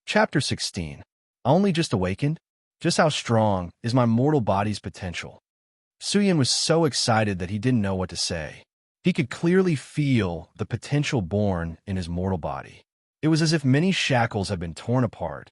Chapter 16. I only just awakened? Just how strong is my mortal body's potential? Suyin was so excited that he didn't know what to say. He could clearly feel the potential born in his mortal body. It was as if many shackles had been torn apart,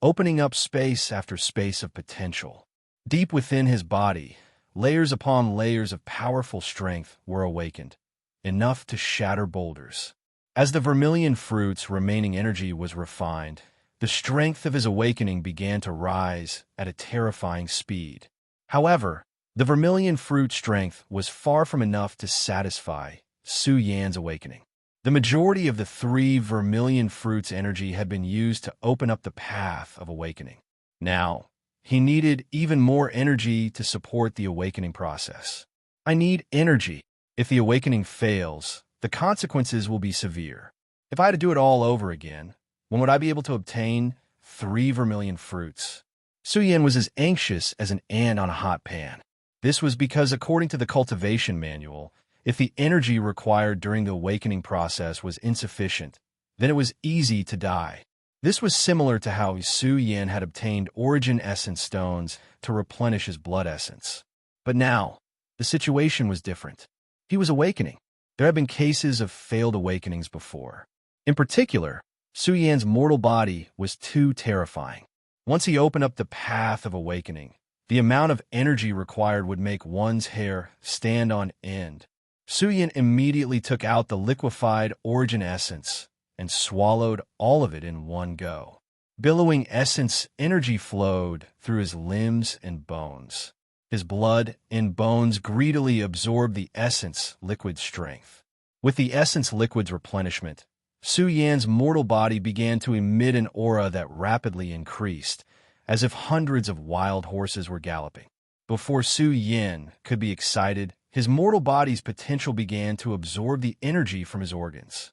opening up space after space of potential. Deep within his body, layers upon layers of powerful strength were awakened, enough to shatter boulders. As the vermilion fruit's remaining energy was refined, the strength of his awakening began to rise at a terrifying speed. However, the vermilion fruit strength was far from enough to satisfy Su Yan's awakening. The majority of the 3 vermilion fruit's energy had been used to open up the path of awakening. Now, he needed even more energy to support the awakening process. I need energy. If the awakening fails, the consequences will be severe. If I had to do it all over again, when would I be able to obtain 3 vermilion fruits? Su Yan was as anxious as an ant on a hot pan. This was because, according to the cultivation manual, if the energy required during the awakening process was insufficient, then it was easy to die. This was similar to how Su Yan had obtained origin essence stones to replenish his blood essence. But now, the situation was different. He was awakening. There had been cases of failed awakenings before. In particular, Su Yan's mortal body was too terrifying. Once he opened up the path of awakening, the amount of energy required would make one's hair stand on end. Su Yan immediately took out the liquefied origin essence and swallowed all of it in one go. Billowing essence energy flowed through his limbs and bones. His blood and bones greedily absorbed the essence liquid strength. With the essence liquid's replenishment, Su Yan's mortal body began to emit an aura that rapidly increased, as if hundreds of wild horses were galloping. Before Su Yan could be excited, his mortal body's potential began to absorb the energy from his organs.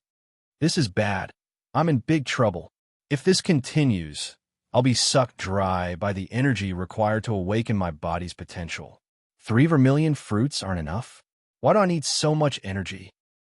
This is bad. I'm in big trouble. If this continues, I'll be sucked dry by the energy required to awaken my body's potential. 3 vermilion fruits aren't enough? Why do I need so much energy?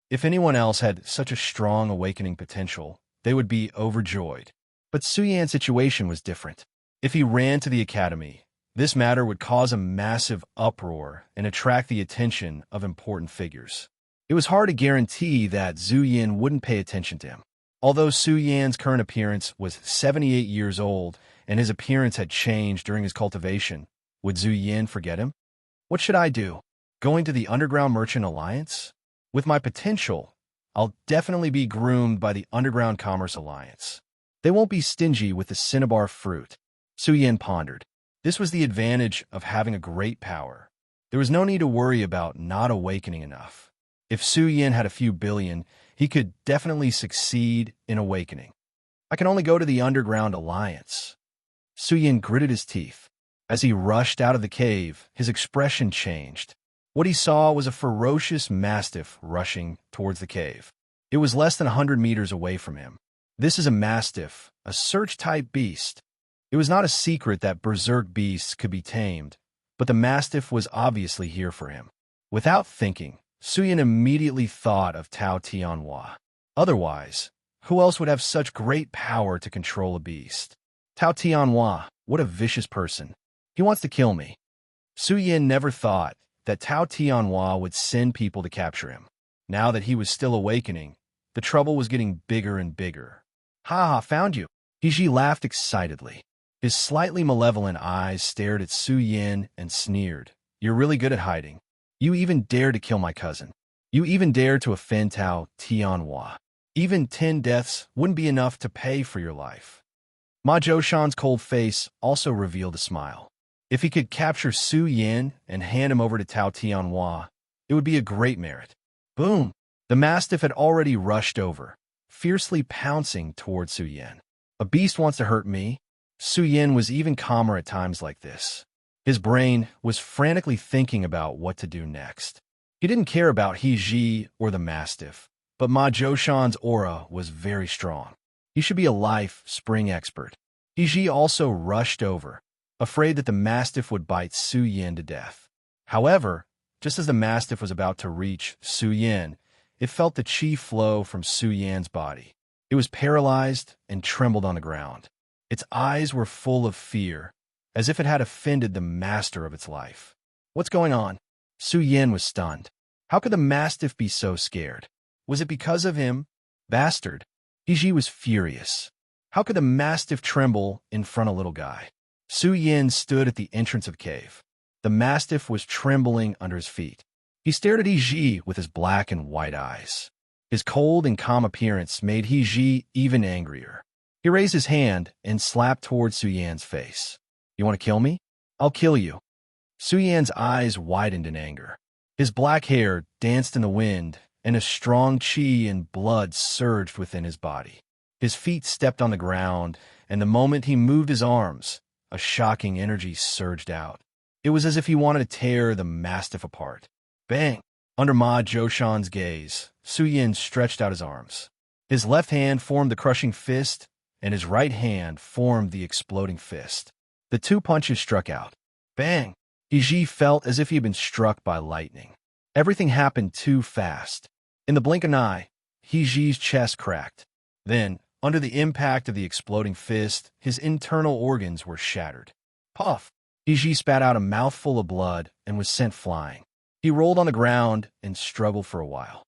If anyone else had such a strong awakening potential, they would be overjoyed. But Su Yan's situation was different. If he ran to the academy, this matter would cause a massive uproar and attract the attention of important figures. It was hard to guarantee that Su Yan wouldn't pay attention to him. Although Su Yan's current appearance was 78 years old and his appearance had changed during his cultivation, would Su Yan forget him? What should I do? Going to the Underground Merchant Alliance? With my potential, I'll definitely be groomed by the Underground Commerce Alliance. They won't be stingy with the cinnabar fruit. Su Yan pondered. This was the advantage of having a great power. There was no need to worry about not awakening enough. If Su Yan had a few billion, he could definitely succeed in awakening. I can only go to the Underground Alliance. Su Yan gritted his teeth. As he rushed out of the cave, his expression changed. What he saw was a ferocious mastiff rushing towards the cave. It was less than 100 meters away from him. This is a mastiff, a search-type beast. It was not a secret that berserk beasts could be tamed, but the mastiff was obviously here for him. Without thinking, Su Yan immediately thought of Tao Tianhua. Otherwise, who else would have such great power to control a beast? Tao Tianhua, what a vicious person. He wants to kill me. Su Yan never thought that Tao Tianhua would send people to capture him. Now that he was still awakening, the trouble was getting bigger and bigger. Ha ha, found you. He laughed excitedly. His slightly malevolent eyes stared at Su Yan and sneered. You're really good at hiding. You even dare to kill my cousin. You even dare to offend Tao Tianhua. Even 10 deaths wouldn't be enough to pay for your life. Ma Zhoushan's cold face also revealed a smile. If he could capture Su Yan and hand him over to Tao Tianhua, it would be a great merit. Boom! The mastiff had already rushed over, fiercely pouncing toward Su Yan. A beast wants to hurt me? Su Yan was even calmer at times like this. His brain was frantically thinking about what to do next. He didn't care about He Ji or the mastiff, but Ma Zhoushan's aura was very strong. He should be a life spring expert. He Ji also rushed over, afraid that the mastiff would bite Su Yan to death. However, just as the mastiff was about to reach Su Yan, it felt the chi flow from Su Yan's body. It was paralyzed and trembled on the ground. Its eyes were full of fear, as if it had offended the master of its life. What's going on? Su Yin was stunned. How could the mastiff be so scared? Was it because of him? Bastard. Ji was furious. How could the mastiff tremble in front of little guy? Su Yin stood at the entrance of the cave. The mastiff was trembling under his feet. He stared at Ji with his black and white eyes. His cold and calm appearance made Ji even angrier. He raised his hand and slapped toward Su Yan's face. You want to kill me? I'll kill you. Su Yan's eyes widened in anger. His black hair danced in the wind, and a strong qi and blood surged within his body. His feet stepped on the ground, and the moment he moved his arms, a shocking energy surged out. It was as if he wanted to tear the mastiff apart. Bang! Under Ma Zhoushan's gaze, Su Yin stretched out his arms. His left hand formed the crushing fist, and his right hand formed the exploding fist. The two punches struck out. Bang! Ji felt as if he had been struck by lightning. Everything happened too fast. In the blink of an eye, Ji's chest cracked. Then, under the impact of the exploding fist, his internal organs were shattered. Puff! Ji spat out a mouthful of blood and was sent flying. He rolled on the ground and struggled for a while.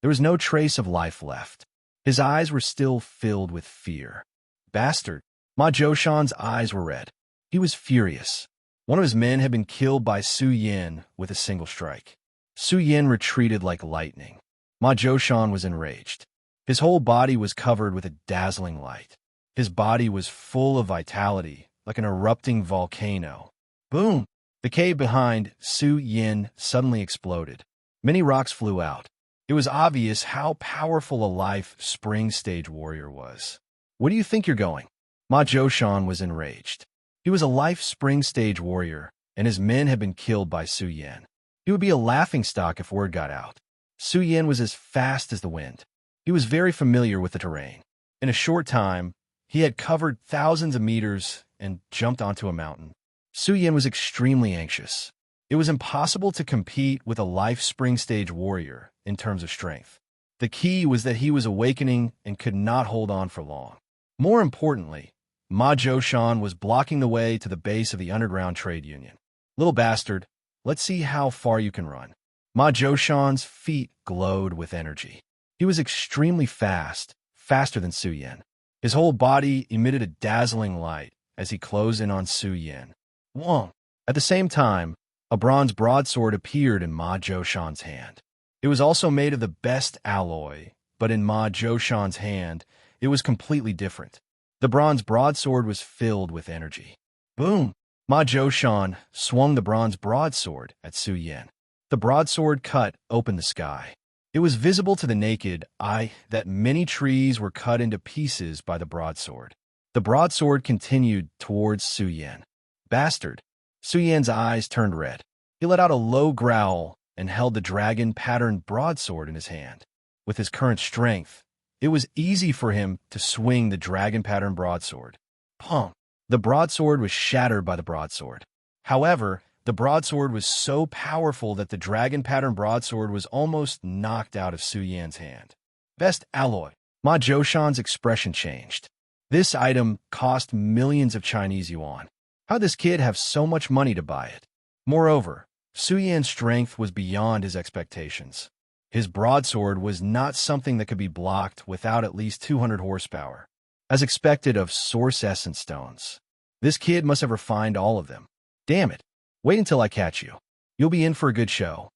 There was no trace of life left. His eyes were still filled with fear. Bastard! Ma Zhoushan's eyes were red. He was furious. One of his men had been killed by Su Yin with a single strike. Su Yin retreated like lightning. Ma Zhoushan was enraged. His whole body was covered with a dazzling light. His body was full of vitality, like an erupting volcano. Boom! The cave behind Su Yin suddenly exploded. Many rocks flew out. It was obvious how powerful a life spring stage warrior was. Where do you think you're going? Ma Zhoushan was enraged. He was a life spring stage warrior, and his men had been killed by Su Yin. He would be a laughingstock if word got out. Su Yin was as fast as the wind. He was very familiar with the terrain. In a short time, he had covered thousands of meters and jumped onto a mountain. Su Yin was extremely anxious. It was impossible to compete with a life spring stage warrior in terms of strength. The key was that he was awakening and could not hold on for long. More importantly, Ma Zhoushan was blocking the way to the base of the underground trade union. Little bastard, let's see how far you can run. Ma Zhoushan's feet glowed with energy. He was extremely fast, faster than Su Yin. His whole body emitted a dazzling light as he closed in on Su Yin. Whoa! At the same time, a bronze broadsword appeared in Ma Zhoushan's hand. It was also made of the best alloy, but in Ma Zhoushan's hand, it was completely different. The bronze broadsword was filled with energy. Boom! Ma Zhoushan swung the bronze broadsword at Su Yin. The broadsword cut open the sky. It was visible to the naked eye that many trees were cut into pieces by the broadsword. The broadsword continued towards Su Yin. Bastard! Su Yin's eyes turned red. He let out a low growl and held the dragon-patterned broadsword in his hand. With his current strength, it was easy for him to swing the dragon-patterned broadsword. Pum! The broadsword was shattered by the broadsword. However, the broadsword was so powerful that the dragon-patterned broadsword was almost knocked out of Su Yin's hand. Best alloy. Ma Zhoushan's expression changed. This item cost millions of Chinese yuan. How'd this kid have so much money to buy it? Moreover, Su Yin's strength was beyond his expectations. His broadsword was not something that could be blocked without at least 200 horsepower, as expected of source essence stones. This kid must have refined all of them. Damn it. Wait until I catch you. You'll be in for a good show.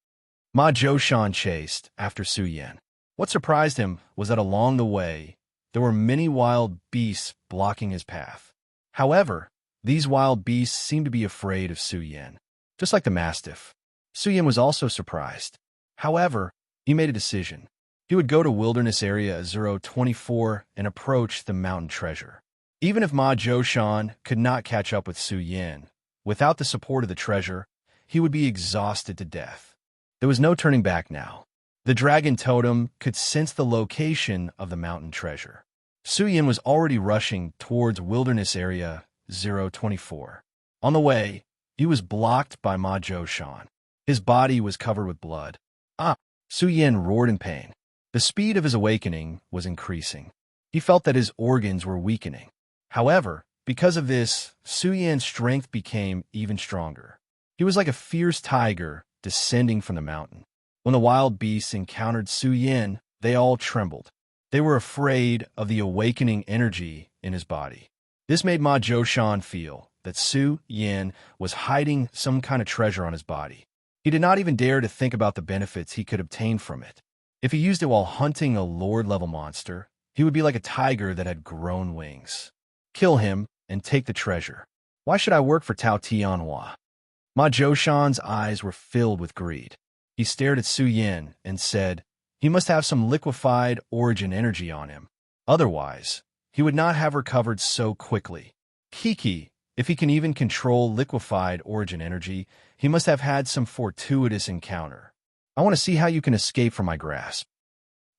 Ma Zhoushan chased after Su Yin. What surprised him was that along the way, there were many wild beasts blocking his path. However, these wild beasts seemed to be afraid of Su Yin, just like the mastiff. Su Yin was also surprised. However, he made a decision. He would go to Wilderness Area 024 and approach the mountain treasure. Even if Ma Zhoushan could not catch up with Su Yin, without the support of the treasure, he would be exhausted to death. There was no turning back now. The dragon totem could sense the location of the mountain treasure. Su Yin was already rushing towards Wilderness Area 024. On the way, he was blocked by Ma Zhoushan. His body was covered with blood. Ah! Su Yin roared in pain. The speed of his awakening was increasing. He felt that his organs were weakening. However, Because of this, Su Yan's strength became even stronger. He was like a fierce tiger descending from the mountain. When the wild beasts encountered Su Yan, they all trembled. They were afraid of the awakening energy in his body. This made Ma Zhoushan feel that Su Yan was hiding some kind of treasure on his body. He did not even dare to think about the benefits he could obtain from it. If he used it while hunting a Lord-level monster, he would be like a tiger that had grown wings. Kill him and take the treasure. Why should I work for Tao Tianhua? Ma Zhoushan's eyes were filled with greed. He stared at Su Yan and said, he must have some liquefied origin energy on him. Otherwise, he would not have recovered so quickly. Kiki, if he can even control liquefied origin energy, he must have had some fortuitous encounter. I want to see how you can escape from my grasp.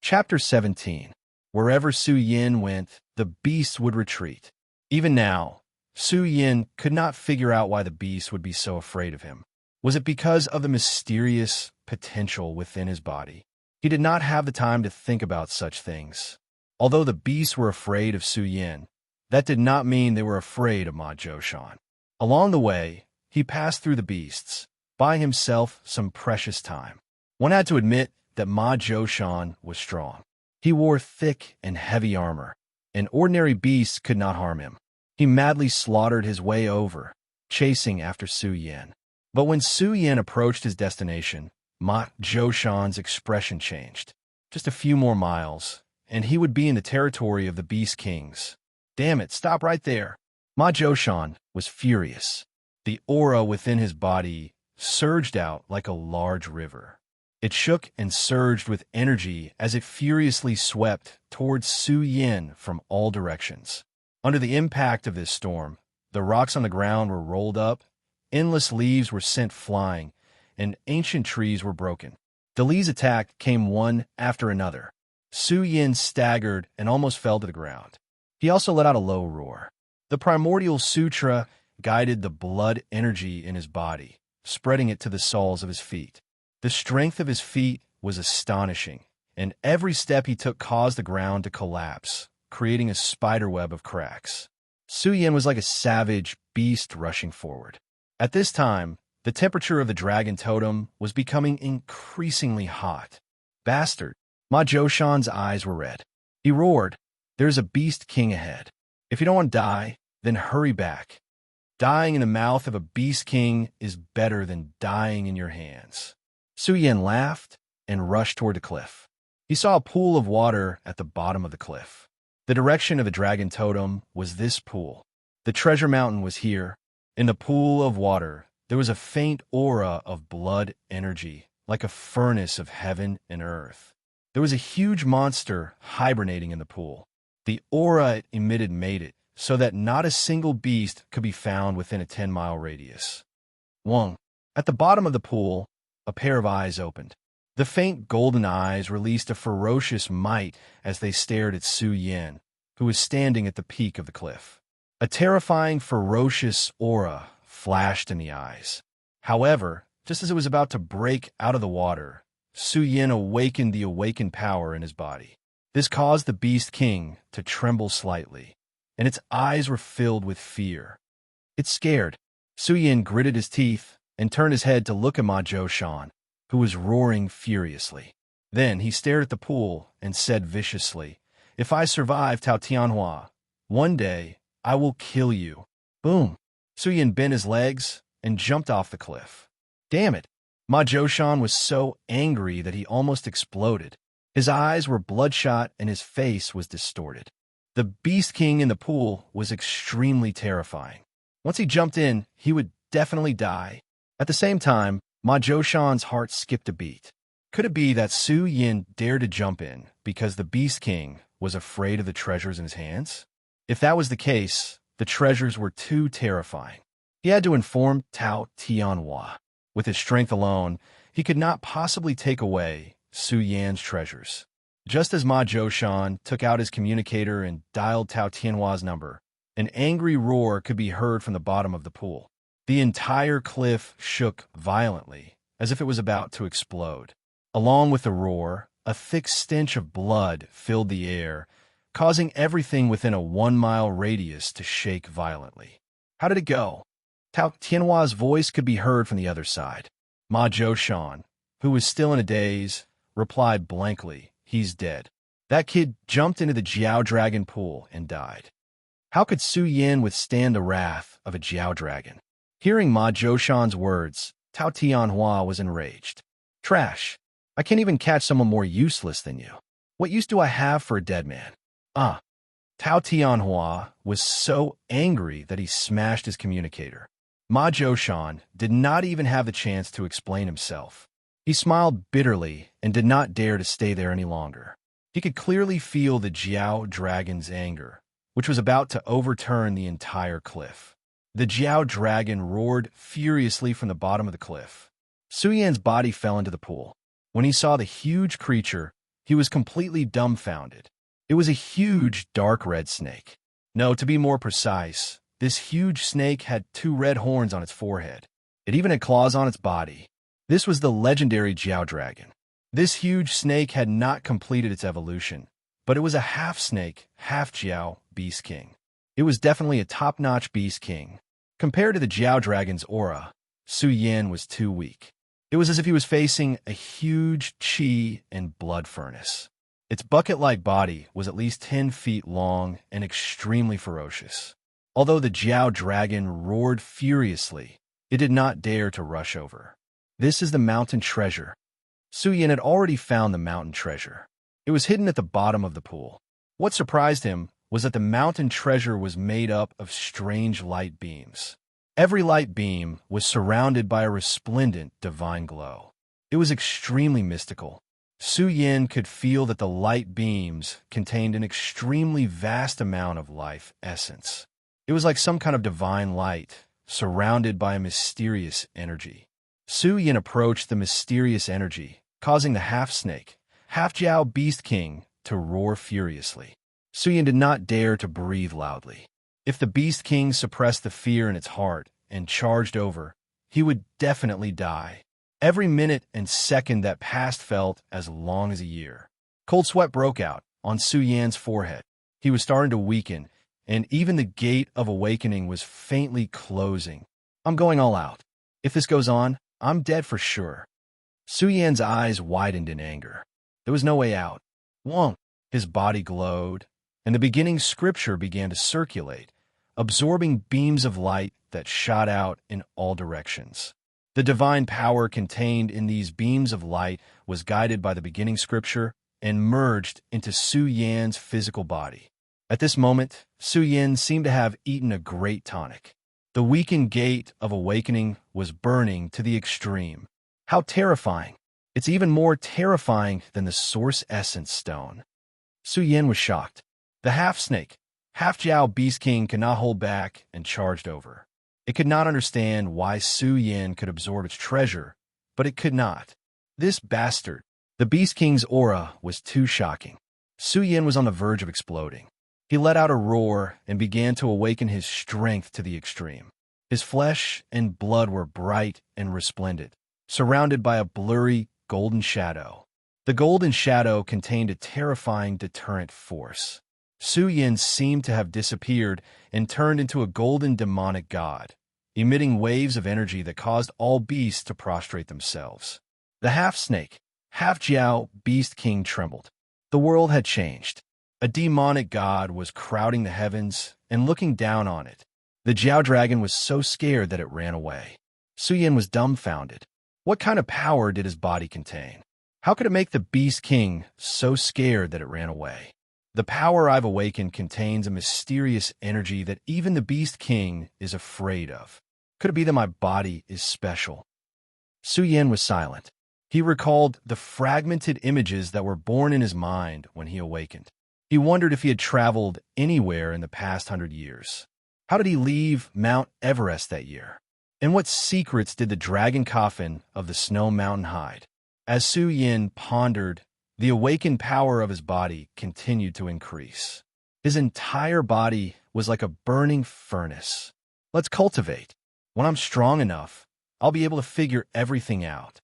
Chapter 17. Wherever Su Yan went, the beasts would retreat. Even now, Su Yan could not figure out why the beasts would be so afraid of him. Was it because of the mysterious potential within his body? He did not have the time to think about such things. Although the beasts were afraid of Su Yan, that did not mean they were afraid of Ma Zhoushan. Along the way, he passed through the beasts, buying himself some precious time. One had to admit that Ma Zhoushan was strong. He wore thick and heavy armor, and ordinary beasts could not harm him. He madly slaughtered his way over, chasing after Su Yan. But when Su Yan approached his destination, Ma Zhoushan's expression changed. Just a few more miles, and he would be in the territory of the Beast Kings. Damn it, stop right there. Ma Zhoushan was furious. The aura within his body surged out like a large river. It shook and surged with energy as it furiously swept towards Su Yan from all directions. Under the impact of this storm, the rocks on the ground were rolled up, endless leaves were sent flying, and ancient trees were broken. De Li's attack came one after another. Su Yan staggered and almost fell to the ground. He also let out a low roar. The primordial sutra guided the blood energy in his body, spreading it to the soles of his feet. The strength of his feet was astonishing, and every step he took caused the ground to collapse, creating a spiderweb of cracks. Su Yan was like a savage beast rushing forward. At this time, the temperature of the dragon totem was becoming increasingly hot. Bastard! Ma Zhoushan's eyes were red. He roared, "There's a beast king ahead. If you don't want to die, then hurry back. Dying in the mouth of a beast king is better than dying in your hands." Su Yan laughed and rushed toward the cliff. He saw a pool of water at the bottom of the cliff. The direction of the dragon totem was this pool. The treasure mountain was here. In the pool of water, there was a faint aura of blood energy, like a furnace of heaven and earth. There was a huge monster hibernating in the pool. The aura it emitted made it so that not a single beast could be found within a 10-mile radius. Wong. At the bottom of the pool, a pair of eyes opened. The faint golden eyes released a ferocious might as they stared at Su Yan, who was standing at the peak of the cliff. A terrifying, ferocious aura flashed in the eyes. However, just as it was about to break out of the water, Su Yan awakened the awakened power in his body. This caused the Beast King to tremble slightly, and its eyes were filled with fear. It scared. Su Yan gritted his teeth and turned his head to look at Ma Zhoushan, who was roaring furiously. Then he stared at the pool and said viciously, "If I survive Tao Tianhua, one day I will kill you." Boom! Su Yan bent his legs and jumped off the cliff. Damn it! Ma Zhoushan was so angry that he almost exploded. His eyes were bloodshot and his face was distorted. The Beast King in the pool was extremely terrifying. Once he jumped in, he would definitely die. At the same time, Ma Zhoushan's heart skipped a beat. Could it be that Su Yan dared to jump in because the Beast King was afraid of the treasures in his hands? If that was the case, the treasures were too terrifying. He had to inform Tao Tianhua. With his strength alone, he could not possibly take away Su Yan's treasures. Just as Ma Zhoushan took out his communicator and dialed Tao Tianhua's number, an angry roar could be heard from the bottom of the pool. The entire cliff shook violently, as if it was about to explode. Along with the roar, a thick stench of blood filled the air, causing everything within a 1-mile radius to shake violently. How did it go? Tao Tianhua's voice could be heard from the other side. Ma Zhoushan, who was still in a daze, replied blankly, "He's dead. That kid jumped into the Jiao Dragon pool and died." How could Su Yin withstand the wrath of a Jiao Dragon? Hearing Ma Zhoushan's words, Tao Tianhua was enraged. "Trash! I can't even catch someone more useless than you. What use do I have for a dead man?" Tao Tianhua was so angry that he smashed his communicator. Ma Zhoushan did not even have the chance to explain himself. He smiled bitterly and did not dare to stay there any longer. He could clearly feel the Jiao Dragon's anger, which was about to overturn the entire cliff. The Jiao Dragon roared furiously from the bottom of the cliff. Su Yan's body fell into the pool. When he saw the huge creature, he was completely dumbfounded. It was a huge dark red snake. No, to be more precise, this huge snake had 2 red horns on its forehead. It even had claws on its body. This was the legendary Jiao Dragon. This huge snake had not completed its evolution, but it was a half-snake, half-Jiao beast king. It was definitely a top-notch beast king. Compared to the Jiao Dragon's aura, Su Yin was too weak. It was as if he was facing a huge qi and blood furnace. Its bucket-like body was at least 10 feet long and extremely ferocious. Although the Jiao Dragon roared furiously, it did not dare to rush over. "This is the mountain treasure." Su Yin had already found the mountain treasure. It was hidden at the bottom of the pool. What surprised him was that the mountain treasure was made up of strange light beams. Every light beam was surrounded by a resplendent divine glow. It was extremely mystical. Su Yin could feel that the light beams contained an extremely vast amount of life essence. It was like some kind of divine light, surrounded by a mysterious energy. Su Yin approached the mysterious energy, causing the half-snake, half-Jiao beast king to roar furiously. Su Yin did not dare to breathe loudly. If the beast king suppressed the fear in its heart and charged over, he would definitely die. Every minute and second that passed felt as long as a year. Cold sweat broke out on Su Yan's forehead. He was starting to weaken, and even the gate of awakening was faintly closing. "I'm going all out. If this goes on, I'm dead for sure." Su Yan's eyes widened in anger. There was no way out. Wong! His body glowed, and the beginning scripture began to circulate, absorbing beams of light that shot out in all directions. The divine power contained in these beams of light was guided by the beginning scripture and merged into Su Yan's physical body. At this moment, Su Yan seemed to have eaten a great tonic. The weakened gate of awakening was burning to the extreme. How terrifying! It's even more terrifying than the source essence stone. Su Yan was shocked. The half-snake, half-Jiao beast king could not hold back and charged over. It could not understand why Su Yin could absorb its treasure, but it could not. This bastard, the beast king's aura, was too shocking. Su Yin was on the verge of exploding. He let out a roar and began to awaken his strength to the extreme. His flesh and blood were bright and resplendent, surrounded by a blurry golden shadow. The golden shadow contained a terrifying deterrent force. Su Yin seemed to have disappeared and turned into a golden demonic god, emitting waves of energy that caused all beasts to prostrate themselves. The half-snake, half-Jiao beast king trembled. The world had changed. A demonic god was crowding the heavens and looking down on it. The Jiao Dragon was so scared that it ran away. Su Yin was dumbfounded. What kind of power did his body contain? How could it make the beast king so scared that it ran away? The power I've awakened contains a mysterious energy that even the beast king is afraid of. Could it be that my body is special? Su Yin was silent. He recalled the fragmented images that were born in his mind when he awakened. He wondered if he had traveled anywhere in the past 100 years. How did he leave Mount Everest that year? And what secrets did the dragon coffin of the Snow Mountain hide? As Su Yin pondered, the awakened power of his body continued to increase. His entire body was like a burning furnace. Let's cultivate. When I'm strong enough, I'll be able to figure everything out.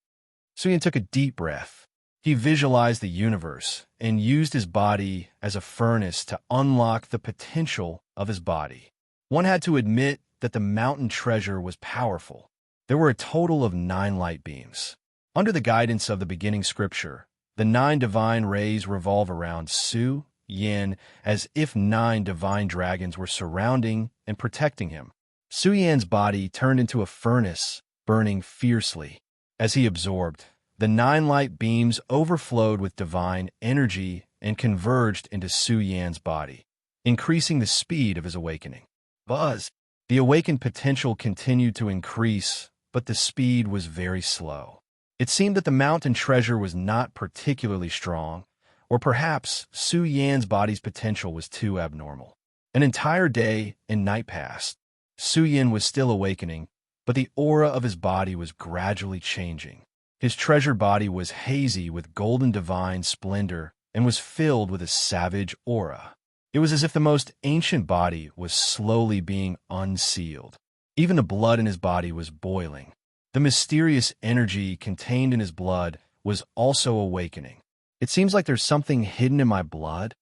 Su Yin took a deep breath. He visualized the universe and used his body as a furnace to unlock the potential of his body. One had to admit that the mountain treasure was powerful. There were a total of 9 light beams. Under the guidance of the beginning scripture, the 9 divine rays revolve around Su Yan as if 9 divine dragons were surrounding and protecting him. Su Yan's body turned into a furnace, burning fiercely. As he absorbed, the 9 light beams overflowed with divine energy and converged into Su Yan's body, increasing the speed of his awakening. Buzz! The awakened potential continued to increase, but the speed was very slow. It seemed that the mountain treasure was not particularly strong, or perhaps Su Yan's body's potential was too abnormal. An entire day and night passed. Su Yan was still awakening, but the aura of his body was gradually changing. His treasured body was hazy with golden divine splendor and was filled with a savage aura. It was as if the most ancient body was slowly being unsealed. Even the blood in his body was boiling. The mysterious energy contained in his blood was also awakening. It seems like there's something hidden in my blood.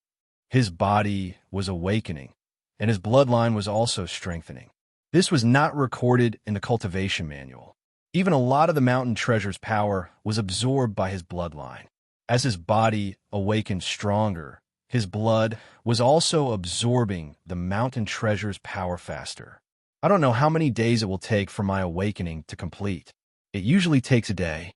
His body was awakening, and his bloodline was also strengthening. This was not recorded in the cultivation manual. Even a lot of the mountain treasure's power was absorbed by his bloodline. As his body awakened stronger, his blood was also absorbing the mountain treasure's power faster. I don't know how many days it will take for my awakening to complete. It usually takes a day.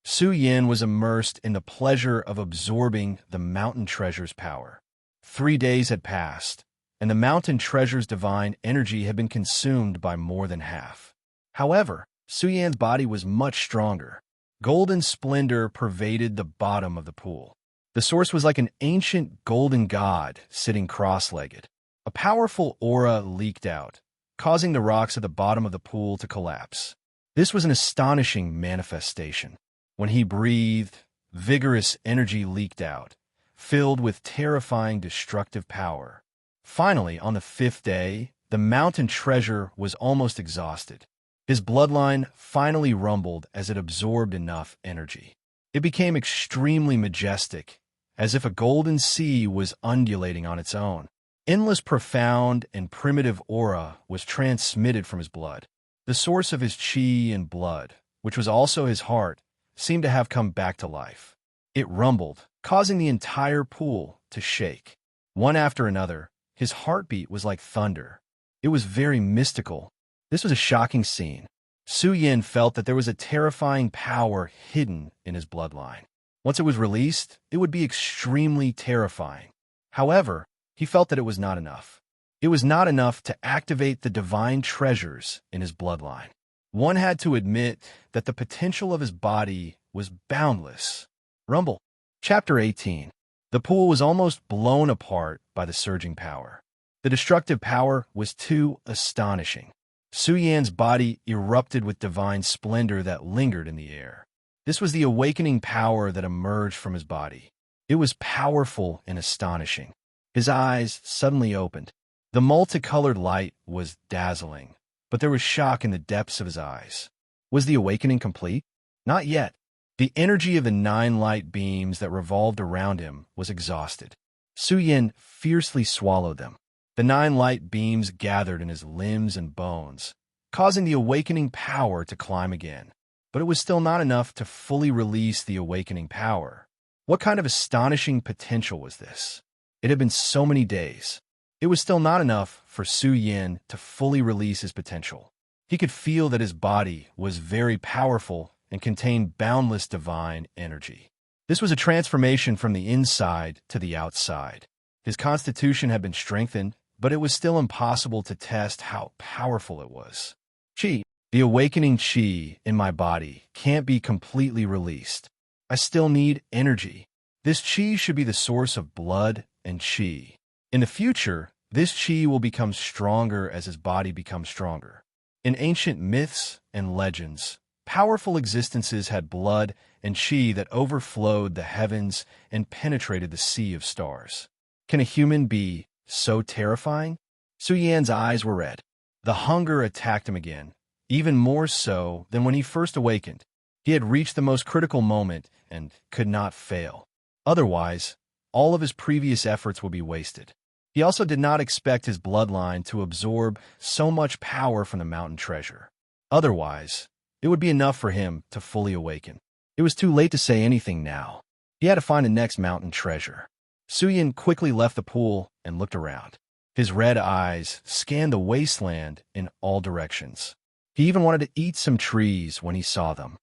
Su Yan was immersed in the pleasure of absorbing the mountain treasure's power. 3 days had passed, and the mountain treasure's divine energy had been consumed by more than half. However, Su Yan's body was much stronger. Golden splendor pervaded the bottom of the pool. The source was like an ancient golden god sitting cross-legged. A powerful aura leaked out, causing the rocks at the bottom of the pool to collapse. This was an astonishing manifestation. When he breathed, vigorous energy leaked out, filled with terrifying destructive power. Finally, on the 5th day, the mountain treasure was almost exhausted. His bloodline finally rumbled as it absorbed enough energy. It became extremely majestic, as if a golden sea was undulating on its own. Endless, profound, and primitive aura was transmitted from his blood. The source of his chi and blood, which was also his heart, seemed to have come back to life. It rumbled, causing the entire pool to shake. One after another, his heartbeat was like thunder. It was very mystical. This was a shocking scene. Su Yan felt that there was a terrifying power hidden in his bloodline. Once it was released, it would be extremely terrifying. However, he felt that it was not enough. It was not enough to activate the divine treasures in his bloodline. One had to admit that the potential of his body was boundless. Rumble. Chapter 18. The pool was almost blown apart by the surging power. The destructive power was too astonishing. Su Yan's body erupted with divine splendor that lingered in the air. This was the awakening power that emerged from his body. It was powerful and astonishing. His eyes suddenly opened. The multicolored light was dazzling, but there was shock in the depths of his eyes. Was the awakening complete? Not yet. The energy of the 9 light beams that revolved around him was exhausted. Su Yan fiercely swallowed them. The 9 light beams gathered in his limbs and bones, causing the awakening power to climb again. But it was still not enough to fully release the awakening power. What kind of astonishing potential was this? It had been so many days. It was still not enough for Su Yan to fully release his potential. He could feel that his body was very powerful and contained boundless divine energy. This was a transformation from the inside to the outside. His constitution had been strengthened, but it was still impossible to test how powerful it was. Chi, the awakening chi in my body, can't be completely released. I still need energy. This chi should be the source of blood and chi. In the future, this chi will become stronger as his body becomes stronger. In ancient myths and legends, powerful existences had blood and chi that overflowed the heavens and penetrated the sea of stars. Can a human be so terrifying? Su Yan's eyes were red. The hunger attacked him again, even more so than when he first awakened. He had reached the most critical moment, and could not fail. Otherwise, all of his previous efforts would be wasted. He also did not expect his bloodline to absorb so much power from the mountain treasure. Otherwise, it would be enough for him to fully awaken. It was too late to say anything now. He had to find the next mountain treasure. Suyin quickly left the pool and looked around. His red eyes scanned the wasteland in all directions. He even wanted to eat some trees when he saw them.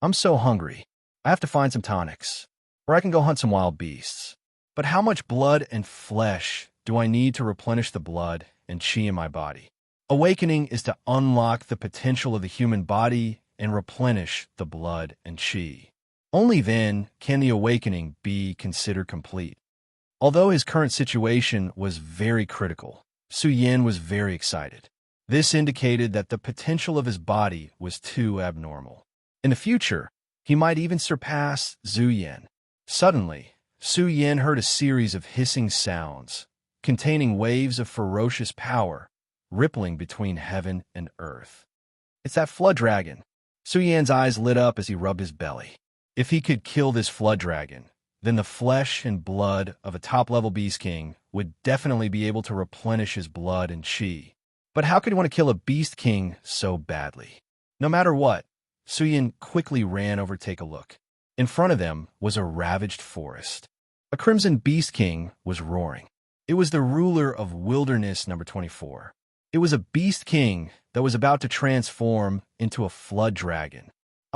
I'm so hungry. I have to find some tonics, or I can go hunt some wild beasts. But how much blood and flesh do I need to replenish the blood and chi in my body? Awakening is to unlock the potential of the human body and replenish the blood and chi. Only then can the awakening be considered complete. Although his current situation was very critical, Suyin was very excited. This indicated that the potential of his body was too abnormal. In the future, he might even surpass Zhu Yan. Suddenly, Suyin heard a series of hissing sounds, containing waves of ferocious power, rippling between heaven and earth. It's that flood dragon. Suyan's eyes lit up as he rubbed his belly. If he could kill this flood dragon, then the flesh and blood of a top-level Beast King would definitely be able to replenish his blood and chi. But how could he want to kill a Beast King so badly? No matter what, Suyin quickly ran over to take a look. In front of them was a ravaged forest. A crimson Beast King was roaring. It was the ruler of Wilderness number 24. It was a Beast King that was about to transform into a flood dragon.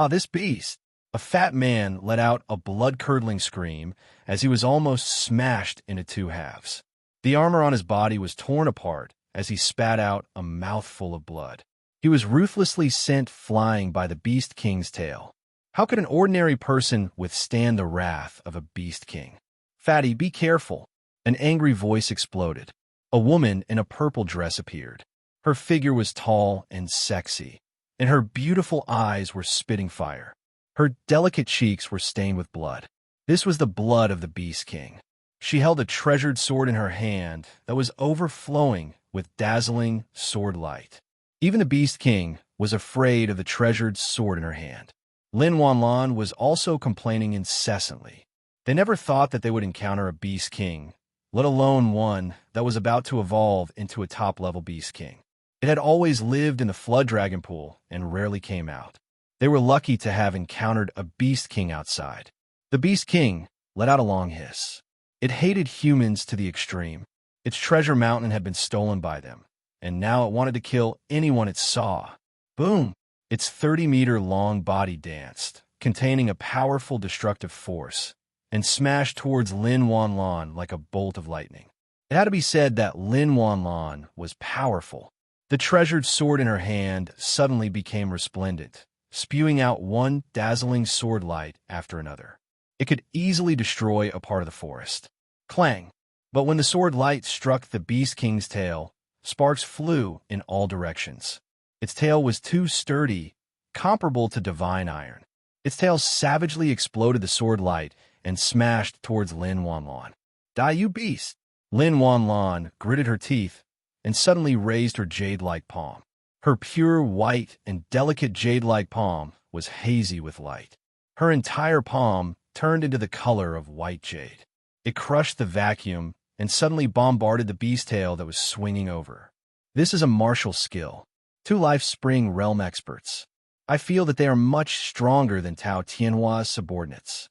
This beast! A fat man let out a blood-curdling scream as he was almost smashed into two halves. The armor on his body was torn apart as he spat out a mouthful of blood. He was ruthlessly sent flying by the Beast King's tail. How could an ordinary person withstand the wrath of a Beast King? Fatty, be careful! An angry voice exploded. A woman in a purple dress appeared. Her figure was tall and sexy, and her beautiful eyes were spitting fire. Her delicate cheeks were stained with blood. This was the blood of the Beast King. She held a treasured sword in her hand that was overflowing with dazzling sword light. Even the Beast King was afraid of the treasured sword in her hand. Lin Wanlan was also complaining incessantly. They never thought that they would encounter a Beast King, let alone one that was about to evolve into a top-level Beast King. It had always lived in the Flood Dragon Pool and rarely came out. They were lucky to have encountered a Beast King outside. The Beast King let out a long hiss. It hated humans to the extreme. Its treasure mountain had been stolen by them, and now it wanted to kill anyone it saw. Boom! Its 30-meter-long body danced, containing a powerful destructive force, and smashed towards Lin Wanlan like a bolt of lightning. It had to be said that Lin Wanlan was powerful. The treasured sword in her hand suddenly became resplendent, spewing out one dazzling sword light after another. It could easily destroy a part of the forest. Clang! But when the sword light struck the Beast King's tail, sparks flew in all directions. Its tail was too sturdy, comparable to divine iron. Its tail savagely exploded the sword light and smashed towards Lin Wanlan. Die, you beast! Lin Wanlan gritted her teeth and suddenly raised her jade-like palm. Her pure white and delicate jade-like palm was hazy with light. Her entire palm turned into the color of white jade. It crushed the vacuum and suddenly bombarded the beast tail that was swinging over. This is a martial skill. Two Life Spring Realm experts. I feel that they are much stronger than Tao Tianhua's subordinates.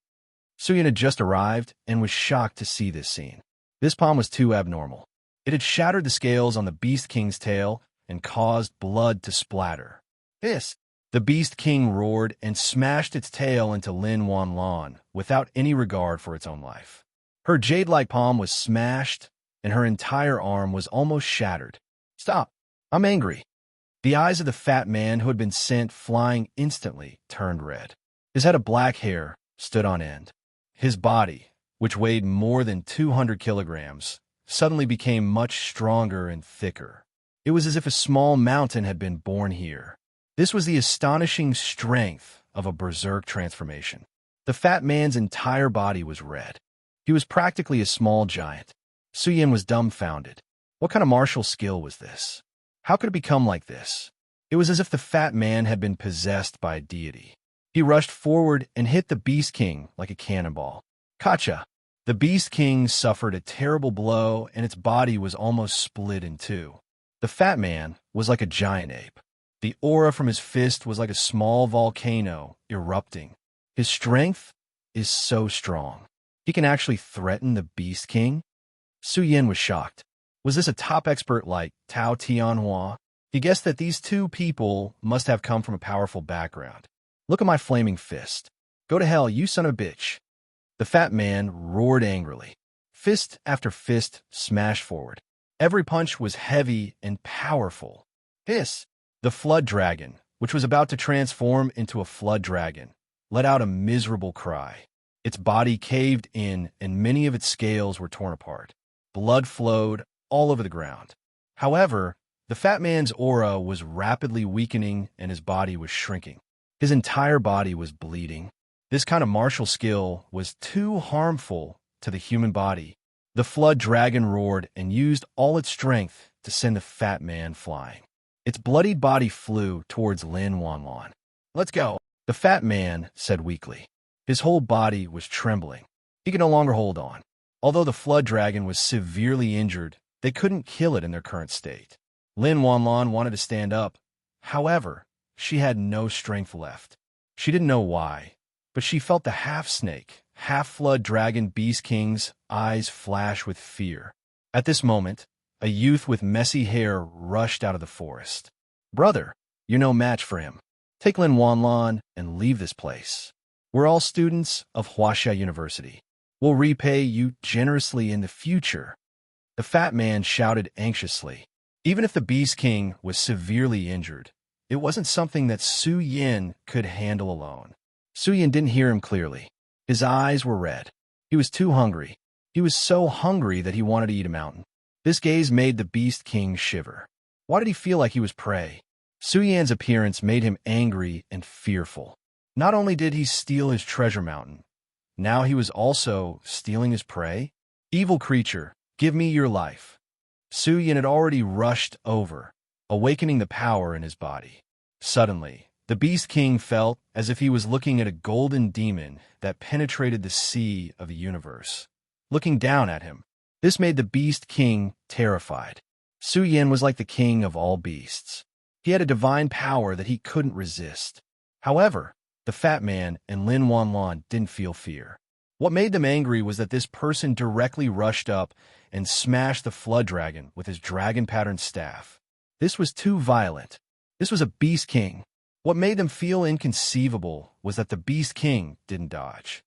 Suyin had just arrived and was shocked to see this scene. This palm was too abnormal. It had shattered the scales on the Beast King's tail and caused blood to splatter. This! The Beast King roared and smashed its tail into Lin Wanlan without any regard for its own life. Her jade-like palm was smashed, and her entire arm was almost shattered. Stop! I'm angry. The eyes of the fat man who had been sent flying instantly turned red. His head of black hair stood on end. His body, which weighed more than 200 kilograms, suddenly became much stronger and thicker. It was as if a small mountain had been born here. This was the astonishing strength of a berserk transformation. The fat man's entire body was red. He was practically a small giant. Suyin was dumbfounded. What kind of martial skill was this? How could it become like this? It was as if the fat man had been possessed by a deity. He rushed forward and hit the Beast King like a cannonball. Gotcha! The Beast King suffered a terrible blow, and its body was almost split in two. The fat man was like a giant ape. The aura from his fist was like a small volcano erupting. His strength is so strong. He can actually threaten the Beast King? Su Yin was shocked. Was this a top expert like Tao Tianhua? He guessed that these two people must have come from a powerful background. Look at my flaming fist. Go to hell, you son of a bitch. The fat man roared angrily. Fist after fist smashed forward. Every punch was heavy and powerful. Hiss! The flood dragon, which was about to transform into a flood dragon, let out a miserable cry. Its body caved in, and many of its scales were torn apart. Blood flowed all over the ground. However, the fat man's aura was rapidly weakening and his body was shrinking. His entire body was bleeding. This kind of martial skill was too harmful to the human body. The flood dragon roared and used all its strength to send the fat man flying. Its bloodied body flew towards Lin Wanlan. Let's go, the fat man said weakly. His whole body was trembling. He could no longer hold on. Although the flood dragon was severely injured, they couldn't kill it in their current state. Lin Wanlan wanted to stand up. However, she had no strength left. She didn't know why, but she felt the half-snake, half-flood dragon Beast King's eyes flash with fear. At this moment, a youth with messy hair rushed out of the forest. Brother, you're no match for him. Take Lin Wanlan and leave this place. We're all students of Huaxia University. We'll repay you generously in the future. The fat man shouted anxiously. Even if the Beast King was severely injured, it wasn't something that Su Yin could handle alone. Su Yin didn't hear him clearly. His eyes were red. He was too hungry. He was so hungry that he wanted to eat a mountain. This gaze made the Beast King shiver. Why did he feel like he was prey? Su Yan's appearance made him angry and fearful. Not only did he steal his treasure mountain, now he was also stealing his prey? Evil creature, give me your life. Su Yan had already rushed over, awakening the power in his body. Suddenly, the Beast King felt as if he was looking at a golden demon that penetrated the sea of the universe. Looking down at him, this made the Beast King terrified. Su Yan was like the king of all beasts. He had a divine power that he couldn't resist. However, the fat man and Lin Wanlan didn't feel fear. What made them angry was that this person directly rushed up and smashed the flood dragon with his dragon-patterned staff. This was too violent. This was a Beast King. What made them feel inconceivable was that the Beast King didn't dodge.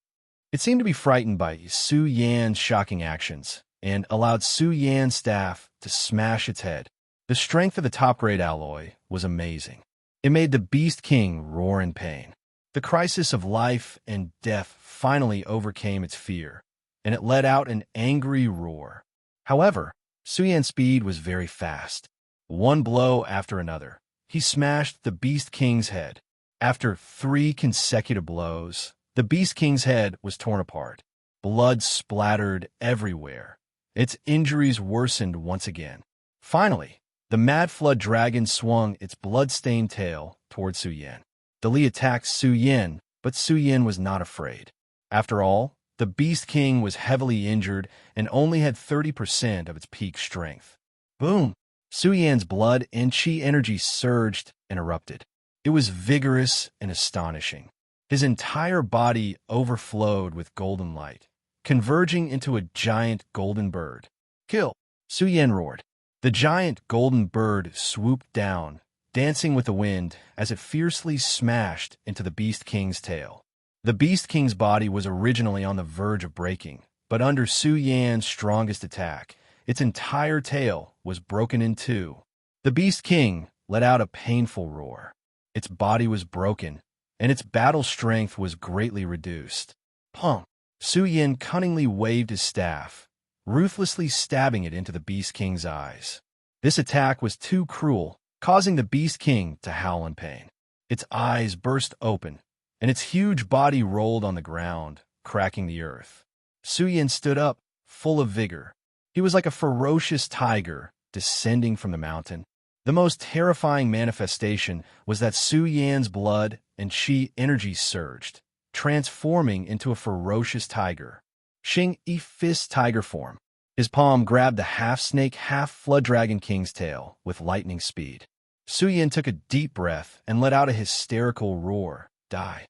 It seemed to be frightened by Su Yan's shocking actions and allowed Su Yan's staff to smash its head. The strength of the top-grade alloy was amazing. It made the Beast King roar in pain. The crisis of life and death finally overcame its fear, and it let out an angry roar. However, Su Yan's speed was very fast. One blow after another, he smashed the Beast King's head. After 3 consecutive blows, the Beast King's head was torn apart. Blood splattered everywhere. Its injuries worsened once again. Finally, the Mad Flood Dragon swung its blood-stained tail toward Su Yan. Li attacked Su Yan, but Su Yan was not afraid. After all, the Beast King was heavily injured and only had 30% of its peak strength. Boom! Su Yan's blood and chi energy surged and erupted. It was vigorous and astonishing. His entire body overflowed with golden light, converging into a giant golden bird. Kill! Su Yan roared. The giant golden bird swooped down, dancing with the wind as it fiercely smashed into the Beast King's tail. The Beast King's body was originally on the verge of breaking, but under Su Yan's strongest attack, its entire tail was broken in two. The Beast King let out a painful roar. Its body was broken, and its battle strength was greatly reduced. Pum! Su Yan cunningly waved his staff, ruthlessly stabbing it into the Beast King's eyes. This attack was too cruel, causing the Beast King to howl in pain. Its eyes burst open, and its huge body rolled on the ground, cracking the earth. Su Yan stood up, full of vigor. He was like a ferocious tiger descending from the mountain. The most terrifying manifestation was that Su Yan's blood and chi energy surged, transforming into a ferocious tiger. Xing Yi fist tiger form. His palm grabbed the half-snake, half-flood dragon king's tail with lightning speed. Su Yan took a deep breath and let out a hysterical roar. Die.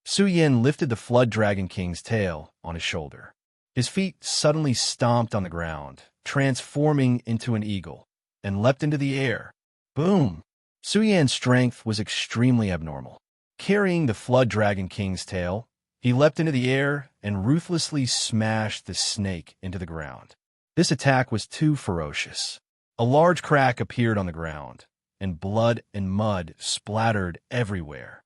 Su Yan lifted the flood dragon king's tail on his shoulder. His feet suddenly stomped on the ground, transforming into an eagle, and leapt into the air. Boom! Su Yan's strength was extremely abnormal. Carrying the flood dragon king's tail, he leapt into the air and ruthlessly smashed the snake into the ground. This attack was too ferocious. A large crack appeared on the ground, and blood and mud splattered everywhere.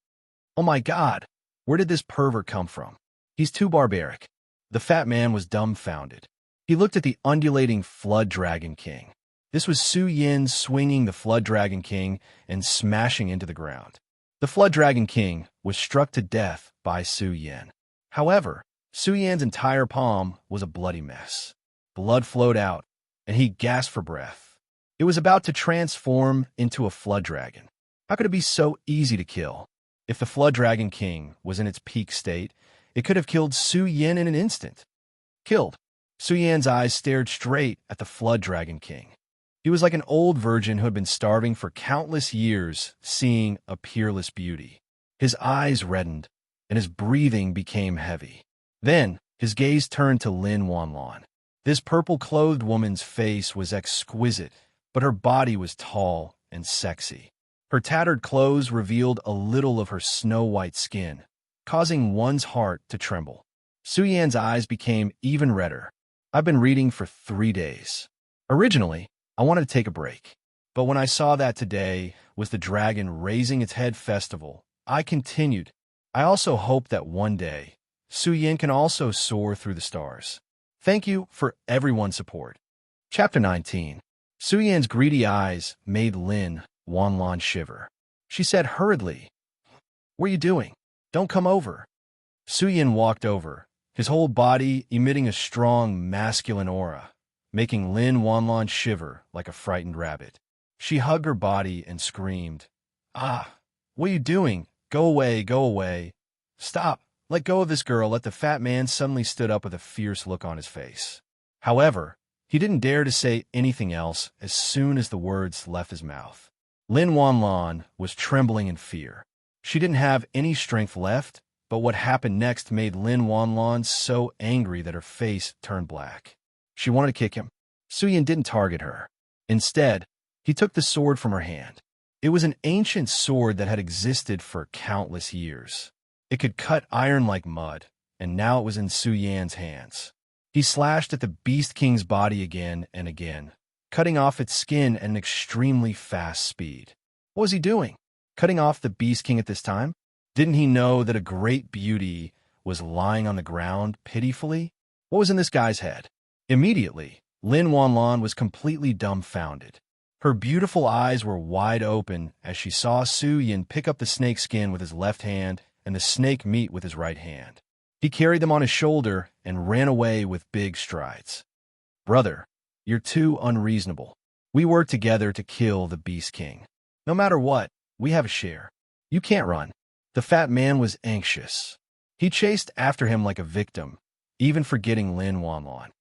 Oh my God! Where did this pervert come from? He's too barbaric. The fat man was dumbfounded. He looked at the undulating flood dragon king. This was Su Yan swinging the flood dragon king and smashing into the ground. The flood dragon king was struck to death by Su Yan. However, Su Yan's entire palm was a bloody mess. Blood flowed out, and he gasped for breath. It was about to transform into a flood dragon. How could it be so easy to kill? If the flood dragon king was in its peak state, it could have killed Su Yan in an instant. Killed. Su Yan's eyes stared straight at the flood dragon king. He was like an old virgin who had been starving for countless years, seeing a peerless beauty. His eyes reddened, and his breathing became heavy. Then, his gaze turned to Lin Wanlan. This purple-clothed woman's face was exquisite, but her body was tall and sexy. Her tattered clothes revealed a little of her snow-white skin, causing one's heart to tremble. Su Yan's eyes became even redder. I've been reading for 3 days. Originally, I wanted to take a break. But when I saw that today was the dragon raising its head festival, I continued. I also hope that one day, Su Yan can also soar through the stars. Thank you for everyone's support. Chapter 19. Su Yan's greedy eyes made Lin Wanlan shiver. She said hurriedly, "What are you doing? Don't come over." Su Yan walked over, his whole body emitting a strong masculine aura, making Lin Wanlan shiver like a frightened rabbit. She hugged her body and screamed, "Ah, what are you doing? Go away, go away. Stop, let go of this girl." The fat man suddenly stood up with a fierce look on his face. However, he didn't dare to say anything else as soon as the words left his mouth. Lin Wanlan was trembling in fear. She didn't have any strength left, but what happened next made Lin Wanlan so angry that her face turned black. She wanted to kick him. Su Yan didn't target her. Instead, he took the sword from her hand. It was an ancient sword that had existed for countless years. It could cut iron like mud, and now it was in Su Yan's hands. He slashed at the Beast King's body again and again, cutting off its skin at an extremely fast speed. What was he doing? Cutting off the Beast King at this time? Didn't he know that a great beauty was lying on the ground pitifully? What was in this guy's head? Immediately, Lin Wanlan was completely dumbfounded. Her beautiful eyes were wide open as she saw Su Yan pick up the snake skin with his left hand and the snake meat with his right hand. He carried them on his shoulder and ran away with big strides. "Brother, you're too unreasonable. We work together to kill the Beast King. No matter what, we have a share. You can't run." The fat man was anxious. He chased after him like a victim, even forgetting Lin Wanlan.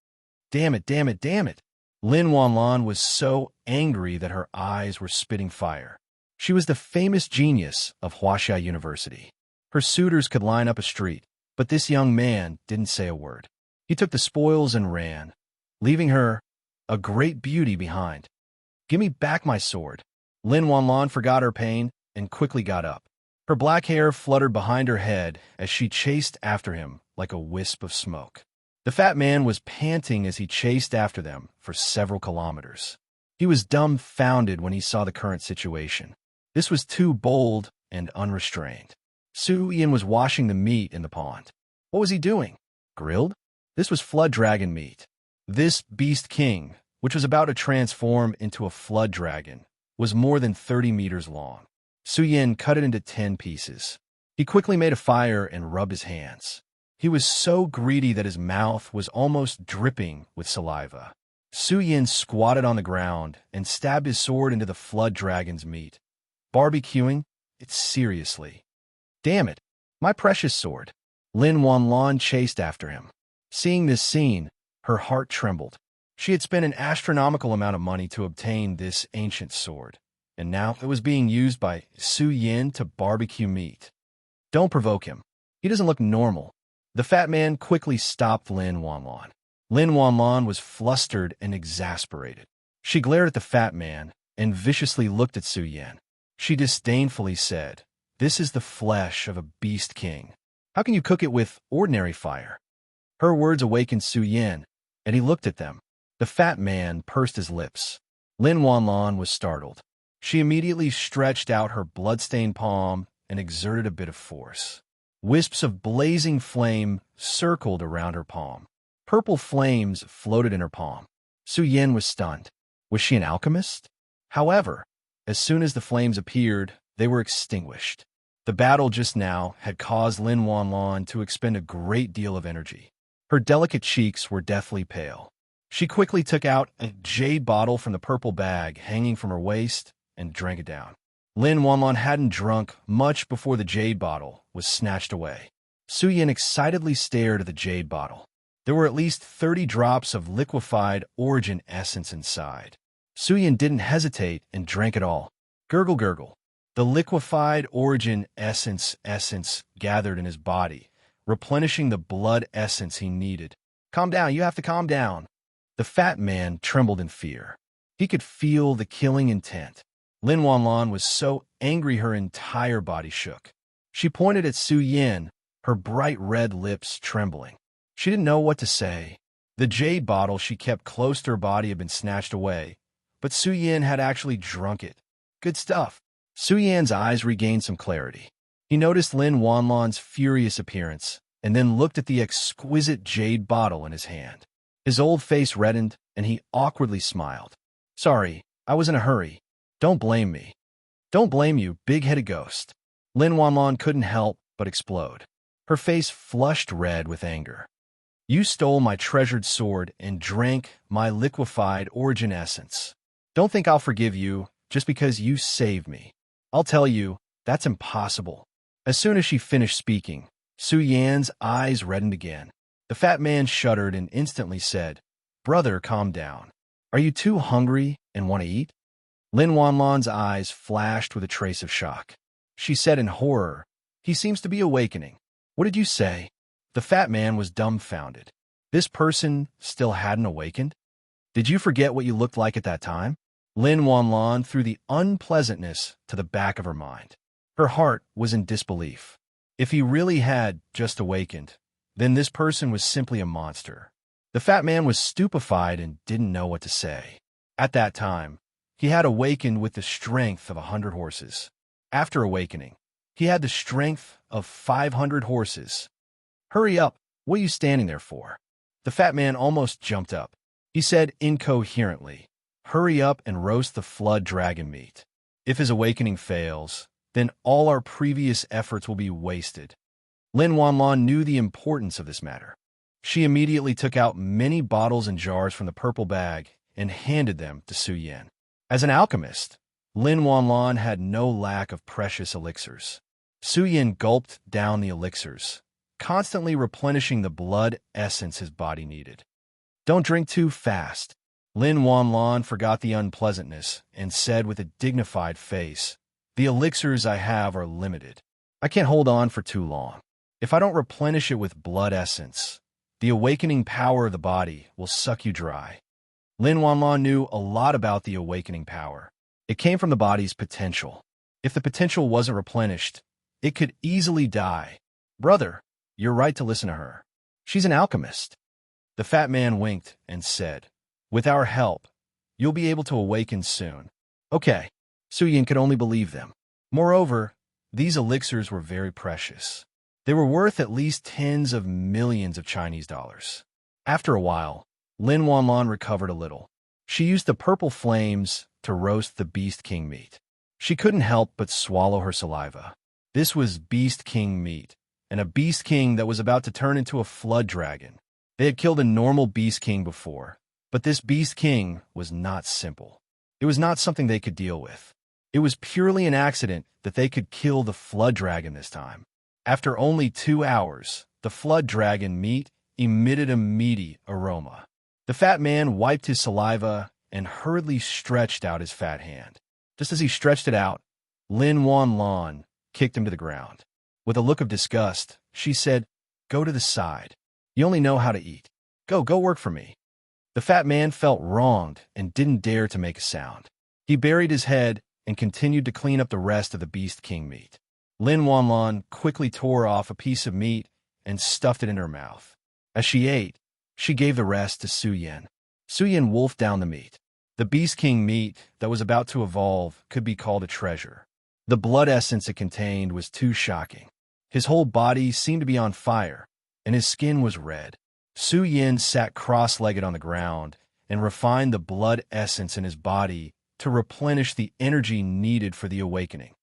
Damn it, damn it, damn it. Lin Wanlan was so angry that her eyes were spitting fire. She was the famous genius of Huaxia University. Her suitors could line up a street, but this young man didn't say a word. He took the spoils and ran, leaving her, a great beauty, behind. "Give me back my sword." Lin Wanlan forgot her pain and quickly got up. Her black hair fluttered behind her head as she chased after him like a wisp of smoke. The fat man was panting as he chased after them for several kilometers. He was dumbfounded when he saw the current situation. This was too bold and unrestrained. Su Yan was washing the meat in the pond. What was he doing? Grilled? This was flood dragon meat. This Beast King, which was about to transform into a flood dragon, was more than 30 meters long. Su Yan cut it into 10 pieces. He quickly made a fire and rubbed his hands. He was so greedy that his mouth was almost dripping with saliva. Su Yin squatted on the ground and stabbed his sword into the flood dragon's meat. Barbecuing? It seriously. Damn it, my precious sword. Lin Wanlan chased after him. Seeing this scene, her heart trembled. She had spent an astronomical amount of money to obtain this ancient sword, and now it was being used by Su Yin to barbecue meat. Don't provoke him. He doesn't look normal. The fat man quickly stopped Lin Wanlan. Lin Wanlan was flustered and exasperated. She glared at the fat man and viciously looked at Su Yin. She disdainfully said, "This is the flesh of a beast king. How can you cook it with ordinary fire?" Her words awakened Su Yin, and he looked at them. The fat man pursed his lips. Lin Wanlan was startled. She immediately stretched out her blood-stained palm and exerted a bit of force. Wisps of blazing flame circled around her palm. Purple flames floated in her palm. Su Yin was stunned. Was she an alchemist? However, as soon as the flames appeared, they were extinguished. The battle just now had caused Lin Wanlan to expend a great deal of energy. Her delicate cheeks were deathly pale. She quickly took out a jade bottle from the purple bag hanging from her waist and drank it down. Lin Wanlan hadn't drunk much before the jade bottle was snatched away. Su Yin excitedly stared at the jade bottle. There were at least 30 drops of liquefied origin essence inside. Su Yin didn't hesitate and drank it all. Gurgle, gurgle. The liquefied origin essence gathered in his body, replenishing the blood essence he needed. Calm down, you have to calm down. The fat man trembled in fear. He could feel the killing intent. Lin Wanlan was so angry her entire body shook. She pointed at Su Yin, her bright red lips trembling. She didn't know what to say. The jade bottle she kept close to her body had been snatched away, but Su Yin had actually drunk it. Good stuff. Su Yan's eyes regained some clarity. He noticed Lin Wanlan's furious appearance, and then looked at the exquisite jade bottle in his hand. His old face reddened, and he awkwardly smiled. Sorry, I was in a hurry. Don't blame me. Don't blame you, big-headed ghost. Lin Wanlan couldn't help but explode. Her face flushed red with anger. You stole my treasured sword and drank my liquefied origin essence. Don't think I'll forgive you just because you saved me. I'll tell you, that's impossible. As soon as she finished speaking, Su Yan's eyes reddened again. The fat man shuddered and instantly said, Brother, calm down. Are you too hungry and want to eat? Lin Wanlan's eyes flashed with a trace of shock. She said in horror, He seems to be awakening. What did you say? The fat man was dumbfounded. This person still hadn't awakened? Did you forget what you looked like at that time? Lin Wanlan threw the unpleasantness to the back of her mind. Her heart was in disbelief. If he really had just awakened, then this person was simply a monster. The fat man was stupefied and didn't know what to say. At that time, he had awakened with the strength of 100 horses. After awakening, he had the strength of 500 horses. Hurry up, what are you standing there for? The fat man almost jumped up. He said incoherently, Hurry up and roast the flood dragon meat. If his awakening fails, then all our previous efforts will be wasted. Lin Wanlan knew the importance of this matter. She immediately took out many bottles and jars from the purple bag and handed them to Su Yin. As an alchemist, Lin Wanlan had no lack of precious elixirs. Su Yin gulped down the elixirs, constantly replenishing the blood essence his body needed. Don't drink too fast. Lin Wanlan forgot the unpleasantness and said with a dignified face, The elixirs I have are limited. I can't hold on for too long. If I don't replenish it with blood essence, the awakening power of the body will suck you dry. Lin Wanlan knew a lot about the awakening power. It came from the body's potential. If the potential wasn't replenished, it could easily die. Brother, you're right to listen to her. She's an alchemist. The fat man winked and said, With our help, you'll be able to awaken soon. Okay. Su Yin could only believe them. Moreover, these elixirs were very precious. They were worth at least tens of millions of Chinese dollars. After a while, Lin Wanlan recovered a little. She used the purple flames to roast the Beast King meat. She couldn't help but swallow her saliva. This was Beast King meat, and a Beast King that was about to turn into a flood dragon. They had killed a normal Beast King before, But this Beast King was not simple. It was not something they could deal with. It was purely an accident that they could kill the Flood Dragon this time. After only 2 hours, the Flood Dragon meat emitted a meaty aroma. The fat man wiped his saliva and hurriedly stretched out his fat hand. Just as he stretched it out, Lin Wan Lan kicked him to the ground. With a look of disgust, she said, "Go to the side. You only know how to eat. Go work for me." The fat man felt wronged and didn't dare to make a sound. He buried his head and continued to clean up the rest of the Beast King meat. Lin Wan Lan quickly tore off a piece of meat and stuffed it in her mouth. As she ate, she gave the rest to Su Yin. Su Yin wolfed down the meat. The Beast King meat that was about to evolve could be called a treasure. The blood essence it contained was too shocking. His whole body seemed to be on fire, and his skin was red. Su Yin sat cross-legged on the ground and refined the blood essence in his body to replenish the energy needed for the awakening.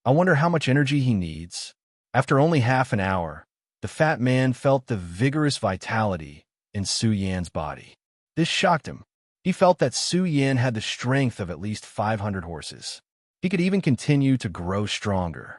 I wonder how much energy he needs. After only half an hour, the fat man felt the vigorous vitality in Su Yin's body. This shocked him. He felt that Su Yin had the strength of at least 500 horses. He could even continue to grow stronger.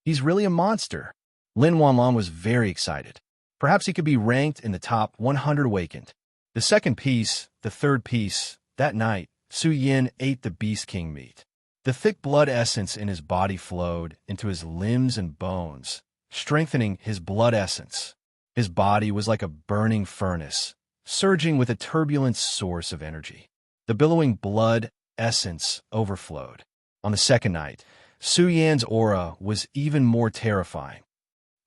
He's really a monster. Lin Wanlan was very excited. Perhaps he could be ranked in the top 100 awakened. The second piece, the third piece, that night, Su Yin ate the Beast King meat. The thick blood essence in his body flowed into his limbs and bones, strengthening his blood essence. His body was like a burning furnace, surging with a turbulent source of energy. The billowing blood essence overflowed. On the second night, Su Yan's aura was even more terrifying.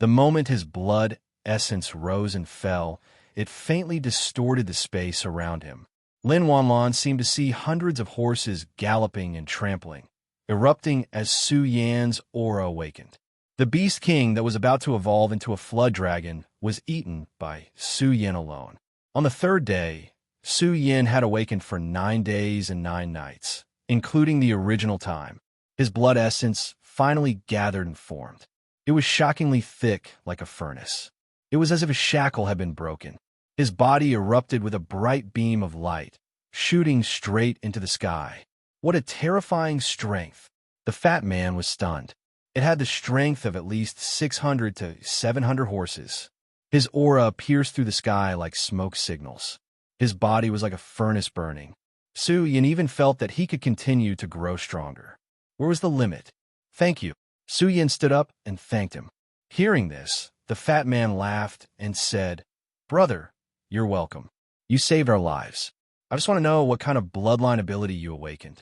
The moment his blood essence rose and fell, it faintly distorted the space around him. Lin Wanlan seemed to see hundreds of horses galloping and trampling, erupting as Su Yan's aura awakened. The Beast King that was about to evolve into a flood dragon was eaten by Su Yin alone. On the third day, Su Yin had awakened for 9 days and 9 nights, including the original time. His blood essence finally gathered and formed. It was shockingly thick like a furnace. It was as if a shackle had been broken. His body erupted with a bright beam of light, shooting straight into the sky. What a terrifying strength! The fat man was stunned. It had the strength of at least 600 to 700 horses. His aura pierced through the sky like smoke signals. His body was like a furnace burning. Su Yin even felt that he could continue to grow stronger. Where was the limit? "Thank you." Su Yin stood up and thanked him. Hearing this, the fat man laughed and said, "Brother, you're welcome. You saved our lives. I just want to know what kind of bloodline ability you awakened."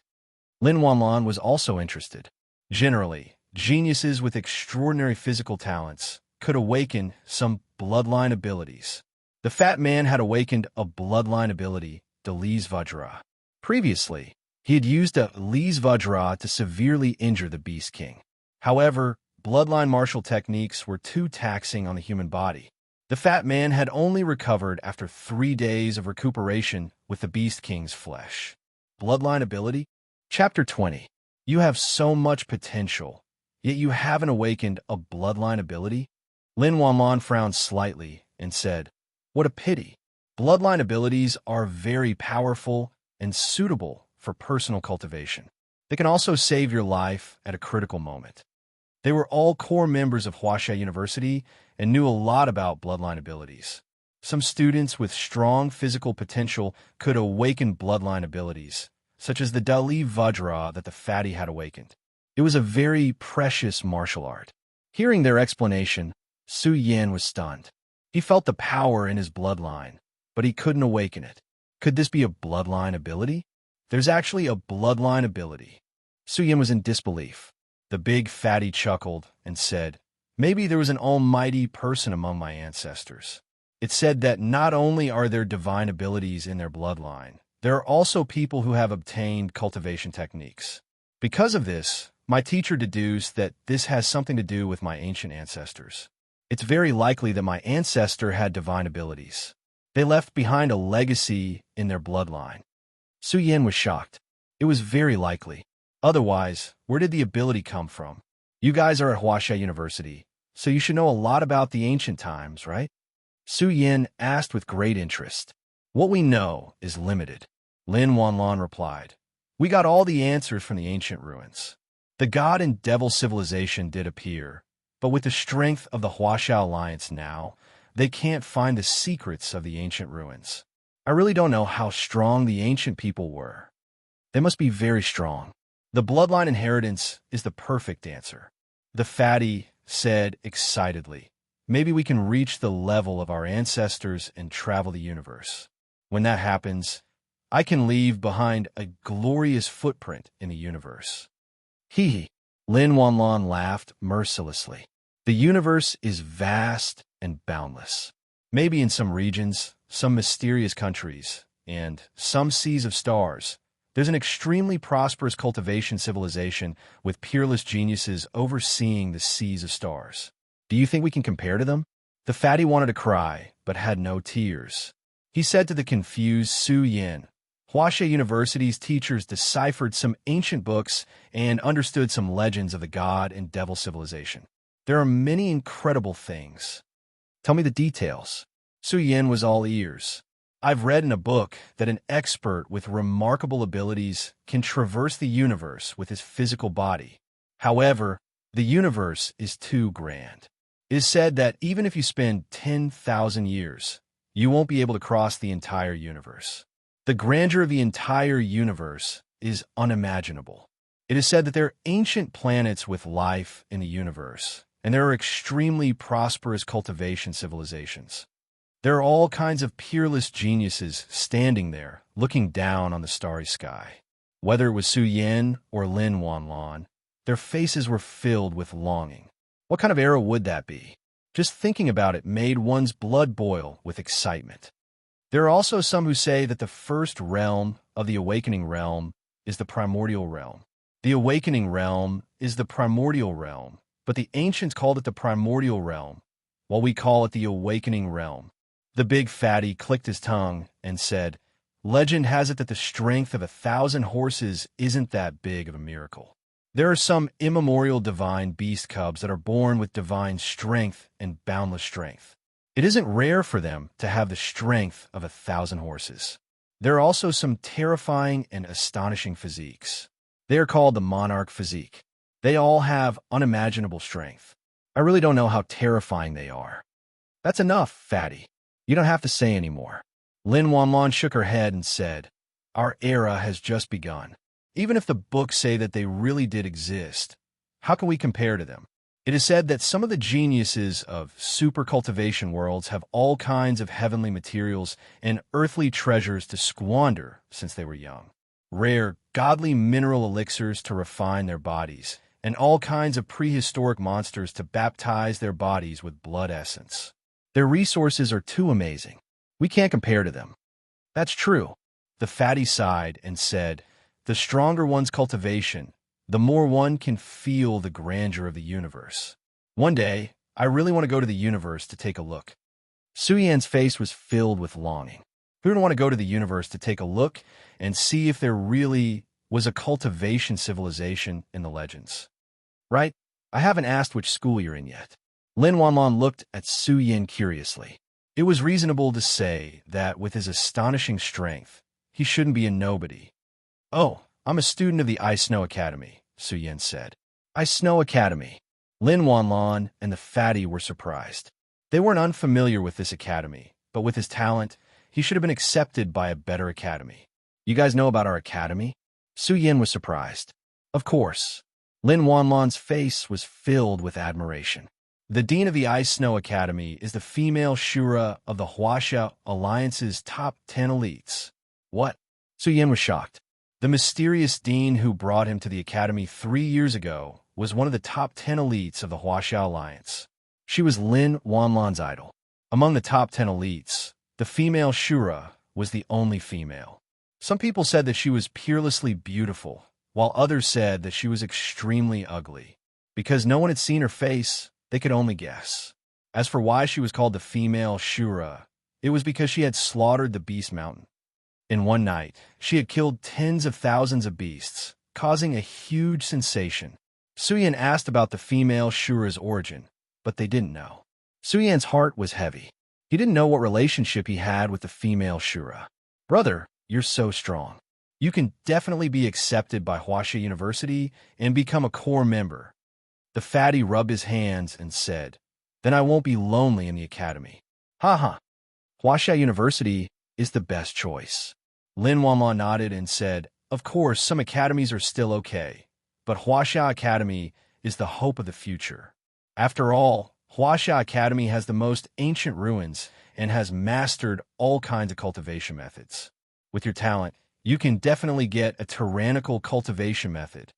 Lin Wanlan was also interested. Generally, geniuses with extraordinary physical talents could awaken some bloodline abilities. The fat man had awakened a bloodline ability, Deli's Vajra. Previously, he had used a Li's Vajra to severely injure the Beast King. However, bloodline martial techniques were too taxing on the human body. The fat man had only recovered after 3 days of recuperation with the Beast King's flesh. Bloodline ability? Chapter 20. You have so much potential, yet you haven't awakened a bloodline ability? Lin Wanlan frowned slightly and said, "What a pity. Bloodline abilities are very powerful and suitable for personal cultivation. They can also save your life at a critical moment." They were all core members of Huaxia University and knew a lot about bloodline abilities. Some students with strong physical potential could awaken bloodline abilities, such as the Dali Vajra that the fatty had awakened. It was a very precious martial art. Hearing their explanation, Su Yin was stunned. He felt the power in his bloodline, but he couldn't awaken it. Could this be a bloodline ability? There's actually a bloodline ability. Su Yin was in disbelief. The big fatty chuckled and said, "Maybe there was an almighty person among my ancestors. It said that not only are there divine abilities in their bloodline, there are also people who have obtained cultivation techniques. Because of this, my teacher deduced that this has something to do with my ancient ancestors. It's very likely that my ancestor had divine abilities. They left behind a legacy in their bloodline." Su Yin was shocked. It was very likely. Otherwise, where did the ability come from? You guys are at Huaxia University, so you should know a lot about the ancient times, right? Su Yin asked with great interest. What we know is limited, Lin Wanlan replied. We got all the answers from the ancient ruins. The god and devil civilization did appear, but with the strength of the Huaxia Alliance now, they can't find the secrets of the ancient ruins. I really don't know how strong the ancient people were. They must be very strong. The bloodline inheritance is the perfect answer. The fatty said excitedly. Maybe we can reach the level of our ancestors and travel the universe. When that happens, I can leave behind a glorious footprint in the universe. Hee hee. Lin Wanlan laughed mercilessly. The universe is vast and boundless. Maybe in some regions, some mysterious countries, and some seas of stars, there's an extremely prosperous cultivation civilization with peerless geniuses overseeing the seas of stars. Do you think we can compare to them? The fatty wanted to cry, but had no tears. He said to the confused Su Yin, Huaxia University's teachers deciphered some ancient books and understood some legends of the god and devil civilization. There are many incredible things. Tell me the details. Su Yin was all ears. I've read in a book that an expert with remarkable abilities can traverse the universe with his physical body. However, the universe is too grand. It is said that even if you spend 10,000 years, you won't be able to cross the entire universe. The grandeur of the entire universe is unimaginable. It is said that there are ancient planets with life in the universe, and there are extremely prosperous cultivation civilizations. There are all kinds of peerless geniuses standing there, looking down on the starry sky. Whether it was Su Yin or Lin Wanlan, their faces were filled with longing. What kind of era would that be? Just thinking about it made one's blood boil with excitement. There are also some who say that the first realm of the awakening realm is the primordial realm. The awakening realm is the primordial realm, but the ancients called it the primordial realm, while we call it the awakening realm. The big fatty clicked his tongue and said, Legend has it that the strength of 1,000 horses isn't that big of a miracle. There are some immemorial divine beast cubs that are born with divine strength and boundless strength. It isn't rare for them to have the strength of 1,000 horses. There are also some terrifying and astonishing physiques. They are called the monarch physique. They all have unimaginable strength. I really don't know how terrifying they are. That's enough, fatty. You don't have to say any more. Lin Wanlan shook her head and said, Our era has just begun. Even if the books say that they really did exist, how can we compare to them? It is said that some of the geniuses of super cultivation worlds have all kinds of heavenly materials and earthly treasures to squander since they were young. Rare, godly mineral elixirs to refine their bodies, and all kinds of prehistoric monsters to baptize their bodies with blood essence. Their resources are too amazing. We can't compare to them. That's true. The fatty sighed and said, The stronger one's cultivation, the more one can feel the grandeur of the universe. One day, I really want to go to the universe to take a look. Su Yan's face was filled with longing. Who would want to go to the universe to take a look and see if there really was a cultivation civilization in the legends? Right? I haven't asked which school you're in yet. Lin Wanlan looked at Su Yin curiously. It was reasonable to say that with his astonishing strength, he shouldn't be a nobody. Oh, I'm a student of the Ice Snow Academy, Su Yin said. Ice Snow Academy. Lin Wanlan and the fatty were surprised. They weren't unfamiliar with this academy, but with his talent, he should have been accepted by a better academy. You guys know about our academy? Su Yin was surprised. Of course. Lin Wanlan's face was filled with admiration. The dean of the Ice Snow Academy is the female Shura of the Huaxia Alliance's top 10 elites. What? Su Yin was shocked. The mysterious dean who brought him to the academy 3 years ago was one of the top 10 elites of the Huaxia Alliance. She was Lin Wanlan's idol. Among the top 10 elites, the female Shura was the only female. Some people said that she was peerlessly beautiful, while others said that she was extremely ugly. Because no one had seen her face, they could only guess. As for why she was called the female Shura, it was because she had slaughtered the Beast Mountain. In one night, she had killed tens of thousands of beasts, causing a huge sensation. Su Yan asked about the female Shura's origin, but they didn't know. Su Yan's heart was heavy. He didn't know what relationship he had with the female Shura. Brother, you're so strong. You can definitely be accepted by Huaxia University and become a core member. The fatty rubbed his hands and said, then I won't be lonely in the academy. Haha. Huaxia University is the best choice. Lin Wanlan nodded and said, of course, some academies are still okay, but Huaxia Academy is the hope of the future. After all, Huaxia Academy has the most ancient ruins and has mastered all kinds of cultivation methods. With your talent, you can definitely get a tyrannical cultivation method.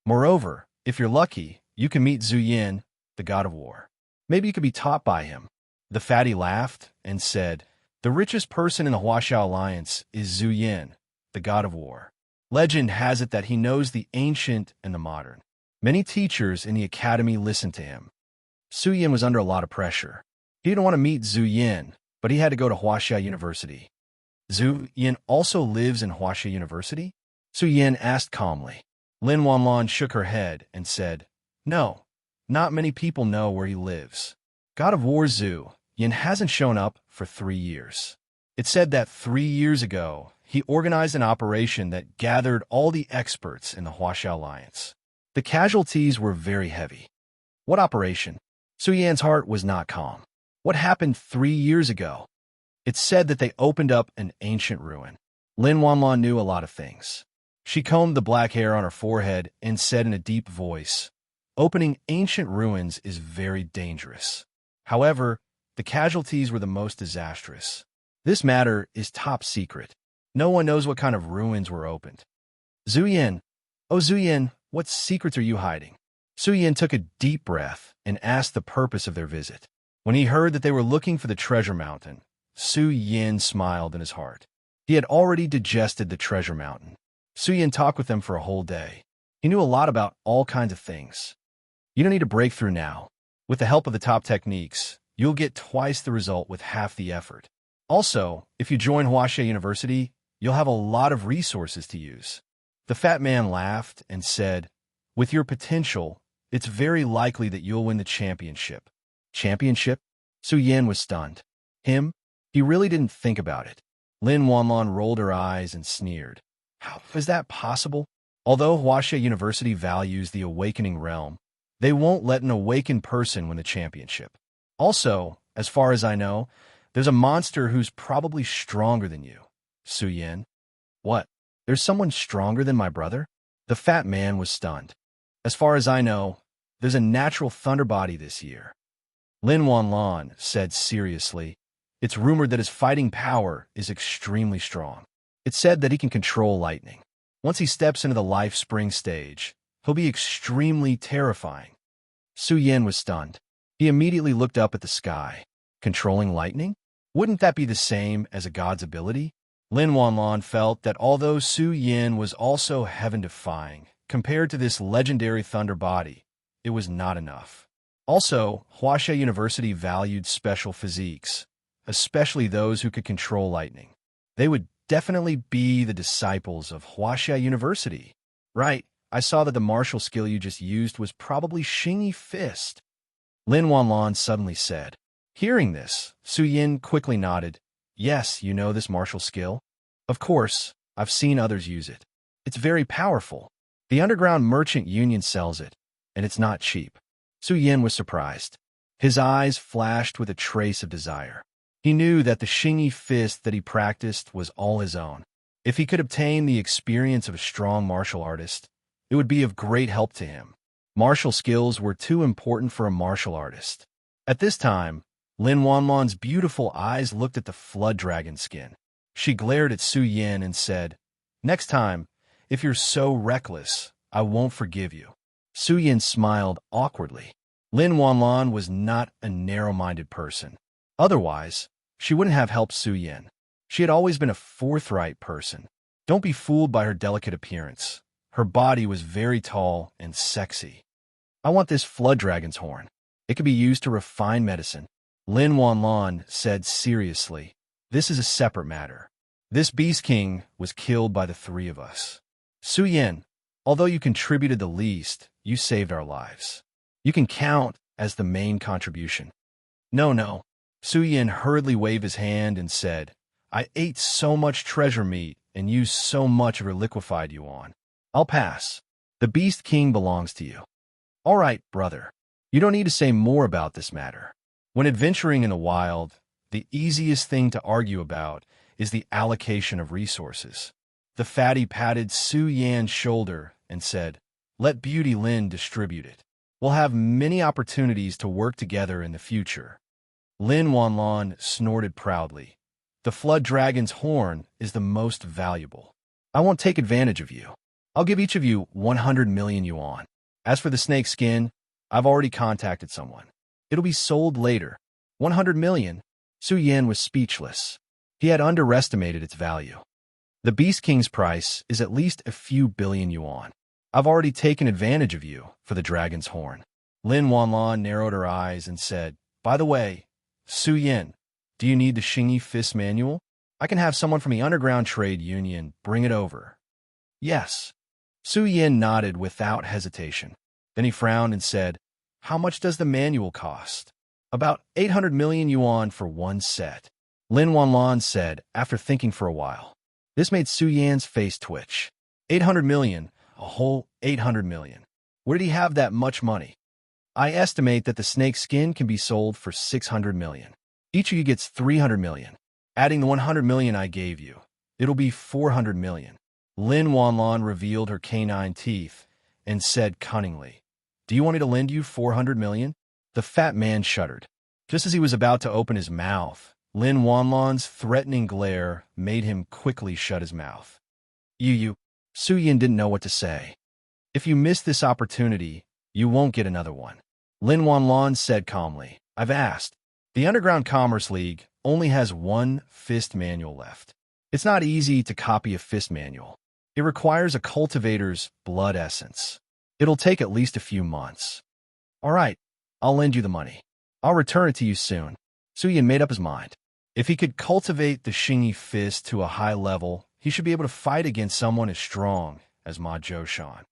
Moreover, if you're lucky, you can meet Zhu Yin, the god of war. Maybe you could be taught by him. The fatty laughed and said, the richest person in the Huaxia Alliance is Zhu Yin, the god of war. Legend has it that he knows the ancient and the modern. Many teachers in the academy listened to him. Su Yin was under a lot of pressure. He didn't want to meet Zhu Yin, but he had to go to Huaxia University. Zhu Yin also lives in Huaxia University? Su Yin asked calmly. Lin Wanlan shook her head and said, no, not many people know where he lives. God of War Zhu Yin hasn't shown up for 3 years. It said that 3 years ago, he organized an operation that gathered all the experts in the Huaxia Alliance. The casualties were very heavy. What operation? Su Yan's heart was not calm. What happened 3 years ago? It said that they opened up an ancient ruin. Lin Wanlan knew a lot of things. She combed the black hair on her forehead and said in a deep voice, opening ancient ruins is very dangerous. However, the casualties were the most disastrous. This matter is top secret. No one knows what kind of ruins were opened. Zhu Yin, oh Zhu Yin, what secrets are you hiding? Su Yin took a deep breath and asked the purpose of their visit. When he heard that they were looking for the treasure mountain, Su Yin smiled in his heart. He had already digested the treasure mountain. Su Yin talked with them for a whole day. He knew a lot about all kinds of things. You don't need a breakthrough now. With the help of the top techniques, you'll get twice the result with half the effort. Also, if you join Huaxia University, you'll have a lot of resources to use. The fat man laughed and said, with your potential, it's very likely that you'll win the championship. Championship? Su Yin was stunned. Him? He really didn't think about it. Lin Wanlan rolled her eyes and sneered. How is that possible? Although Huaxia University values the awakening realm, they won't let an awakened person win the championship. Also, as far as I know, there's a monster who's probably stronger than you. Su Yin. What? There's someone stronger than my brother? The fat man was stunned. As far as I know, there's a natural thunder body this year. Lin Wanlan said seriously, it's rumored that his fighting power is extremely strong. It's said that he can control lightning. Once he steps into the life spring stage, he'll be extremely terrifying. Su Yin was stunned. He immediately looked up at the sky. Controlling lightning? Wouldn't that be the same as a god's ability? Lin Wanlan felt that although Su Yin was also heaven-defying, compared to this legendary thunder body, it was not enough. Also, Huaxia University valued special physiques, especially those who could control lightning. They would definitely be the disciples of Huaxia University. Right, I saw that the martial skill you just used was probably Xingyi Fist. Lin Wanlan suddenly said. Hearing this, Su Yin quickly nodded. Yes, you know this martial skill? Of course, I've seen others use it. It's very powerful. The Underground Merchant Union sells it, and it's not cheap. Su Yin was surprised. His eyes flashed with a trace of desire. He knew that the Xingyi Fist that he practiced was all his own. If he could obtain the experience of a strong martial artist, it would be of great help to him. Martial skills were too important for a martial artist. At this time, Lin Wanlan's beautiful eyes looked at the flood dragon skin. She glared at Su Yin and said, next time, if you're so reckless, I won't forgive you. Su Yin smiled awkwardly. Lin Wanlan was not a narrow-minded person. Otherwise, she wouldn't have helped Su Yin. She had always been a forthright person. Don't be fooled by her delicate appearance. Her body was very tall and sexy. I want this flood dragon's horn. It could be used to refine medicine. Lin Wanlan said seriously, this is a separate matter. This Beast King was killed by the 3 of us. Su Yin, although you contributed the least, you saved our lives. You can count as the main contribution. No, Su Yin hurriedly waved his hand and said, I ate so much treasure meat and used so much of your liquefied yuan. I'll pass. The Beast King belongs to you. All right, brother. You don't need to say more about this matter. When adventuring in the wild, the easiest thing to argue about is the allocation of resources. The fatty patted Su Yan's shoulder and said, Let Beauty Lin distribute it. We'll have many opportunities to work together in the future. Lin Wanlon snorted proudly. The Flood Dragon's horn is the most valuable. I won't take advantage of you. I'll give each of you 100 million yuan. As for the snake skin, I've already contacted someone. It'll be sold later. 100 million? Su Yan was speechless. He had underestimated its value. The Beast King's price is at least a few billion yuan. I've already taken advantage of you for the dragon's horn. Lin Wanlon narrowed her eyes and said, By the way, Su Yin, do you need the Xingyi Fist manual? I can have someone from the Underground Trade Union bring it over. Yes. Su Yin nodded without hesitation. Then he frowned and said, How much does the manual cost? About 800 million yuan for one set. Lin Wanlon said, after thinking for a while. This made Su Yan's face twitch. 800 million, a whole 800 million. Where did he have that much money? I estimate that the snake skin can be sold for 600 million. Each of you gets 300 million. Adding the 100 million I gave you, it'll be 400 million. Lin Wanlon revealed her canine teeth and said cunningly, Do you want me to lend you 400 million? The fat man shuddered. Just as he was about to open his mouth, Lin Wanlon's threatening glare made him quickly shut his mouth. Su Yin didn't know what to say. If you miss this opportunity, you won't get another one. Lin Wanlon said calmly, I've asked. The Underground Commerce League only has one fist manual left. It's not easy to copy a fist manual. It requires a cultivator's blood essence. It'll take at least a few months. All right, I'll lend you the money. I'll return it to you soon. Su Yin made up his mind. If he could cultivate the Xingyi Fist to a high level, he should be able to fight against someone as strong as Ma Zhoushan.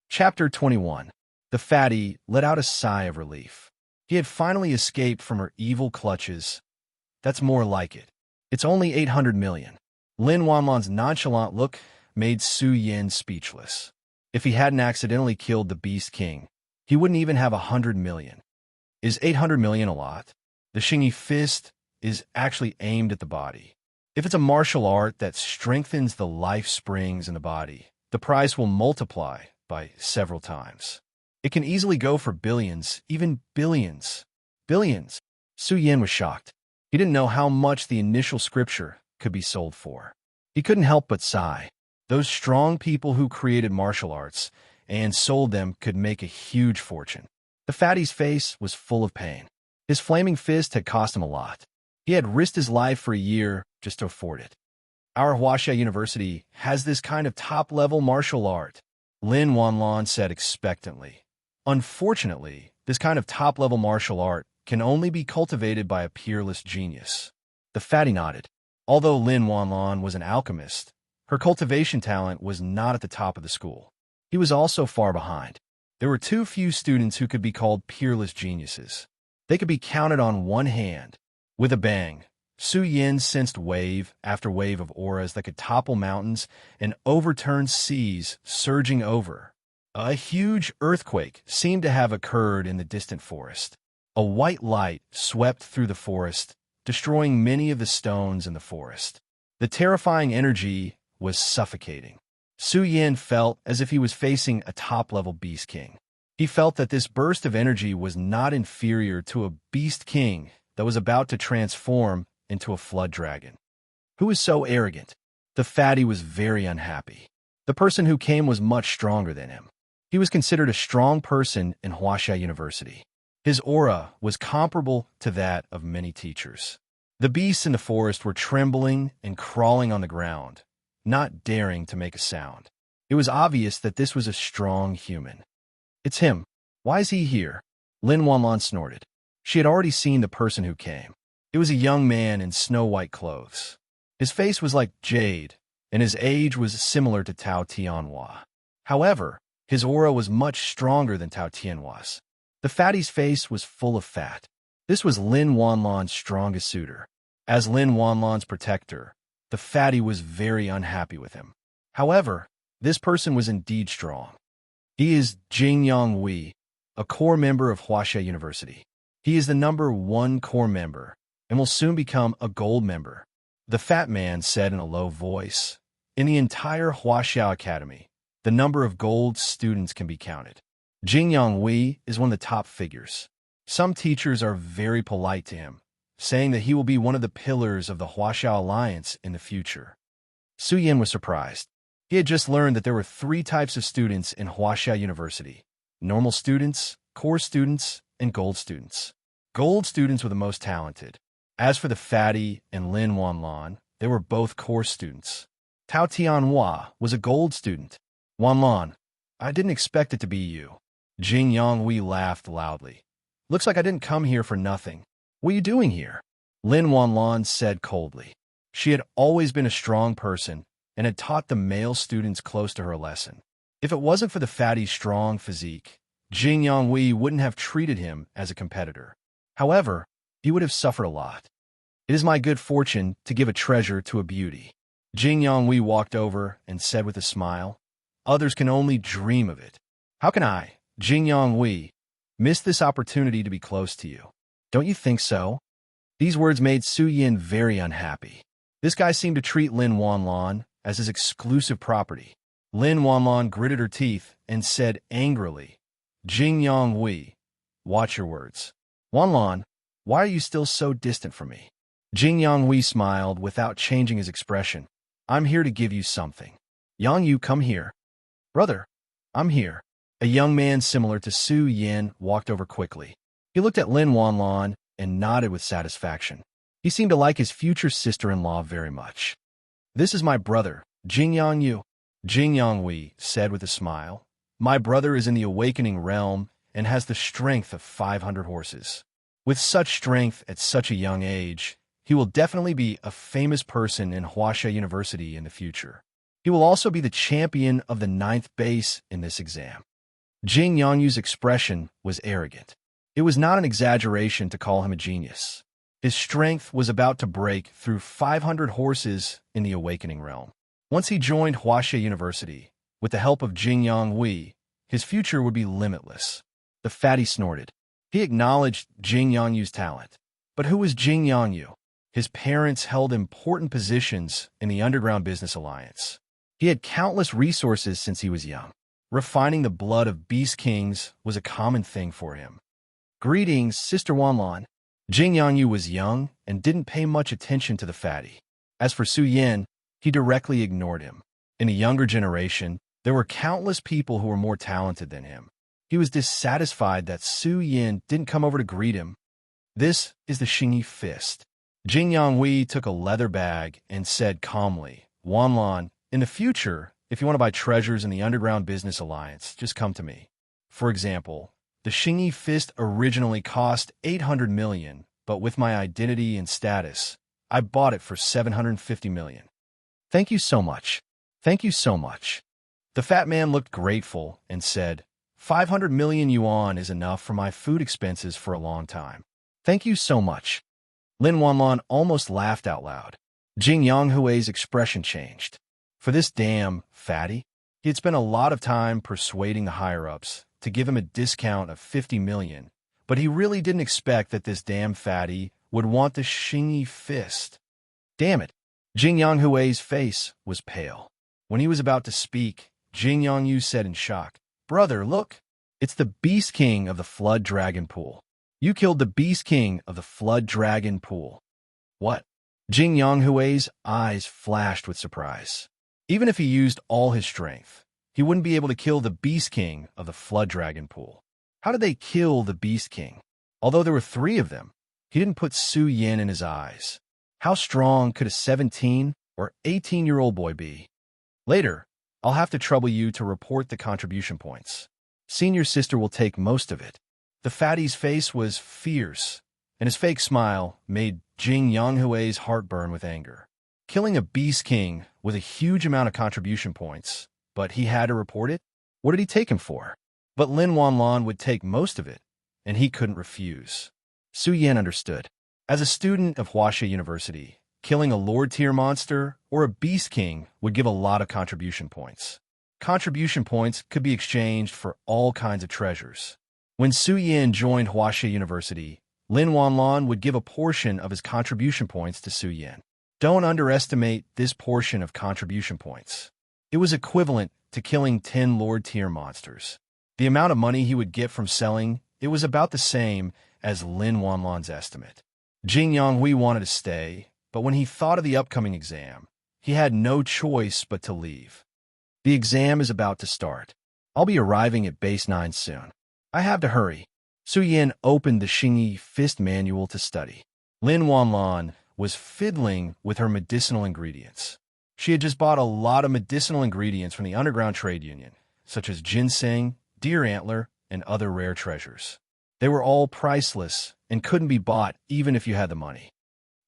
Chapter 21. The fatty let out a sigh of relief. He had finally escaped from her evil clutches. That's more like it. It's only 800 million. Lin Wanlon's nonchalant look made Su Yin speechless. If he hadn't accidentally killed the Beast King, he wouldn't even have 100 million. Is 800 million a lot? The Xingyi Fist is actually aimed at the body. If it's a martial art that strengthens the life springs in the body, the price will multiply by several times. It can easily go for billions, even billions. Billions. Su Yin was shocked. He didn't know how much the initial scripture could be sold for. He couldn't help but sigh. Those strong people who created martial arts and sold them could make a huge fortune. The fatty's face was full of pain. His flaming fist had cost him a lot. He had risked his life for a year just to afford it. Our Huaxia University has this kind of top-level martial art, Lin Wanlon said expectantly. Unfortunately, this kind of top-level martial art can only be cultivated by a peerless genius. The fatty nodded. Although Lin Wanlon was an alchemist, her cultivation talent was not at the top of the school. He was also far behind. There were too few students who could be called peerless geniuses. They could be counted on one hand. With a bang, Su Yin sensed wave after wave of auras that could topple mountains and overturn seas surging over. A huge earthquake seemed to have occurred in the distant forest. A white light swept through the forest, destroying many of the stones in the forest. The terrifying energy was suffocating. Su Yin felt as if he was facing a top-level Beast King. He felt that this burst of energy was not inferior to a Beast King that was about to transform into a flood dragon. Who was so arrogant? The fatty was very unhappy. The person who came was much stronger than him. He was considered a strong person in Huaxia University. His aura was comparable to that of many teachers. The beasts in the forest were trembling and crawling on the ground, not daring to make a sound. It was obvious that this was a strong human. It's him. Why is he here? Lin Wanlon snorted. She had already seen the person who came. It was a young man in snow-white clothes. His face was like jade, and his age was similar to Tao Tianhua. However, his aura was much stronger than Tao Tianhua's. The fatty's face was full of fat. This was Lin Wanlon's strongest suitor. As Lin Wanlon's protector, the fatty was very unhappy with him. However, this person was indeed strong. He is Jing Yonghui, a core member of Huaxia University. He is the #1 core member and will soon become a gold member. The fat man said in a low voice. In the entire Huaxia Academy, the number of gold students can be counted. Jing Yonghui is one of the top figures. Some teachers are very polite to him, saying that he will be one of the pillars of the Huaxia Alliance in the future. Su Yin was surprised. He had just learned that there were 3 types of students in Huaxia University: normal students, core students, and gold students. Gold students were the most talented. As for the fatty and Lin Wanlon, they were both core students. Tao Tianhua was a gold student. Wanlon, I didn't expect it to be you. Jing Yonghui laughed loudly. Looks like I didn't come here for nothing. What are you doing here? Lin Wanlon said coldly. She had always been a strong person and had taught the male students close to her a lesson. If it wasn't for the fatty's strong physique, Jing Yonghui wouldn't have treated him as a competitor. However, he would have suffered a lot. It is my good fortune to give a treasure to a beauty. Jing Yonghui walked over and said with a smile, Others can only dream of it. How can I, Jing Yonghui, miss this opportunity to be close to you? Don't you think so? These words made Su Yin very unhappy. This guy seemed to treat Lin Wanlon as his exclusive property. Lin Wanlon gritted her teeth and said angrily, Jing Yonghui, watch your words. Wanlon, why are you still so distant from me? Jing Yonghui smiled without changing his expression. I'm here to give you something. Yongyu, come here. Brother, I'm here. A young man similar to Su Yin walked over quickly. He looked at Lin Wanlon and nodded with satisfaction. He seemed to like his future sister-in-law very much. This is my brother, Jing Yongyu. Jing Yonghui said with a smile. My brother is in the awakening realm and has the strength of 500 horses. With such strength at such a young age, he will definitely be a famous person in Huaxia University in the future. He will also be the champion of the 9th base in this exam. Jing Yongyu's expression was arrogant. It was not an exaggeration to call him a genius. His strength was about to break through 500 horses in the awakening realm. Once he joined Huaxia University, with the help of Jing Yonghui, his future would be limitless. The fatty snorted. He acknowledged Jing Yongyu's talent. But who was Jing Yongyu? His parents held important positions in the Underground Business Alliance. He had countless resources since he was young. Refining the blood of Beast Kings was a common thing for him. Greetings, Sister Wanlon. Jing Yongyu was young and didn't pay much attention to the fatty. As for Su Yin, he directly ignored him. In the younger generation, there were countless people who were more talented than him. He was dissatisfied that Su Yin didn't come over to greet him. This is the Xingyi Fist. Jing Yonghui took a leather bag and said calmly, Wanlon, in the future, if you want to buy treasures in the Underground Business Alliance, just come to me. For example, the Xingyi Fist originally cost 800 million, but with my identity and status, I bought it for 750 million. Thank you so much. Thank you so much. The fat man looked grateful and said, 500 million yuan is enough for my food expenses for a long time. Thank you so much. Lin Wanlon almost laughed out loud. Jing Yonghui's expression changed. For this damn fatty, he had spent a lot of time persuading the higher-ups to give him a discount of 50 million, but he really didn't expect that this damn fatty would want the Xingyi Fist. Damn it. Jing Yonghui's face was pale. When he was about to speak, Jing Yongyu said in shock, Brother, look, it's the Beast King of the Flood Dragon Pool. You killed the Beast King of the Flood Dragon Pool. What? Jing Yonghui's eyes flashed with surprise. Even if he used all his strength, he wouldn't be able to kill the Beast King of the Flood Dragon Pool. How did they kill the Beast King? Although there were 3 of them, he didn't put Su Yin in his eyes. How strong could a 17 or 18-year-old boy be? Later, I'll have to trouble you to report the contribution points. Senior sister will take most of it. The fatty's face was fierce, and his fake smile made Jing Yonghui's heart burn with anger. Killing a Beast King was a huge amount of contribution points, but he had to report it? What did he take him for? But Lin Wanlon would take most of it, and he couldn't refuse. Su Yan understood. As a student of Huaxia University, killing a Lord-tier monster or a Beast King would give a lot of contribution points. Contribution points could be exchanged for all kinds of treasures. When Su Yan joined Huaxia University, Lin Wanlan would give a portion of his contribution points to Su Yan. Don't underestimate this portion of contribution points. It was equivalent to killing 10 Lord-tier monsters. The amount of money he would get from selling, it was about the same as Lin Wanlan's estimate. Jing Yonghui wanted to stay, but when he thought of the upcoming exam, he had no choice but to leave. The exam is about to start. I'll be arriving at Base 9 soon. I have to hurry. Su Yan opened the Xingyi Fist manual to study. Lin Wanlan was fiddling with her medicinal ingredients. She had just bought a lot of medicinal ingredients from the Underground Trade Union, such as ginseng, deer antler, and other rare treasures. They were all priceless and couldn't be bought even if you had the money.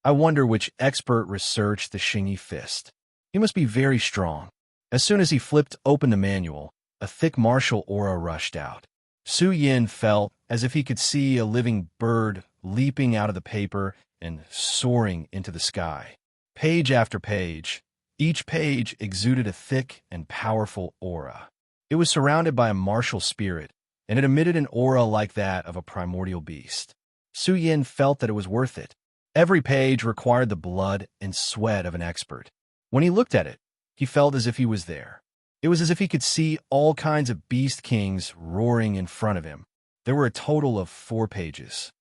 I wonder which expert researched the Xingyi Fist. He must be very strong. As soon as he flipped open the manual, a thick martial aura rushed out. Su Yan felt as if he could see a living bird leaping out of the paper and soaring into the sky. Page after page, each page exuded a thick and powerful aura. It was surrounded by a martial spirit, and it emitted an aura like that of a primordial beast. Su Yan felt that it was worth it. Every page required the blood and sweat of an expert. When he looked at it, he felt as if he was there. It was as if he could see all kinds of beast kings roaring in front of him. There were a total of 4 pages.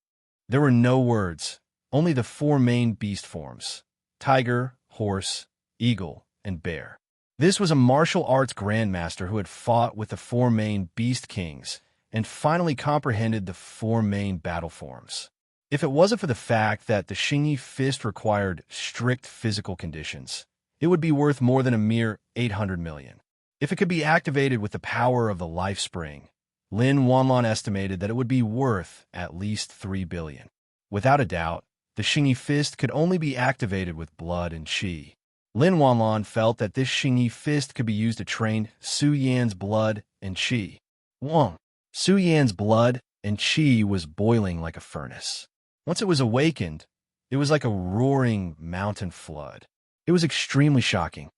There were no words, only the 4 main beast forms: tiger, horse, eagle, and bear. This was a martial arts grandmaster who had fought with the 4 main beast kings and finally comprehended the 4 main battle forms. If it wasn't for the fact that the Xingyi Fist required strict physical conditions, it would be worth more than a mere 800 million. If it could be activated with the power of the life spring, Lin Wanlan estimated that it would be worth at least 3 billion. Without a doubt, the Xingyi Fist could only be activated with blood and qi. Lin Wanlan felt that this Xingyi Fist could be used to train Su Yan's blood and qi. Wong. Su Yan's blood and qi was boiling like a furnace. Once it was awakened, it was like a roaring mountain flood. It was extremely shocking.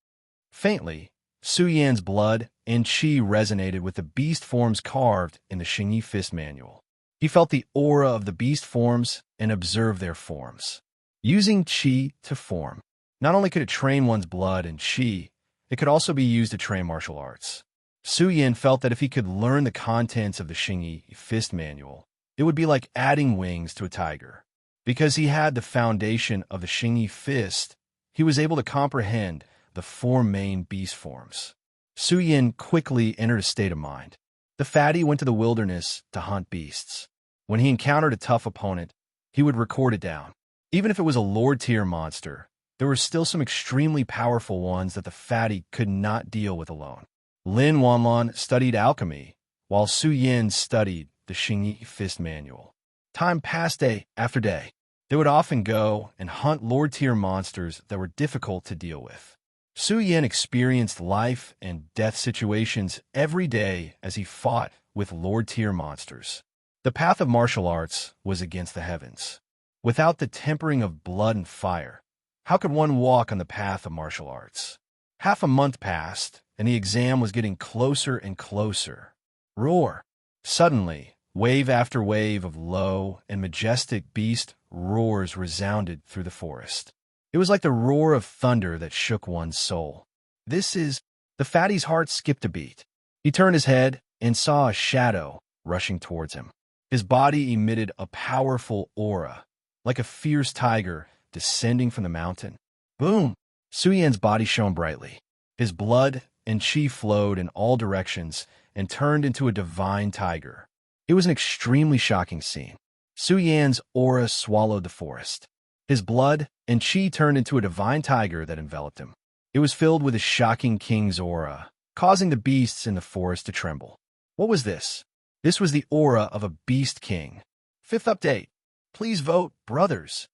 Faintly, Su Yan's blood and qi resonated with the beast forms carved in the Xingyi Fist manual. He felt the aura of the beast forms and observed their forms. Using qi to form, not only could it train one's blood and qi, it could also be used to train martial arts. Su Yan felt that if he could learn the contents of the Xingyi Fist manual, it would be like adding wings to a tiger. Because he had the foundation of the Xingyi Fist, he was able to comprehend the 4 main beast forms. Su Yan quickly entered a state of mind. The fatty went to the wilderness to hunt beasts. When he encountered a tough opponent, he would record it down. Even if it was a Lord-tier monster, there were still some extremely powerful ones that the fatty could not deal with alone. Lin Wanlan studied alchemy, while Su Yan studied the Xingyi Fist manual. Time passed day after day. They would often go and hunt Lord-tier monsters that were difficult to deal with. Su Yan experienced life and death situations every day as he fought with Lord-tier monsters. The path of martial arts was against the heavens. Without the tempering of blood and fire, how could one walk on the path of martial arts? Half a month passed, and the exam was getting closer and closer. Roar! Suddenly, wave after wave of low and majestic beast roars resounded through the forest. It was like the roar of thunder that shook one's soul. The fatty's heart skipped a beat. He turned his head and saw a shadow rushing towards him. His body emitted a powerful aura, like a fierce tiger descending from the mountain. Boom! Su Yan's body shone brightly. His blood and qi flowed in all directions and turned into a divine tiger. It was an extremely shocking scene. Su Yan's aura swallowed the forest. His blood and qi turned into a divine tiger that enveloped him. It was filled with a shocking king's aura, causing the beasts in the forest to tremble. What was this? This was the aura of a beast king. 5th update. Please vote, brothers.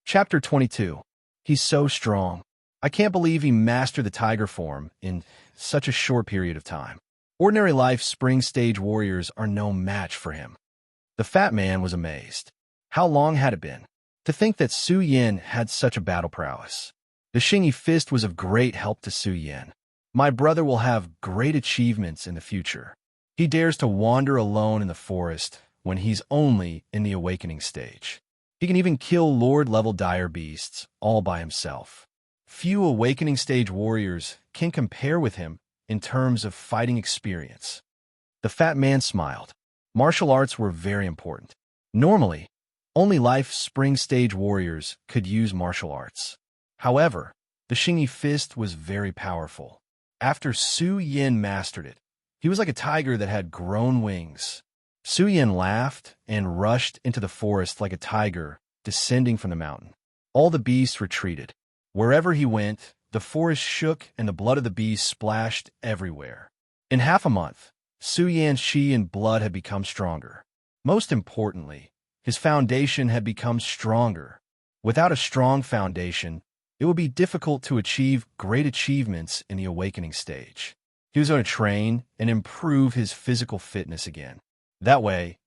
Chapter 22. He's so strong. I can't believe he mastered the tiger form in such a short period of time. Ordinary life spring stage warriors are no match for him. The fat man was amazed. How long had it been? To think that Su Yin had such a battle prowess. The Xingyi fist was of great help to Su Yin. My brother will have great achievements in the future. He dares to wander alone in the forest when he's only in the awakening stage. He can even kill Lord-level dire beasts all by himself. Few awakening stage warriors can compare with him in terms of fighting experience. The fat man smiled. Martial arts were very important. Normally, only life spring stage warriors could use martial arts. However, the Xingyi fist was very powerful. After Su Yin mastered it, he was like a tiger that had grown wings. Su Yin laughed and rushed into the forest like a tiger descending from the mountain. All the beasts retreated. Wherever he went, the forest shook and the blood of the beasts splashed everywhere. In half a month, Su Yan's qi and blood had become stronger. Most importantly, his foundation had become stronger. Without a strong foundation, it would be difficult to achieve great achievements in the awakening stage. He was going to train and improve his physical fitness again. That way,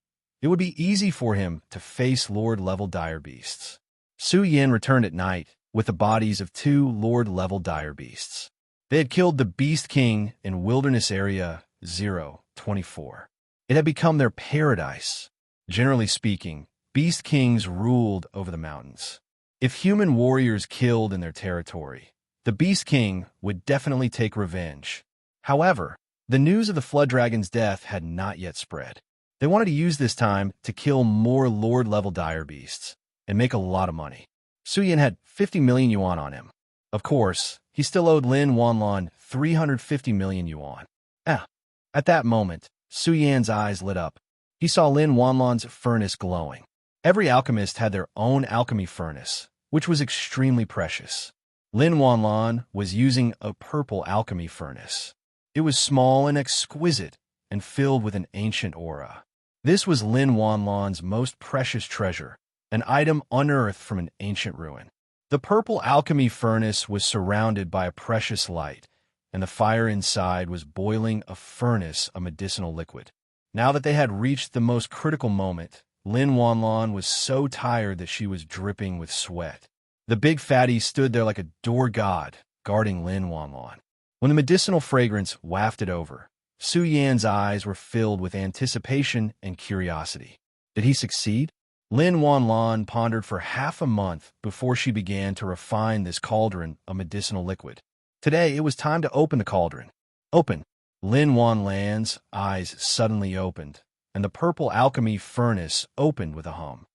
it would be easy for him to face Lord-level dire beasts. Su Yin returned at night with the bodies of 2 Lord-level dire beasts. They had killed the Beast King in Wilderness Area 024. It had become their paradise. Generally speaking, Beast Kings ruled over the mountains. If human warriors killed in their territory, the Beast King would definitely take revenge. However, the news of the Flood Dragon's death had not yet spread. They wanted to use this time to kill more Lord-level dire beasts and make a lot of money. Su Yin had 50 million yuan on him. Of course, he still owed Lin Wanlan 350 million yuan. At that moment, Su Yan's eyes lit up. He saw Lin Wanlan's furnace glowing. Every alchemist had their own alchemy furnace, which was extremely precious. Lin Wanlan was using a purple alchemy furnace. It was small and exquisite and filled with an ancient aura. This was Lin Wanlan's most precious treasure, an item unearthed from an ancient ruin. The purple alchemy furnace was surrounded by a precious light, and the fire inside was boiling a furnace of medicinal liquid. Now that they had reached the most critical moment, Lin Wanlan was so tired that she was dripping with sweat. The big fatty stood there like a door god, guarding Lin Wanlan. When the medicinal fragrance wafted over, Su Yan's eyes were filled with anticipation and curiosity. Did he succeed? Lin Wanlan pondered for half a month before she began to refine this cauldron of medicinal liquid. Today, it was time to open the cauldron. Open! Lin Wanlan's eyes suddenly opened, and the purple alchemy furnace opened with a hum.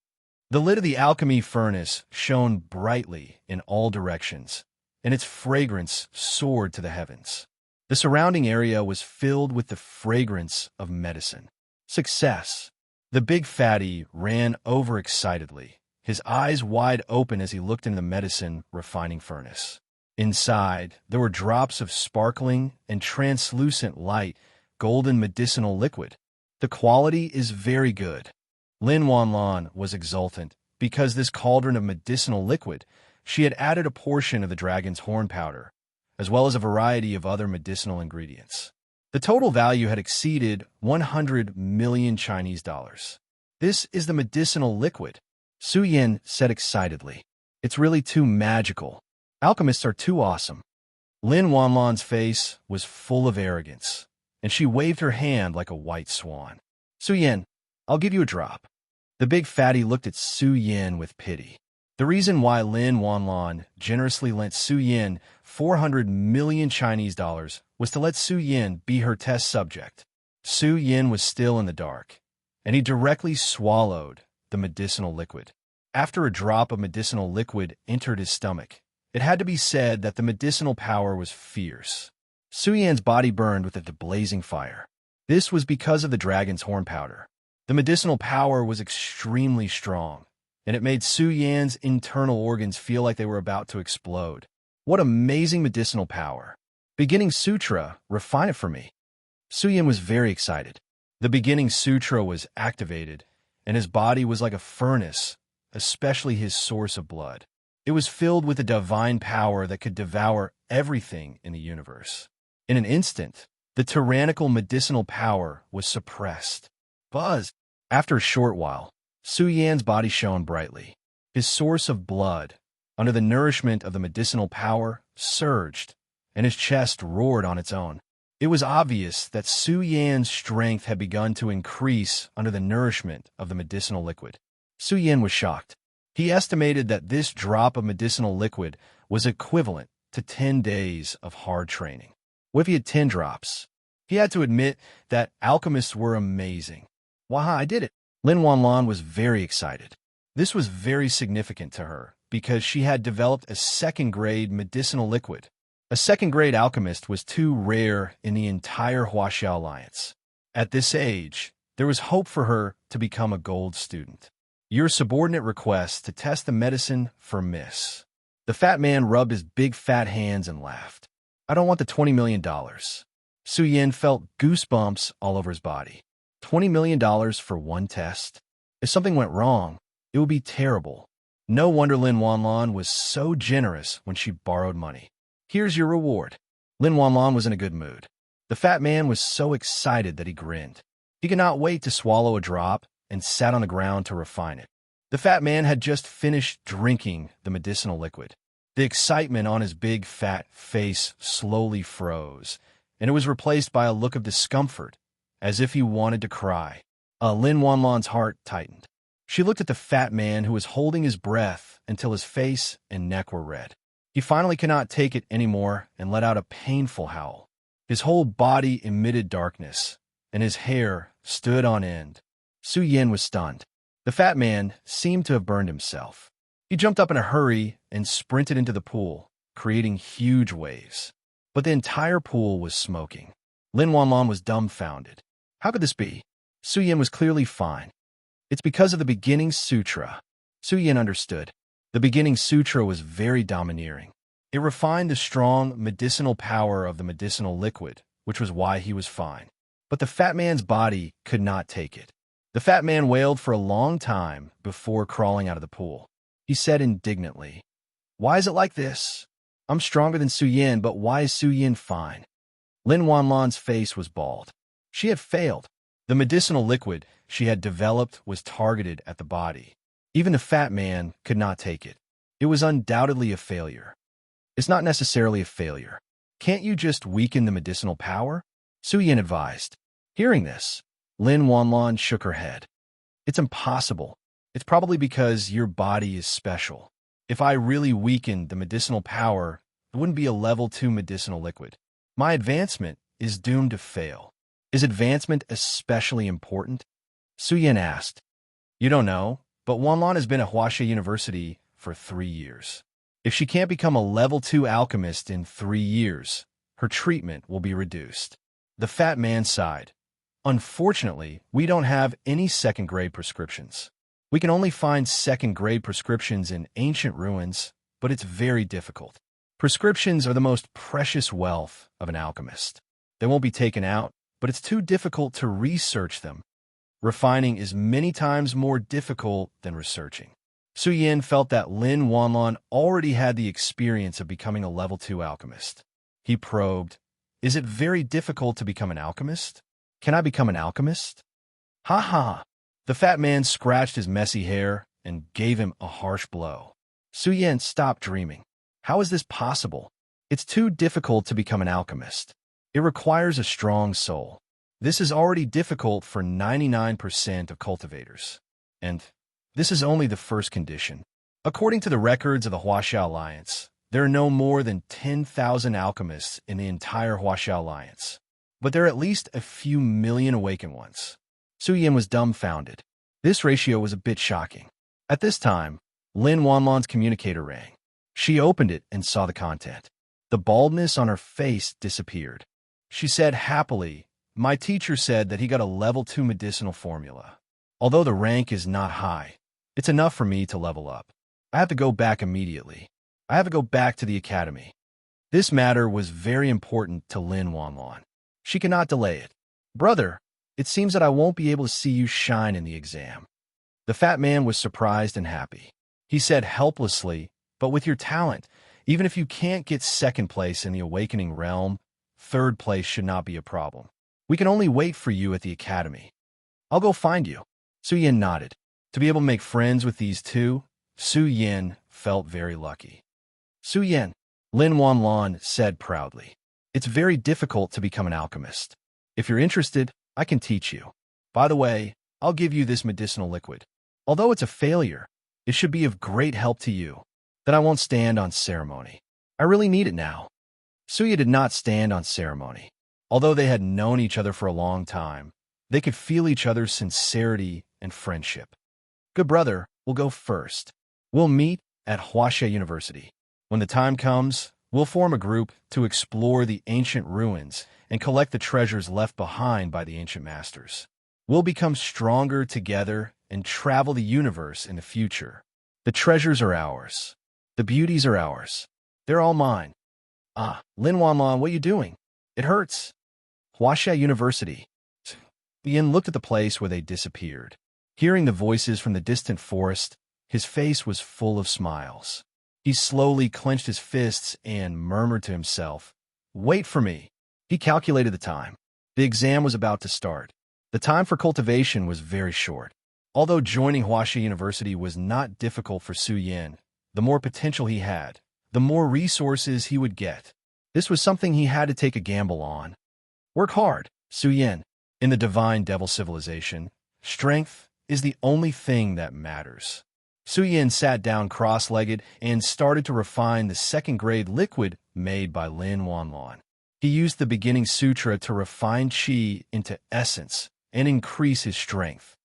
The lid of the alchemy furnace shone brightly in all directions, and its fragrance soared to the heavens. The surrounding area was filled with the fragrance of medicine. Success! The big fatty ran over excitedly, his eyes wide open as he looked into the medicine refining furnace. Inside, there were drops of sparkling and translucent light, golden medicinal liquid. The quality is very good. Lin Wanlan was exultant because this cauldron of medicinal liquid, she had added a portion of the dragon's horn powder, as well as a variety of other medicinal ingredients. The total value had exceeded 100 million Chinese dollars. This is the medicinal liquid, Su Yin said excitedly. It's really too magical. Alchemists are too awesome. Lin Wanlan's face was full of arrogance, and she waved her hand like a white swan. Su Yin, I'll give you a drop. The big fatty looked at Su Yin with pity. The reason why Lin Wanlan generously lent Su Yin 400 million Chinese dollars was to let Su Yin be her test subject. Su Yin was still in the dark, and he directly swallowed the medicinal liquid. After a drop of medicinal liquid entered his stomach, it had to be said that the medicinal power was fierce. Su Yan's body burned with a blazing fire. This was because of the dragon's horn powder. The medicinal power was extremely strong, and it made Su Yan's internal organs feel like they were about to explode. What amazing medicinal power! Beginning Sutra, refine it for me. Su Yan was very excited. The Beginning Sutra was activated, and his body was like a furnace, especially his source of blood. It was filled with a divine power that could devour everything in the universe. In an instant, the tyrannical medicinal power was suppressed. Buzz! After a short while, Su Yan's body shone brightly. His source of blood, under the nourishment of the medicinal power, surged, and his chest roared on its own. It was obvious that Su Yan's strength had begun to increase under the nourishment of the medicinal liquid. Su Yan was shocked. He estimated that this drop of medicinal liquid was equivalent to 10 days of hard training. What if he had 10 drops? He had to admit that alchemists were amazing. Waha, I did it. Lin Wanlan was very excited. This was very significant to her because she had developed a second-grade medicinal liquid. A second-grade alchemist was too rare in the entire Huaxia Alliance. At this age, there was hope for her to become a gold student. Your subordinate requests to test the medicine for Miss. The fat man rubbed his big fat hands and laughed. I don't want the $20 million. Su Yan felt goosebumps all over his body. $20 million for one test? If something went wrong, it would be terrible. No wonder Lin Wanlan was so generous when she borrowed money. Here's your reward. Lin Wanlan was in a good mood. The fat man was so excited that he grinned. He could not wait to swallow a drop and sat on the ground to refine it. The fat man had just finished drinking the medicinal liquid. The excitement on his big fat face slowly froze, and it was replaced by a look of discomfort, as if he wanted to cry. Lin Wanlan's heart tightened. She looked at the fat man who was holding his breath until his face and neck were red. He finally could not take it anymore and let out a painful howl. His whole body emitted darkness, and his hair stood on end. Su Yan was stunned. The fat man seemed to have burned himself. He jumped up in a hurry and sprinted into the pool, creating huge waves. But the entire pool was smoking. Lin Wanlan was dumbfounded. How could this be? Su Yan was clearly fine. It's because of the beginning sutra. Su Yan understood. The beginning sutra was very domineering. It refined the strong medicinal power of the medicinal liquid, which was why he was fine. But the fat man's body could not take it. The fat man wailed for a long time before crawling out of the pool. He said indignantly, "Why is it like this? I'm stronger than Su Yan, but why is Su Yan fine?" Lin Wanlan's face was bald. She had failed. The medicinal liquid she had developed was targeted at the body. Even the fat man could not take it. It was undoubtedly a failure. It's not necessarily a failure. Can't you just weaken the medicinal power? Su Yan advised. Hearing this, Lin Wanlan shook her head. It's impossible. It's probably because your body is special. If I really weakened the medicinal power, it wouldn't be a level 2 medicinal liquid. My advancement is doomed to fail. Is advancement especially important? Su Yan asked. You don't know, but Wanlan has been at Huaxia University for 3 years. If she can't become a level 2 alchemist in 3 years, her treatment will be reduced. The fat man sighed. Unfortunately, we don't have any second-grade prescriptions. We can only find second-grade prescriptions in ancient ruins, but it's very difficult. Prescriptions are the most precious wealth of an alchemist. They won't be taken out, but it's too difficult to research them. Refining is many times more difficult than researching. Su Yan felt that Lin Wanlan already had the experience of becoming a level 2 alchemist. He probed, Is it very difficult to become an alchemist? Can I become an alchemist? Ha ha! The fat man scratched his messy hair and gave him a harsh blow. Su Yan stopped dreaming. How is this possible? It's too difficult to become an alchemist. It requires a strong soul. This is already difficult for 99% of cultivators. And this is only the first condition. According to the records of the Huaxia Alliance, there are no more than 10,000 alchemists in the entire Huaxia Alliance. But there are at least a few million awakened ones. Su Yan was dumbfounded. This ratio was a bit shocking. At this time, Lin Wanlan's communicator rang. She opened it and saw the content. The baldness on her face disappeared. She said happily, My teacher said that he got a level 2 medicinal formula. Although the rank is not high, it's enough for me to level up. I have to go back immediately. I have to go back to the academy. This matter was very important to Lin Wanlan. She cannot delay it. Brother, it seems that I won't be able to see you shine in the exam. The fat man was surprised and happy. He said helplessly, But with your talent, even if you can't get second place in the awakening realm, third place should not be a problem. We can only wait for you at the academy. I'll go find you. Su Yan nodded. To be able to make friends with these two, Su Yin felt very lucky. Su Yin, Lin Wanlan said proudly, "It's very difficult to become an alchemist. If you're interested, I can teach you. By the way, I'll give you this medicinal liquid. Although it's a failure, it should be of great help to you. Then I won't stand on ceremony. I really need it now." Suya did not stand on ceremony. Although they had known each other for a long time, they could feel each other's sincerity and friendship. "Good brother, we'll go first. We'll meet at Huaxia University. When the time comes, we'll form a group to explore the ancient ruins and collect the treasures left behind by the ancient masters. We'll become stronger together and travel the universe in the future. The treasures are ours. The beauties are ours. They're all mine." "Ah, Lin Wanlan, what are you doing? It hurts." Huaxia University. Yin looked at the place where they disappeared. Hearing the voices from the distant forest, his face was full of smiles. He slowly clenched his fists and murmured to himself, "Wait for me." He calculated the time. The exam was about to start. The time for cultivation was very short. Although joining Huaxia University was not difficult for Su Yin, the more potential he had, the more resources he would get. This was something he had to take a gamble on. Work hard, Su Yin. In the divine devil civilization, strength is the only thing that matters. Su Yin sat down cross-legged and started to refine the second-grade liquid made by Lin Wanlan. He used the beginning sutra to refine qi into essence and increase his strength.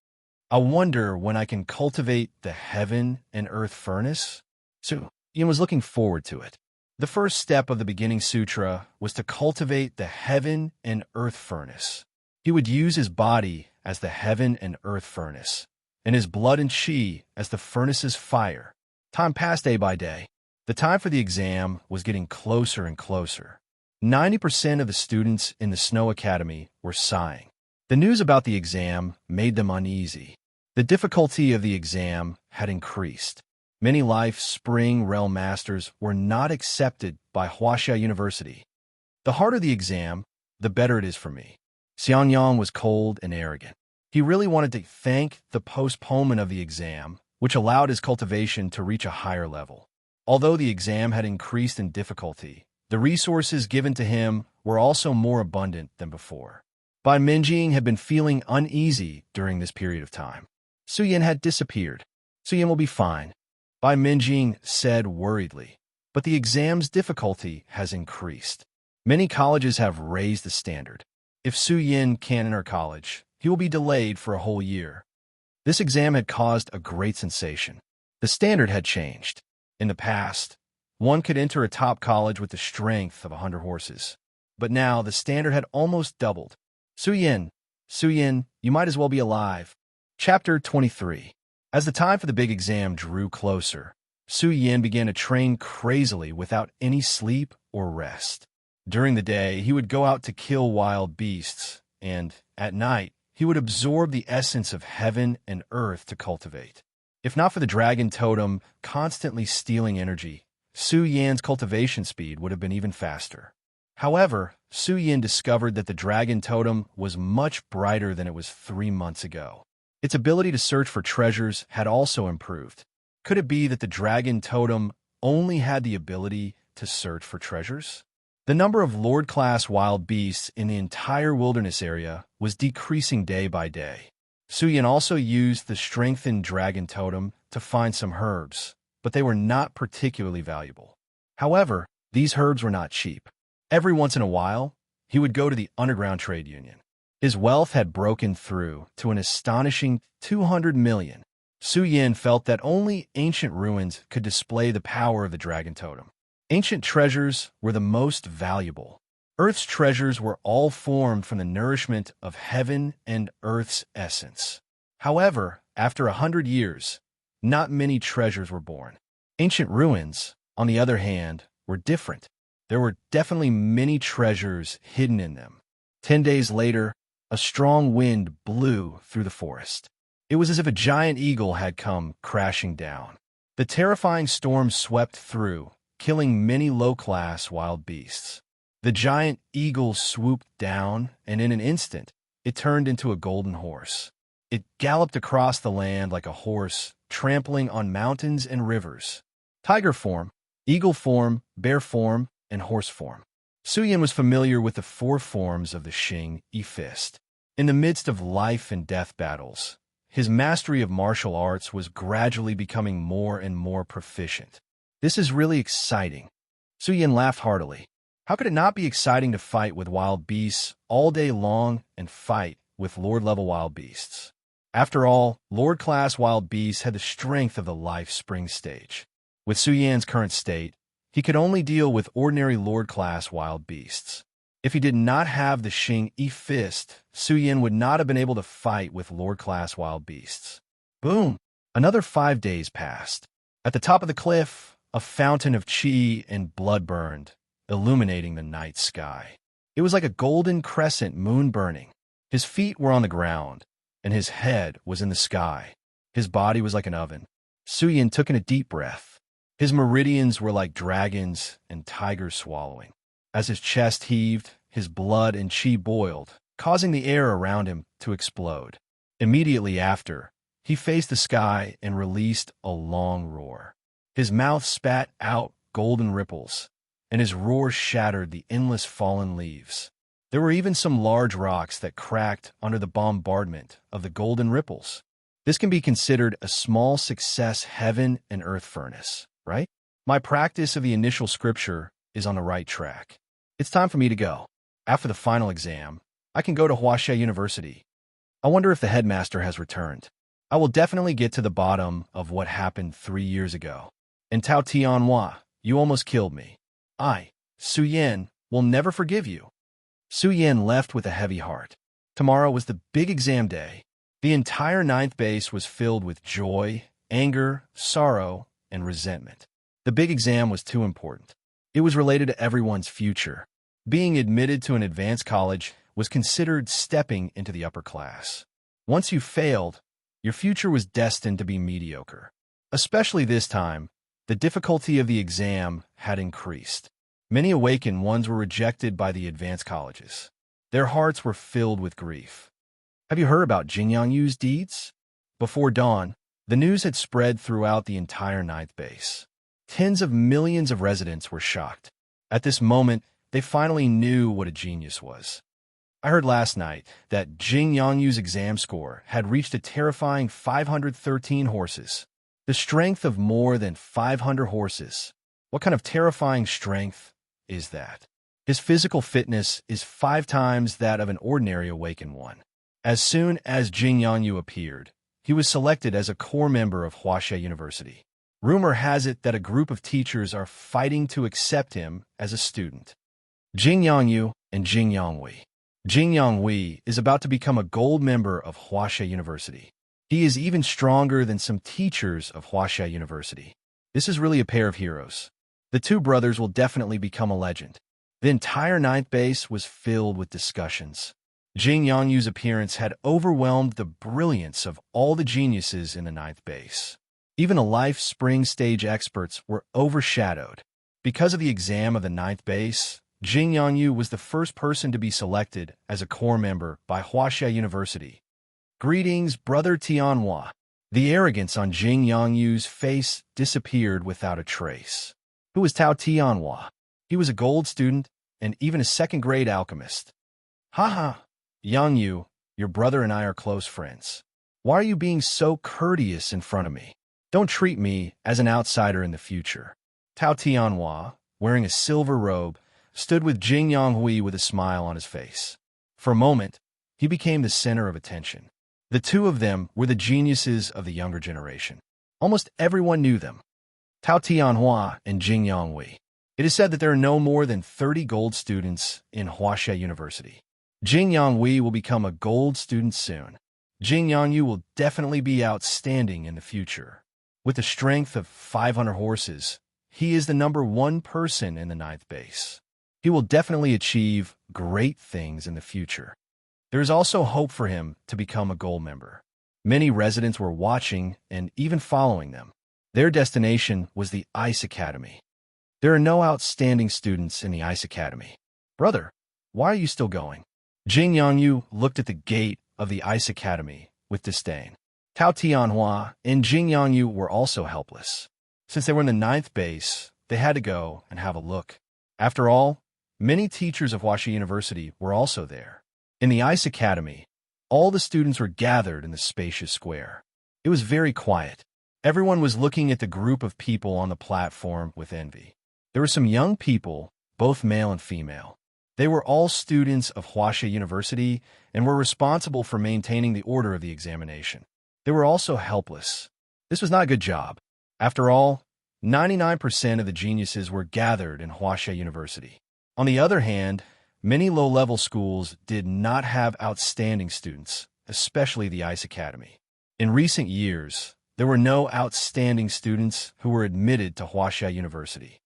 "I wonder when I can cultivate the heaven and earth furnace?" Su Yin was looking forward to it. The first step of the beginning sutra was to cultivate the heaven and earth furnace. He would use his body as the heaven and earth furnace, and his blood and qi as the furnace's fire. Time passed day by day. The time for the exam was getting closer and closer. 90% of the students in the Snow Academy were sighing. The news about the exam made them uneasy. The difficulty of the exam had increased. Many Life Spring Realm Masters were not accepted by Huaxia University. "The harder the exam, the better it is for me." Xiangyang was cold and arrogant. He really wanted to thank the postponement of the exam, which allowed his cultivation to reach a higher level. Although the exam had increased in difficulty, the resources given to him were also more abundant than before. Bai Minjing had been feeling uneasy during this period of time. Su Yin had disappeared. "Su Yin will be fine," Bai Minjing said worriedly. "But the exam's difficulty has increased. Many colleges have raised the standard. If Su Yin can't enter college, he will be delayed for a whole year." This exam had caused a great sensation. The standard had changed. In the past, one could enter a top college with the strength of 100 horses. But now the standard had almost doubled. Su Yin, you might as well be alive." Chapter 23. As the time for the big exam drew closer, Su Yin began to train crazily without any sleep or rest. During the day, he would go out to kill wild beasts, and at night, he would absorb the essence of heaven and earth to cultivate. If not for the dragon totem constantly stealing energy, Su Yin's cultivation speed would have been even faster. However, Su Yin discovered that the dragon totem was much brighter than it was 3 months ago. Its ability to search for treasures had also improved. Could it be that the dragon totem only had the ability to search for treasures? The number of Lord-class wild beasts in the entire wilderness area was decreasing day by day. Su Yin also used the strengthened dragon totem to find some herbs, but they were not particularly valuable. However, these herbs were not cheap. Every once in a while, he would go to the underground trade union. His wealth had broken through to an astonishing 200 million. Su Yin felt that only ancient ruins could display the power of the dragon totem. Ancient treasures were the most valuable. Earth's treasures were all formed from the nourishment of heaven and earth's essence. However, after 100 years, not many treasures were born. Ancient ruins, on the other hand, were different. There were definitely many treasures hidden in them. 10 days later, a strong wind blew through the forest. It was as if a giant eagle had come crashing down. The terrifying storm swept through, killing many low-class wild beasts. The giant eagle swooped down, and in an instant, it turned into a golden horse. It galloped across the land like a horse, trampling on mountains and rivers. Tiger form, eagle form, bear form, and horse form. Suyin was familiar with the four forms of the Xing Yi Fist. In the midst of life and death battles, his mastery of martial arts was gradually becoming more and more proficient. This is really exciting. Suyin laughed heartily. How could it not be exciting to fight with wild beasts all day long and fight with Lord-level wild beasts? After all, Lord-class wild beasts had the strength of the life spring stage. With Suyin's current state, he could only deal with ordinary Lord-class wild beasts. If he did not have the Xing Yi Fist, Suyin would not have been able to fight with Lord-class wild beasts. Boom! Another 5 days passed. At the top of the cliff, a fountain of qi and blood burned, illuminating the night sky. It was like a golden crescent moon burning. His feet were on the ground, and his head was in the sky. His body was like an oven. Suyin took in a deep breath. His meridians were like dragons and tigers swallowing. As his chest heaved, his blood and qi boiled, causing the air around him to explode. Immediately after, he faced the sky and released a long roar. His mouth spat out golden ripples, and his roar shattered the endless fallen leaves. There were even some large rocks that cracked under the bombardment of the golden ripples. This can be considered a small success heaven and earth furnace, right? My practice of the initial scripture is on the right track. It's time for me to go. After the final exam, I can go to Huaxia University. I wonder if the headmaster has returned. I will definitely get to the bottom of what happened 3 years ago. And Tao Tianhua, you almost killed me. I, Suyin, will never forgive you. Suyin left with a heavy heart. Tomorrow was the big exam day. The entire ninth base was filled with joy, anger, sorrow, and resentment. The big exam was too important. It was related to everyone's future. Being admitted to an advanced college was considered stepping into the upper class. Once you failed, your future was destined to be mediocre. Especially this time, the difficulty of the exam had increased. Many awakened ones were rejected by the advanced colleges. Their hearts were filled with grief. Have you heard about Jing Yangyu's deeds? Before dawn, the news had spread throughout the entire ninth base. Tens of millions of residents were shocked. At this moment, they finally knew what a genius was. I heard last night that Jing Yangyu's exam score had reached a terrifying 513 horses. The strength of more than 500 horses. What kind of terrifying strength is that? His physical fitness is 5 times that of an ordinary awakened one. As soon as Jing Yangyu appeared, he was selected as a core member of Huaxia University. Rumor has it that a group of teachers are fighting to accept him as a student. Jing Yangyu and Jing Yanghui. Jing Yanghui is about to become a gold member of Huaxia University. He is even stronger than some teachers of Huaxia University. This is really a pair of heroes. The two brothers will definitely become a legend. The entire ninth base was filled with discussions. Jing Yangyu's appearance had overwhelmed the brilliance of all the geniuses in the ninth base. Even the life spring stage experts were overshadowed. Because of the exam of the ninth base, Jing Yangyu was the first person to be selected as a core member by Huaxia University. Greetings, Brother Tianhua. The arrogance on Jing Yangyu's face disappeared without a trace. Who was Tao Tianhua? He was a gold student and even a second-grade alchemist. Haha, Yangyu, your brother and I are close friends. Why are you being so courteous in front of me? Don't treat me as an outsider in the future. Tao Tianhua, wearing a silver robe, stood with Jing Yanghui with a smile on his face. For a moment, he became the center of attention. The two of them were the geniuses of the younger generation. Almost everyone knew them. Tao Tianhua and Jing Yanghui. It is said that there are no more than 30 gold students in Huaxia University. Jing Yanghui will become a gold student soon. Jing Yangyu will definitely be outstanding in the future. With the strength of 500 horses, he is the #1 person in the ninth base. He will definitely achieve great things in the future. There is also hope for him to become a gold member. Many residents were watching and even following them. Their destination was the Ice Academy. There are no outstanding students in the Ice Academy. Brother, why are you still going? Jing Yangyu looked at the gate of the Ice Academy with disdain. Tao Tianhua and Jing Yangyu were also helpless. Since they were in the ninth base, they had to go and have a look. After all, many teachers of Huaxi University were also there. In the Ice Academy, all the students were gathered in the spacious square. It was very quiet. Everyone was looking at the group of people on the platform with envy. There were some young people, both male and female. They were all students of Huaxi University and were responsible for maintaining the order of the examination. They were also helpless. This was not a good job. After all, 99% of the geniuses were gathered in Huaxi University. On the other hand, many low-level schools did not have outstanding students, especially the Ice Academy. In recent years, there were no outstanding students who were admitted to Huaxia University.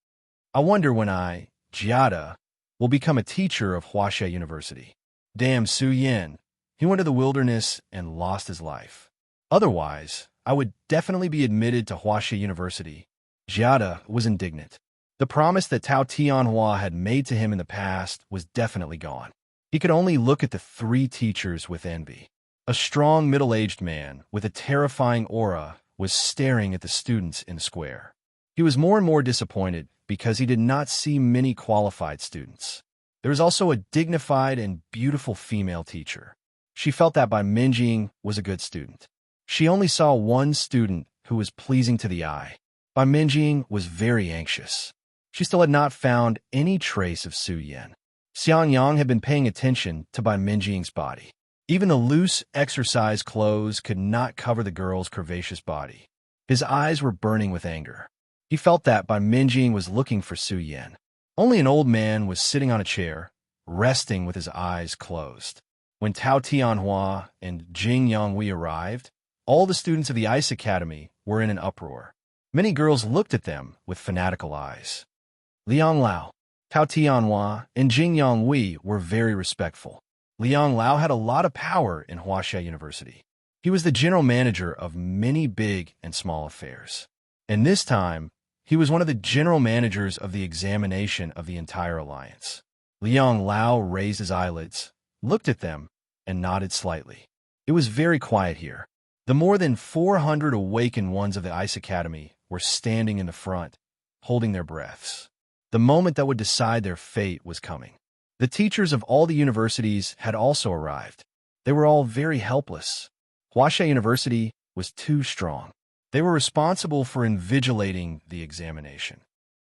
I wonder when I, Jiada, will become a teacher of Huaxia University. Damn Su Yin, he went to the wilderness and lost his life. Otherwise, I would definitely be admitted to Huaxia University. Jiada was indignant. The promise that Tao Tianhua had made to him in the past was definitely gone. He could only look at the three teachers with envy. A strong middle-aged man with a terrifying aura was staring at the students in the square. He was more and more disappointed because he did not see many qualified students. There was also a dignified and beautiful female teacher. She felt that Bai Minjing was a good student. She only saw one student who was pleasing to the eye. Bai Minjing was very anxious. She still had not found any trace of Su Yin. Xiang Yang had been paying attention to Bai Minjing's body. Even the loose exercise clothes could not cover the girl's curvaceous body. His eyes were burning with anger. He felt that Bai Minjing was looking for Su Yin. Only an old man was sitting on a chair, resting with his eyes closed. When Tao Tianhua and Jing Yanghui arrived, all the students of the Ice Academy were in an uproar. Many girls looked at them with fanatical eyes. Liang Lao, Tao Tianhua, and Jing Yanghui were very respectful. Liang Lao had a lot of power in Huaxia University. He was the general manager of many big and small affairs. And this time, he was one of the general managers of the examination of the entire alliance. Liang Lao raised his eyelids, looked at them, and nodded slightly. It was very quiet here. The more than 400 awakened ones of the Ice Academy were standing in the front, holding their breaths. The moment that would decide their fate was coming. The teachers of all the universities had also arrived. They were all very helpless. Huaxia University was too strong. They were responsible for invigilating the examination.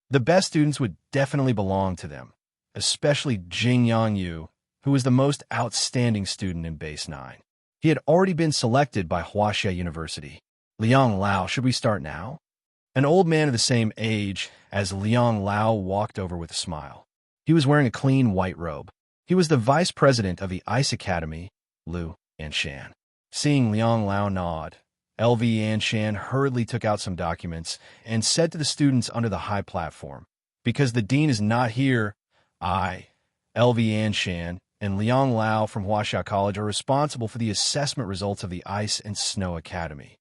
The best students would definitely belong to them, especially Jing Yangyu, who was the most outstanding student in Base 9. He had already been selected by Huaxia University. Liang Lao, should we start now? An old man of the same age as Liang Lao walked over with a smile. He was wearing a clean white robe. He was the vice president of the Ice Academy, Liu Anshan. Seeing Liang Lao nod, LV Anshan hurriedly took out some documents and said to the students under the high platform, "Because the dean is not here, I, LV Anshan, and Liang Lao from Huaxia College are responsible for the assessment results of the Ice and Snow Academy."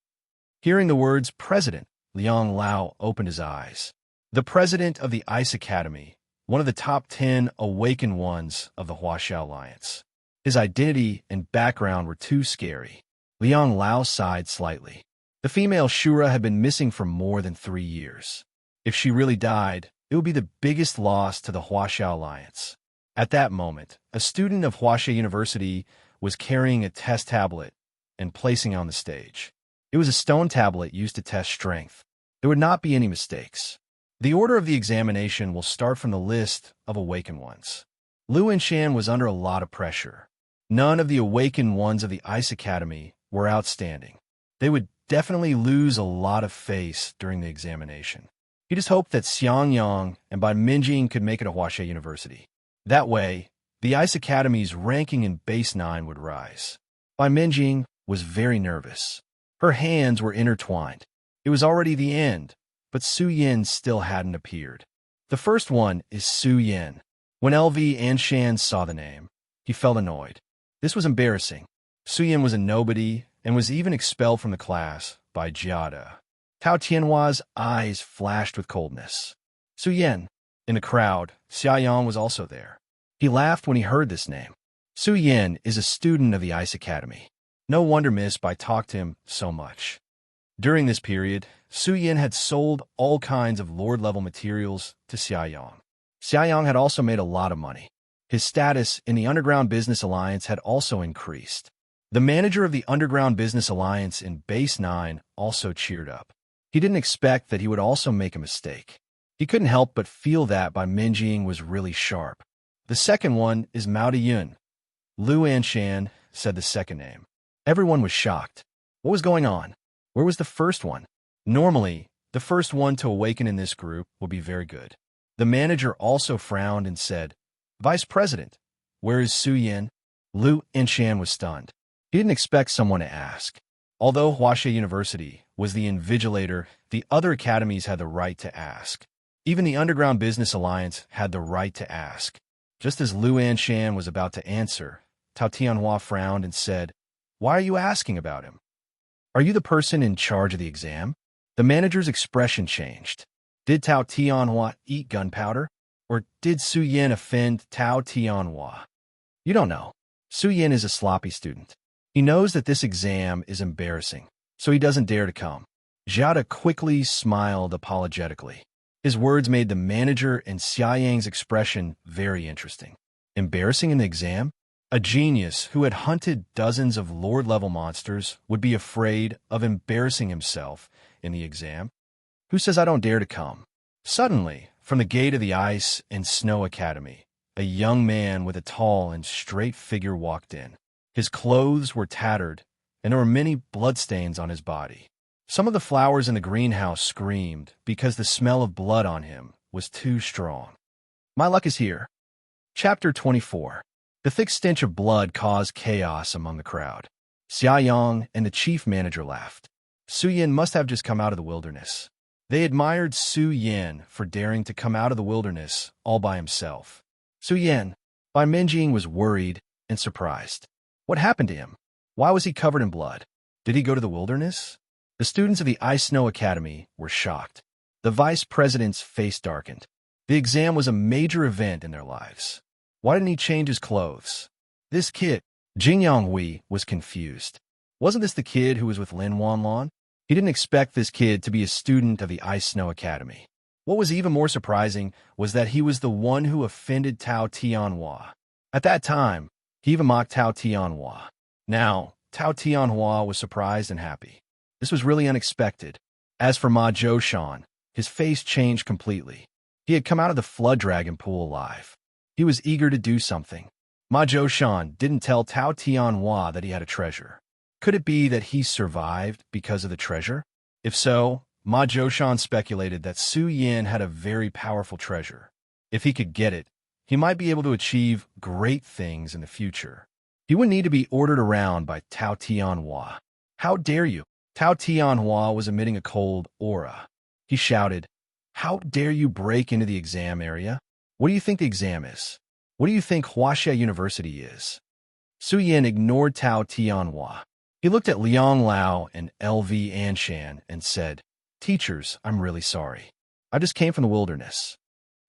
Hearing the words president, Liang Lao opened his eyes. The president of the Ice Academy, one of the top 10 awakened ones of the Huaxia Alliance. His identity and background were too scary. Liang Lao sighed slightly. The female Shura had been missing for more than 3 years. If she really died, it would be the biggest loss to the Huaxia Alliance. At that moment, a student of Huaxia University was carrying a test tablet and placing it on the stage. It was a stone tablet used to test strength. There would not be any mistakes. The order of the examination will start from the list of awakened ones. Liu Anshan was under a lot of pressure. None of the awakened ones of the Ice Academy were outstanding. They would definitely lose a lot of face during the examination. He just hoped that Xiang Yang and Bai Minjing could make it to Huaxia University. That way, the Ice Academy's ranking in Base 9 would rise. Bai Minjing was very nervous. Her hands were intertwined. It was already the end, but Su Yin still hadn't appeared. The first one is Su Yin. When LV Anshan saw the name, he felt annoyed. This was embarrassing. Su Yin was a nobody and was even expelled from the class by Jiada. Tao Tianhua's eyes flashed with coldness. Su Yin. In the crowd, Xia Yang was also there. He laughed when he heard this name. Su Yin is a student of the Ice Academy. No wonder Miss Bai talked to him so much. During this period, Su Yin had sold all kinds of Lord-level materials to Xiaoyang. Xiaoyang had also made a lot of money. His status in the Underground Business Alliance had also increased. The manager of the Underground Business Alliance in Base 9 also cheered up. He didn't expect that he would also make a mistake. He couldn't help but feel that Bai Minjing was really sharp. The second one is Mao Yun. Lu Anshan said the second name. Everyone was shocked. What was going on? Where was the first one? Normally, the first one to awaken in this group would be very good. The manager also frowned and said, Vice President, where is Su Yin? Lu Anshan was stunned. He didn't expect someone to ask. Although Huaxia University was the invigilator, the other academies had the right to ask. Even the Underground Business Alliance had the right to ask. Just as Lu Anshan was about to answer, Tao Tianhua frowned and said, Why are you asking about him? Are you the person in charge of the exam? The manager's expression changed. Did Tao Tianhua eat gunpowder? Or did Su Yin offend Tao Tianhua? You don't know. Su Yin is a sloppy student. He knows that this exam is embarrassing, so he doesn't dare to come. Jiada quickly smiled apologetically. His words made the manager and Xiaoyang's expression very interesting. Embarrassing in the exam? A genius who had hunted dozens of Lord-level monsters would be afraid of embarrassing himself in the exam? Who says I don't dare to come? Suddenly, from the gate of the Ice and Snow Academy, a young man with a tall and straight figure walked in. His clothes were tattered, and there were many bloodstains on his body. Some of the flowers in the greenhouse screamed because the smell of blood on him was too strong. My luck is here. Chapter 24. The thick stench of blood caused chaos among the crowd. Xiaoyang and the chief manager laughed. Su Yin must have just come out of the wilderness. They admired Su Yin for daring to come out of the wilderness all by himself. Su Yin, Bai Minjing was worried and surprised. What happened to him? Why was he covered in blood? Did he go to the wilderness? The students of the Ice Snow Academy were shocked. The vice president's face darkened. The exam was a major event in their lives. Why didn't he change his clothes? This kid, Jingyang Hui, was confused. Wasn't this the kid who was with Lin Wanlan? He didn't expect this kid to be a student of the Ice Snow Academy. What was even more surprising was that he was the one who offended Tao Tianhua. At that time, he even mocked Tao Tianhua. Now, Tao Tianhua was surprised and happy. This was really unexpected. As for Ma Zhoushan, his face changed completely. He had come out of the flood dragon pool alive. He was eager to do something. Ma Zhoushan didn't tell Tao Tianhua that he had a treasure. Could it be that he survived because of the treasure? If so, Ma Zhoushan speculated that Su Yin had a very powerful treasure. If he could get it, he might be able to achieve great things in the future. He wouldn't need to be ordered around by Tao Tianhua. How dare you? Tao Tianhua was emitting a cold aura. He shouted, How dare you break into the exam area? What do you think the exam is? What do you think Huaxia University is? Su Yin ignored Tao Tianhua. He looked at Liang Lao and LV Anshan and said, Teachers, I'm really sorry. I just came from the wilderness.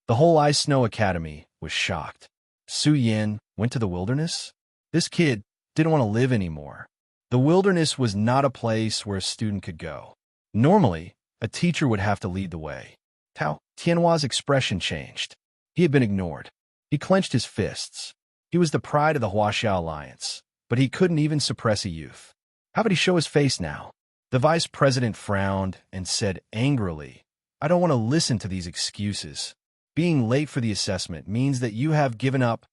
The whole Ice Snow Academy was shocked. Su Yin went to the wilderness? This kid didn't want to live anymore. The wilderness was not a place where a student could go. Normally, a teacher would have to lead the way. Tao Tianhua's expression changed. He had been ignored. He clenched his fists. He was the pride of the Huaxia Alliance, but he couldn't even suppress a youth. How could he show his face now? The vice president frowned and said angrily, I don't want to listen to these excuses. Being late for the assessment means that you have given up.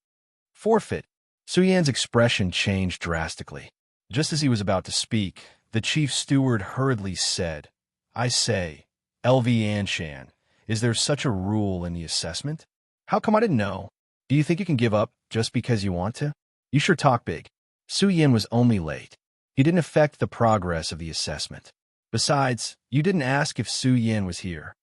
Forfeit. Su Yan's expression changed drastically. Just as he was about to speak, the chief steward hurriedly said, I say, LV Anshan, is there such a rule in the assessment? How come I didn't know? Do you think you can give up just because you want to? You sure talk big. Su Yin was only late. He didn't affect the progress of the assessment. Besides, you didn't ask if Su Yin was here.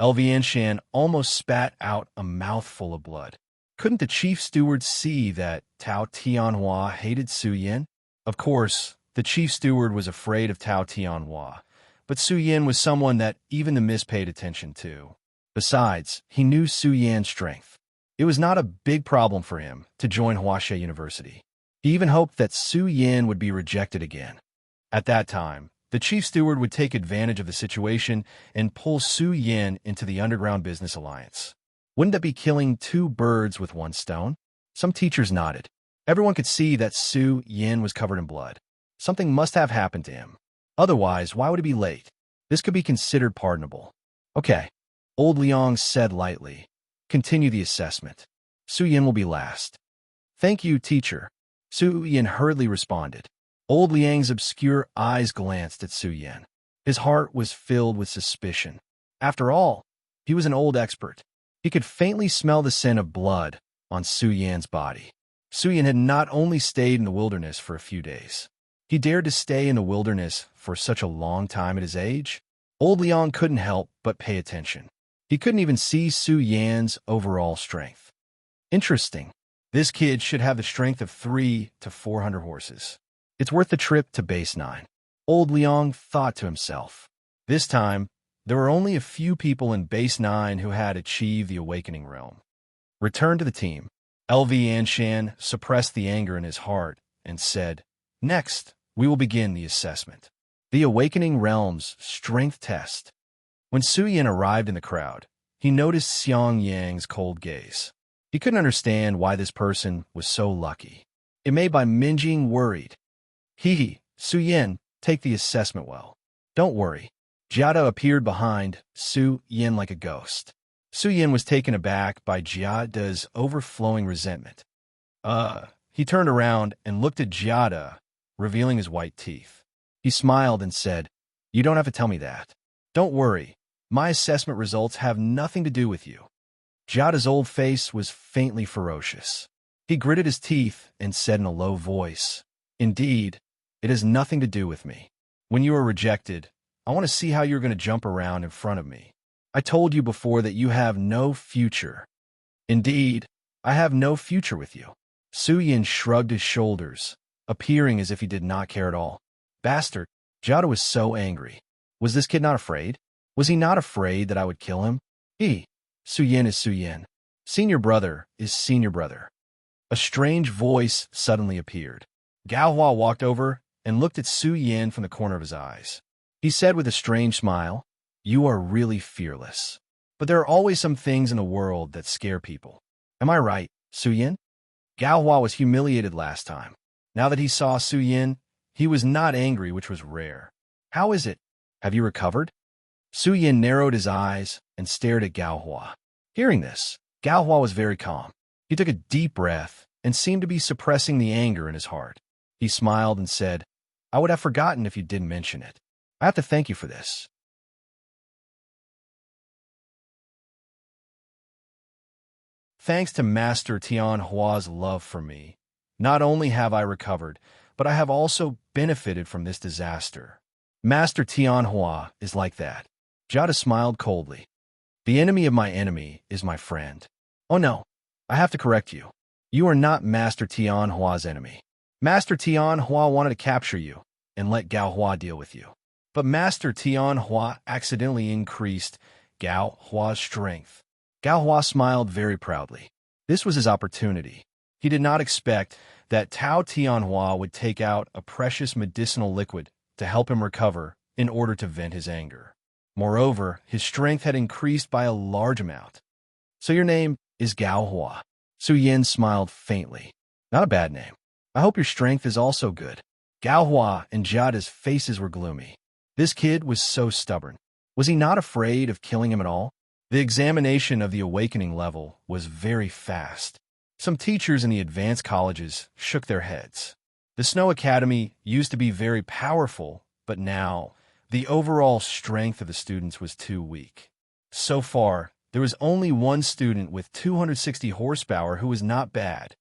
LV Anshan almost spat out a mouthful of blood. Couldn't the chief steward see that Tao Tianhua hated Su Yin? Of course, the chief steward was afraid of Tao Tianhua, but Su Yin was someone that even the miss paid attention to. Besides, he knew Su Yan's strength. It was not a big problem for him to join Huaxia University. He even hoped that Su Yin would be rejected again. At that time, the chief steward would take advantage of the situation and pull Su Yin into the Underground Business Alliance. Wouldn't that be killing two birds with one stone? Some teachers nodded. Everyone could see that Su Yin was covered in blood. Something must have happened to him. Otherwise, why would he be late? This could be considered pardonable. Okay, old Liang said lightly. Continue the assessment. Su Yin will be last. Thank you, teacher. Su Yin hurriedly responded. Old Liang's obscure eyes glanced at Su Yin. His heart was filled with suspicion. After all, he was an old expert. He could faintly smell the scent of blood on Su Yin's body. Su Yin had not only stayed in the wilderness for a few days. He dared to stay in the wilderness for such a long time at his age. Old Liang couldn't help but pay attention. He couldn't even see Su Yin's overall strength. Interesting. This kid should have the strength of 300 to 400 horses. It's worth the trip to base 9. Old Liang thought to himself. This time, there were only a few people in base 9 who had achieved the awakening realm. Return to the team. LV Anshan suppressed the anger in his heart and said, Next, we will begin the assessment. The awakening realm's strength test. When Su Yin arrived in the crowd, he noticed Xiang Yang's cold gaze. He couldn't understand why this person was so lucky. It made by Minjing worried. Su Yin, take the assessment well. Don't worry. Jiada appeared behind Su Yin like a ghost. Su Yin was taken aback by Jiada's overflowing resentment. He turned around and looked at Jiada, revealing his white teeth. He smiled and said, You don't have to tell me that. Don't worry. My assessment results have nothing to do with you. Jiada's old face was faintly ferocious. He gritted his teeth and said in a low voice, Indeed, it has nothing to do with me. When you are rejected, I want to see how you're going to jump around in front of me. I told you before that you have no future. Indeed, I have no future with you. Su Yin shrugged his shoulders, appearing as if he did not care at all. Bastard, Jiada was so angry. Was this kid not afraid? Was he not afraid that I would kill him? Su Yin is Su Yin. Senior brother is senior brother. A strange voice suddenly appeared. Gao Hua walked over and looked at Su Yin from the corner of his eyes. He said with a strange smile, You are really fearless. But there are always some things in the world that scare people. Am I right, Su Yin? Gao Hua was humiliated last time. Now that he saw Su Yin, he was not angry, which was rare. How is it? Have you recovered? Su Yin narrowed his eyes and stared at Gao Hua. Hearing this, Gao Hua was very calm. He took a deep breath and seemed to be suppressing the anger in his heart. He smiled and said, I would have forgotten if you didn't mention it. I have to thank you for this. Thanks to Master Tian Hua's love for me, not only have I recovered, but I have also benefited from this disaster. Master Tian Hua is like that. Jiada smiled coldly. The enemy of my enemy is my friend. Oh no, I have to correct you. You are not Master Tian Hua's enemy. Master Tian Hua wanted to capture you and let Gao Hua deal with you. But Master Tian Hua accidentally increased Gao Hua's strength. Gao Hua smiled very proudly. This was his opportunity. He did not expect that Tao Tian Hua would take out a precious medicinal liquid to help him recover in order to vent his anger. Moreover, his strength had increased by a large amount. So your name is Gao Hua. Su Yin smiled faintly. Not a bad name. I hope your strength is also good. Gao Hua and Jiada's faces were gloomy. This kid was so stubborn. Was he not afraid of killing him at all? The examination of the awakening level was very fast. Some teachers in the advanced colleges shook their heads. The Snow Academy used to be very powerful, but now the overall strength of the students was too weak. So far, there was only one student with 260 horsepower who was not bad.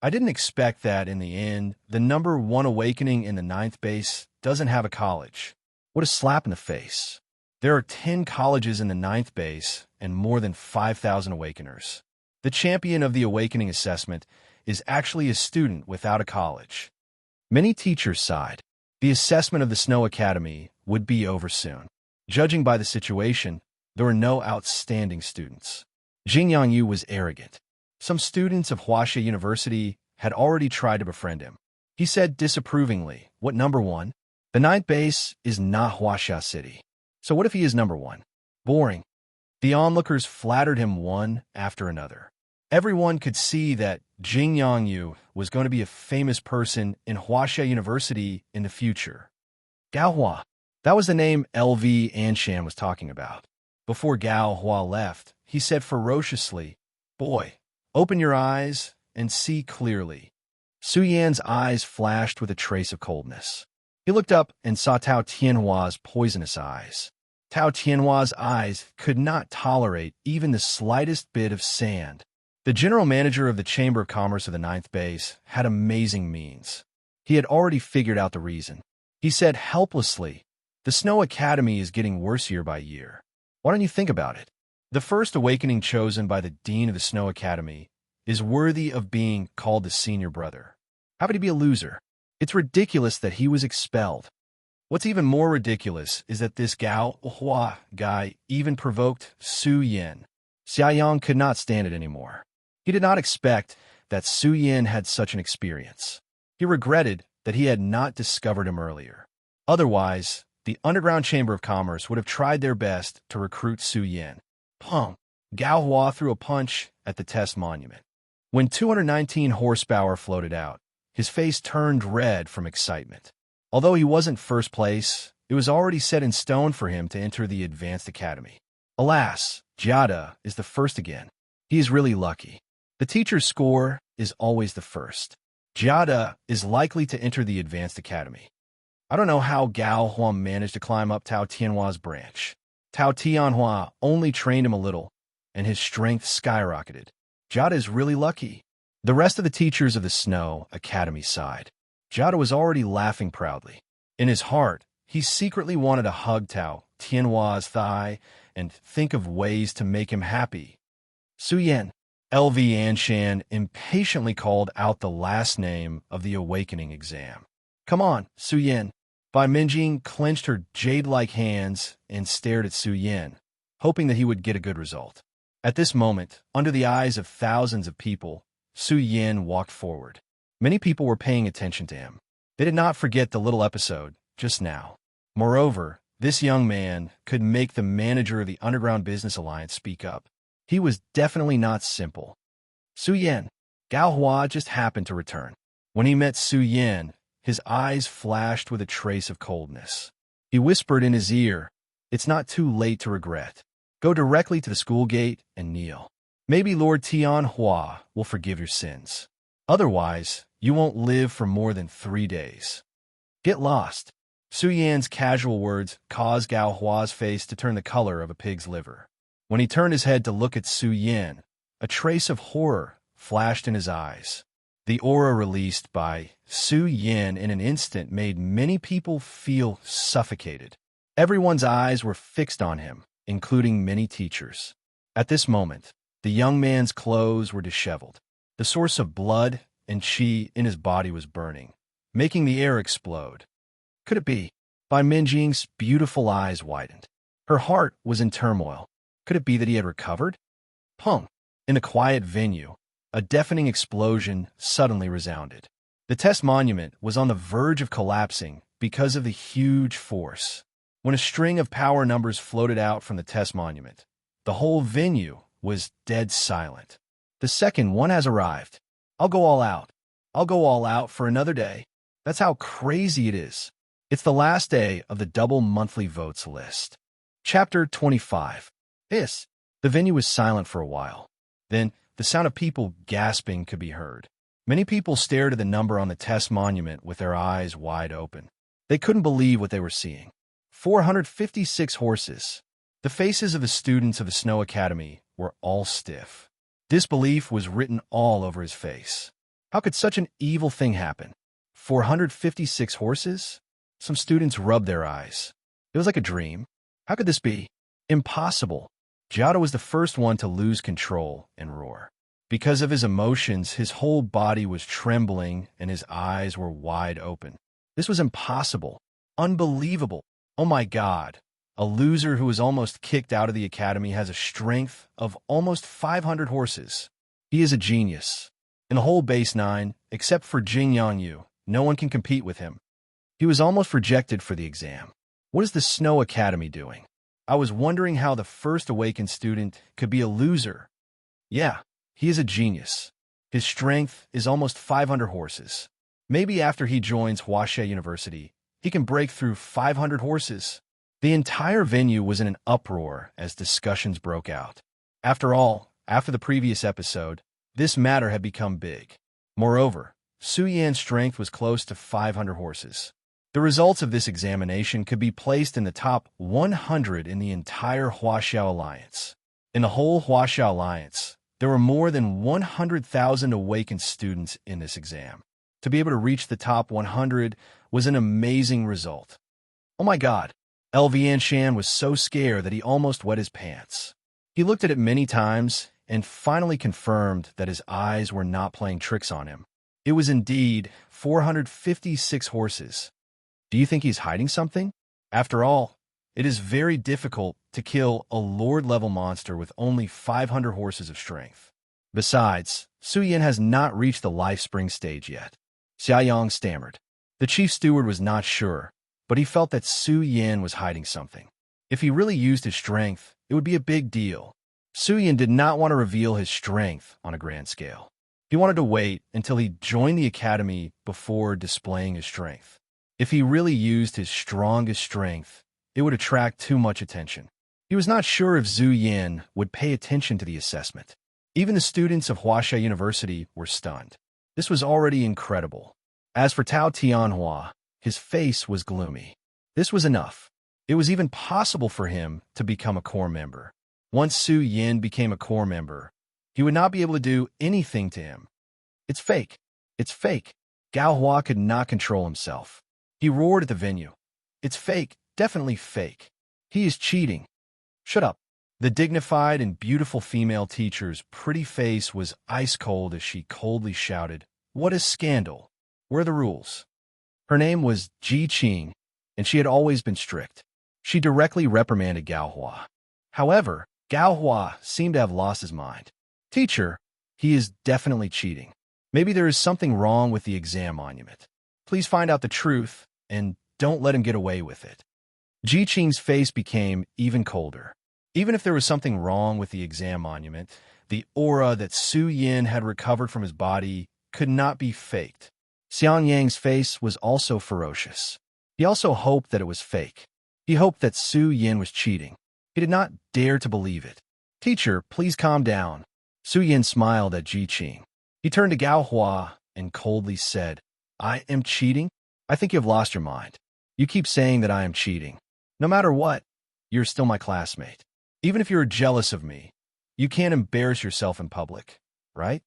I didn't expect that in the end, the number 1 awakening in the 9th base doesn't have a college. What a slap in the face. There are 10 colleges in the 9th base and more than 5,000 awakeners. The champion of the awakening assessment is actually a student without a college. Many teachers sighed. The assessment of the Snow Academy would be over soon. Judging by the situation, there were no outstanding students. Jing Yangyu was arrogant. Some students of Huaxia University had already tried to befriend him. He said disapprovingly, "What, number one? The ninth base is not Huaxia City. So what if he is number one? Boring." The onlookers flattered him one after another. Everyone could see that Jing Yangyu was going to be a famous person in Huaxia University in the future. Gao Hua. That was the name LV Anshan was talking about. Before Gao Hua left, he said ferociously, "Boy, open your eyes and see clearly." Su Yan's eyes flashed with a trace of coldness. He looked up and saw Tao Tianhua's poisonous eyes. Tao Tianhua's eyes could not tolerate even the slightest bit of sand. The general manager of the Chamber of Commerce of the Ninth Base had amazing means. He had already figured out the reason. He said helplessly, "The Snow Academy is getting worse year by year. Why don't you think about it? The first awakening chosen by the Dean of the Snow Academy is worthy of being called the senior brother. How could he be a loser? It's ridiculous that he was expelled. What's even more ridiculous is that this Gao Hua guy even provoked Su Yin." Xiaoyang could not stand it anymore. He did not expect that Su Yin had such an experience. He regretted that he had not discovered him earlier. Otherwise, the Underground Chamber of Commerce would have tried their best to recruit Su Yin. Pong! Gao Hua threw a punch at the test monument. When 219 horsepower floated out, his face turned red from excitement. Although he wasn't first place, it was already set in stone for him to enter the Advanced Academy. Alas, Jiada is the first again. He is really lucky. The teacher's score is always the first. Jiada is likely to enter the Advanced Academy. I don't know how Gao Hua managed to climb up Tao Tianhua's branch. Tao Tianhua only trained him a little, and his strength skyrocketed. Jiada is really lucky. The rest of the teachers of the Snow Academy sighed. Jiada was already laughing proudly. In his heart, he secretly wanted to hug Tao Tianhua's thigh and think of ways to make him happy. Su Yan. LV Anshan impatiently called out the last name of the awakening exam. "Come on, Su Yan." Bai Minjing clenched her jade-like hands and stared at Su Yan, hoping that he would get a good result. At this moment, under the eyes of thousands of people, Su Yan walked forward. Many people were paying attention to him. They did not forget the little episode just now. Moreover, this young man could make the manager of the Underground Business Alliance speak up. He was definitely not simple. Su Yan. Gao Hua just happened to return. When he met Su Yan, his eyes flashed with a trace of coldness. He whispered in his ear, "It's not too late to regret. Go directly to the school gate and kneel. Maybe Lord Tianhua will forgive your sins. Otherwise, you won't live for more than 3 days. Get lost." Su Yan's casual words caused Gao Hua's face to turn the color of a pig's liver. When he turned his head to look at Su Yan, a trace of horror flashed in his eyes. The aura released by Su Yan in an instant made many people feel suffocated. Everyone's eyes were fixed on him, including many teachers. At this moment, the young man's clothes were disheveled. The source of blood and qi in his body was burning, making the air explode. Could it be? Bai Minjing's beautiful eyes widened. Her heart was in turmoil. Could it be that he had recovered? Pong! In the quiet venue, a deafening explosion suddenly resounded. The test monument was on the verge of collapsing because of the huge force. When a string of power numbers floated out from the test monument, the whole venue was dead silent. "The second one has arrived. I'll go all out. I'll go all out for another day. That's how crazy it is. It's the last day of the double monthly votes list." Chapter 25. The venue was silent for a while. Then, the sound of people gasping could be heard. Many people stared at the number on the test monument with their eyes wide open. They couldn't believe what they were seeing. 456 horses. The faces of the students of the Snow Academy were all stiff. Disbelief was written all over his face. How could such an evil thing happen? 456 horses? Some students rubbed their eyes. It was like a dream. How could this be? Impossible. Jiada was the first one to lose control and roar. Because of his emotions, his whole body was trembling and his eyes were wide open. This was impossible. Unbelievable. Oh my God. A loser who was almost kicked out of the academy has a strength of almost 500 horses. He is a genius. In the whole base 9, except for Jing Yangyu, no one can compete with him. He was almost rejected for the exam. What is the Snow Academy doing? I was wondering how the first awakened student could be a loser. Yeah, he is a genius. His strength is almost 500 horses. Maybe after he joins Huaxia University, he can break through 500 horses. The entire venue was in an uproar as discussions broke out. After all, after the previous episode, this matter had become big. Moreover, Su Yan's strength was close to 500 horses. The results of this examination could be placed in the top 100 in the entire Huaxia Alliance. In the whole Huaxia Alliance, there were more than 100,000 awakened students in this exam. To be able to reach the top 100 was an amazing result. Oh my God! Lvian Shan was so scared that he almost wet his pants. He looked at it many times and finally confirmed that his eyes were not playing tricks on him. It was indeed 456 horses. Do you think he's hiding something? After all, it is very difficult to kill a Lord-level monster with only 500 horses of strength. Besides, Su Yan has not reached the life spring stage yet. Xiaoyang stammered. The chief steward was not sure, but he felt that Su Yan was hiding something. If he really used his strength, it would be a big deal. Su Yan did not want to reveal his strength on a grand scale. He wanted to wait until he joined the academy before displaying his strength. If he really used his strongest strength, it would attract too much attention. He was not sure if Zhu Yan would pay attention to the assessment. Even the students of Huaxia University were stunned. This was already incredible. As for Tao Tianhua, his face was gloomy. This was enough. It was even possible for him to become a core member. Once Su Yan became a core member, he would not be able to do anything to him. It's fake. It's fake. Gao Hua could not control himself. He roared at the venue. It's fake. Definitely fake. He is cheating. Shut up. The dignified and beautiful female teacher's pretty face was ice cold as she coldly shouted, "What a scandal! Where are the rules?" Her name was Ji Qing, and she had always been strict. She directly reprimanded Gao Hua. However, Gao Hua seemed to have lost his mind. "Teacher, he is definitely cheating. Maybe there is something wrong with the exam monument. Please find out the truth, and don't let him get away with it." Ji Qing's face became even colder. Even if there was something wrong with the exam monument, the aura that Su Yan had recovered from his body could not be faked. Xiang Yang's face was also ferocious. He also hoped that it was fake. He hoped that Su Yan was cheating. He did not dare to believe it. "Teacher, please calm down." Su Yan smiled at Ji Qing. He turned to Gao Hua and coldly said, "I am cheating? I think you have lost your mind. You keep saying that I am cheating. No matter what, you're still my classmate. Even if you're jealous of me, you can't embarrass yourself in public, right?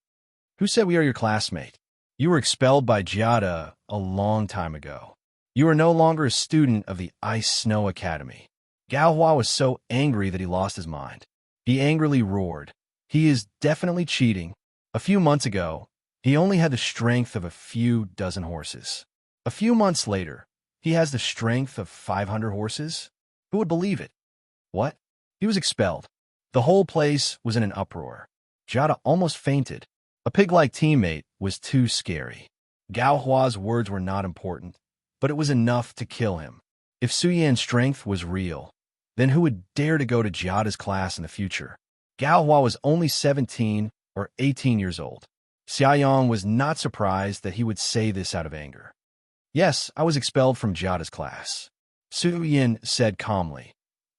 Who said we are your classmate? You were expelled by Jiada a long time ago. You are no longer a student of the Ice Snow Academy." Gao Hua was so angry that he lost his mind. He angrily roared, "He is definitely cheating. A few months ago, he only had the strength of a few dozen horses. A few months later, he has the strength of 500 horses? Who would believe it? What? He was expelled. The whole place was in an uproar. Jiada almost fainted. A pig-like teammate was too scary. Gao Hua's words were not important, but it was enough to kill him. If Su Yan's strength was real, then who would dare to go to Jiada's class in the future? Gao Hua was only 17 or 18 years old. Xiaoyang was not surprised that he would say this out of anger. "Yes, I was expelled from Jiada's class," Su Yan said calmly.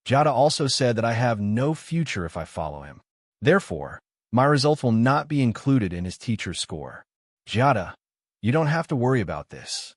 "Jiada also said that I have no future if I follow him. Therefore, my results will not be included in his teacher's score. Jiada, you don't have to worry about this."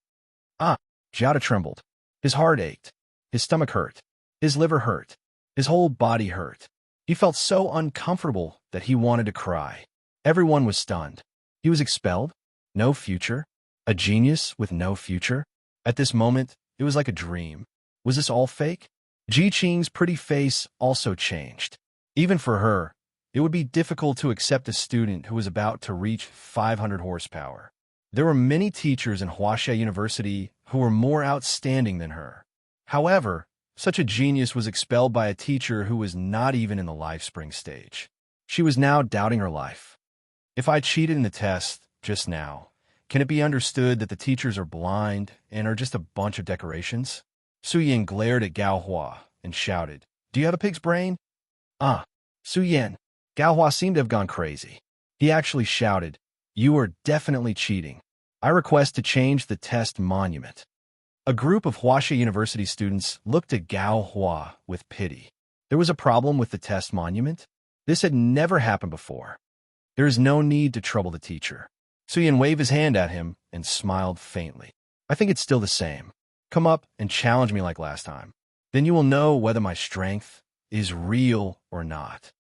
Jiada trembled. His heart ached. His stomach hurt. His liver hurt. His whole body hurt. He felt so uncomfortable that he wanted to cry. Everyone was stunned. He was expelled? No future? A genius with no future? At this moment, it was like a dream. Was this all fake? Ji Qing's pretty face also changed. Even for her, it would be difficult to accept a student who was about to reach 500 horsepower. There were many teachers in Huaxia University who were more outstanding than her. However, such a genius was expelled by a teacher who was not even in the life spring stage. She was now doubting her life. "If I cheated in the test, just now. Can it be understood that the teachers are blind and are just a bunch of decorations? Su Yin glared at Gao Hua and shouted, "Do you have a pig's brain?" Ah, Su Yin. Gao Hua seemed to have gone crazy. He actually shouted, "You are definitely cheating. I request to change the test monument." A group of Huaxia University students looked at Gao Hua with pity. There was a problem with the test monument? This had never happened before. There is no need to trouble the teacher. Su Yin waved his hand at him and smiled faintly. I think it's still the same. Come up and challenge me like last time. Then you will know whether my strength is real or not.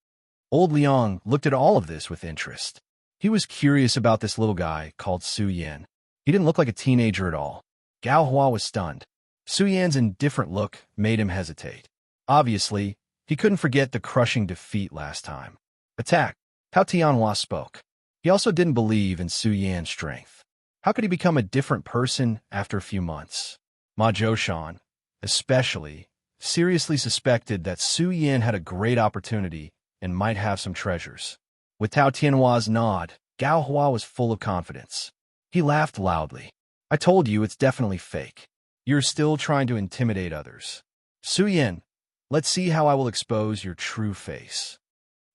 Old Liang looked at all of this with interest. He was curious about this little guy called Su Yin. He didn't look like a teenager at all. Gao Hua was stunned. Su Yan's indifferent look made him hesitate. Obviously, he couldn't forget the crushing defeat last time. Attack! How Tianhua spoke. He also didn't believe in Su Yan's strength. How could he become a different person after a few months? Ma Zhoushan, especially, seriously suspected that Su Yin had a great opportunity and might have some treasures. With Tao Tianhua's nod, Gao Hua was full of confidence. He laughed loudly. I told you it's definitely fake. You're still trying to intimidate others. Su Yin, let's see how I will expose your true face.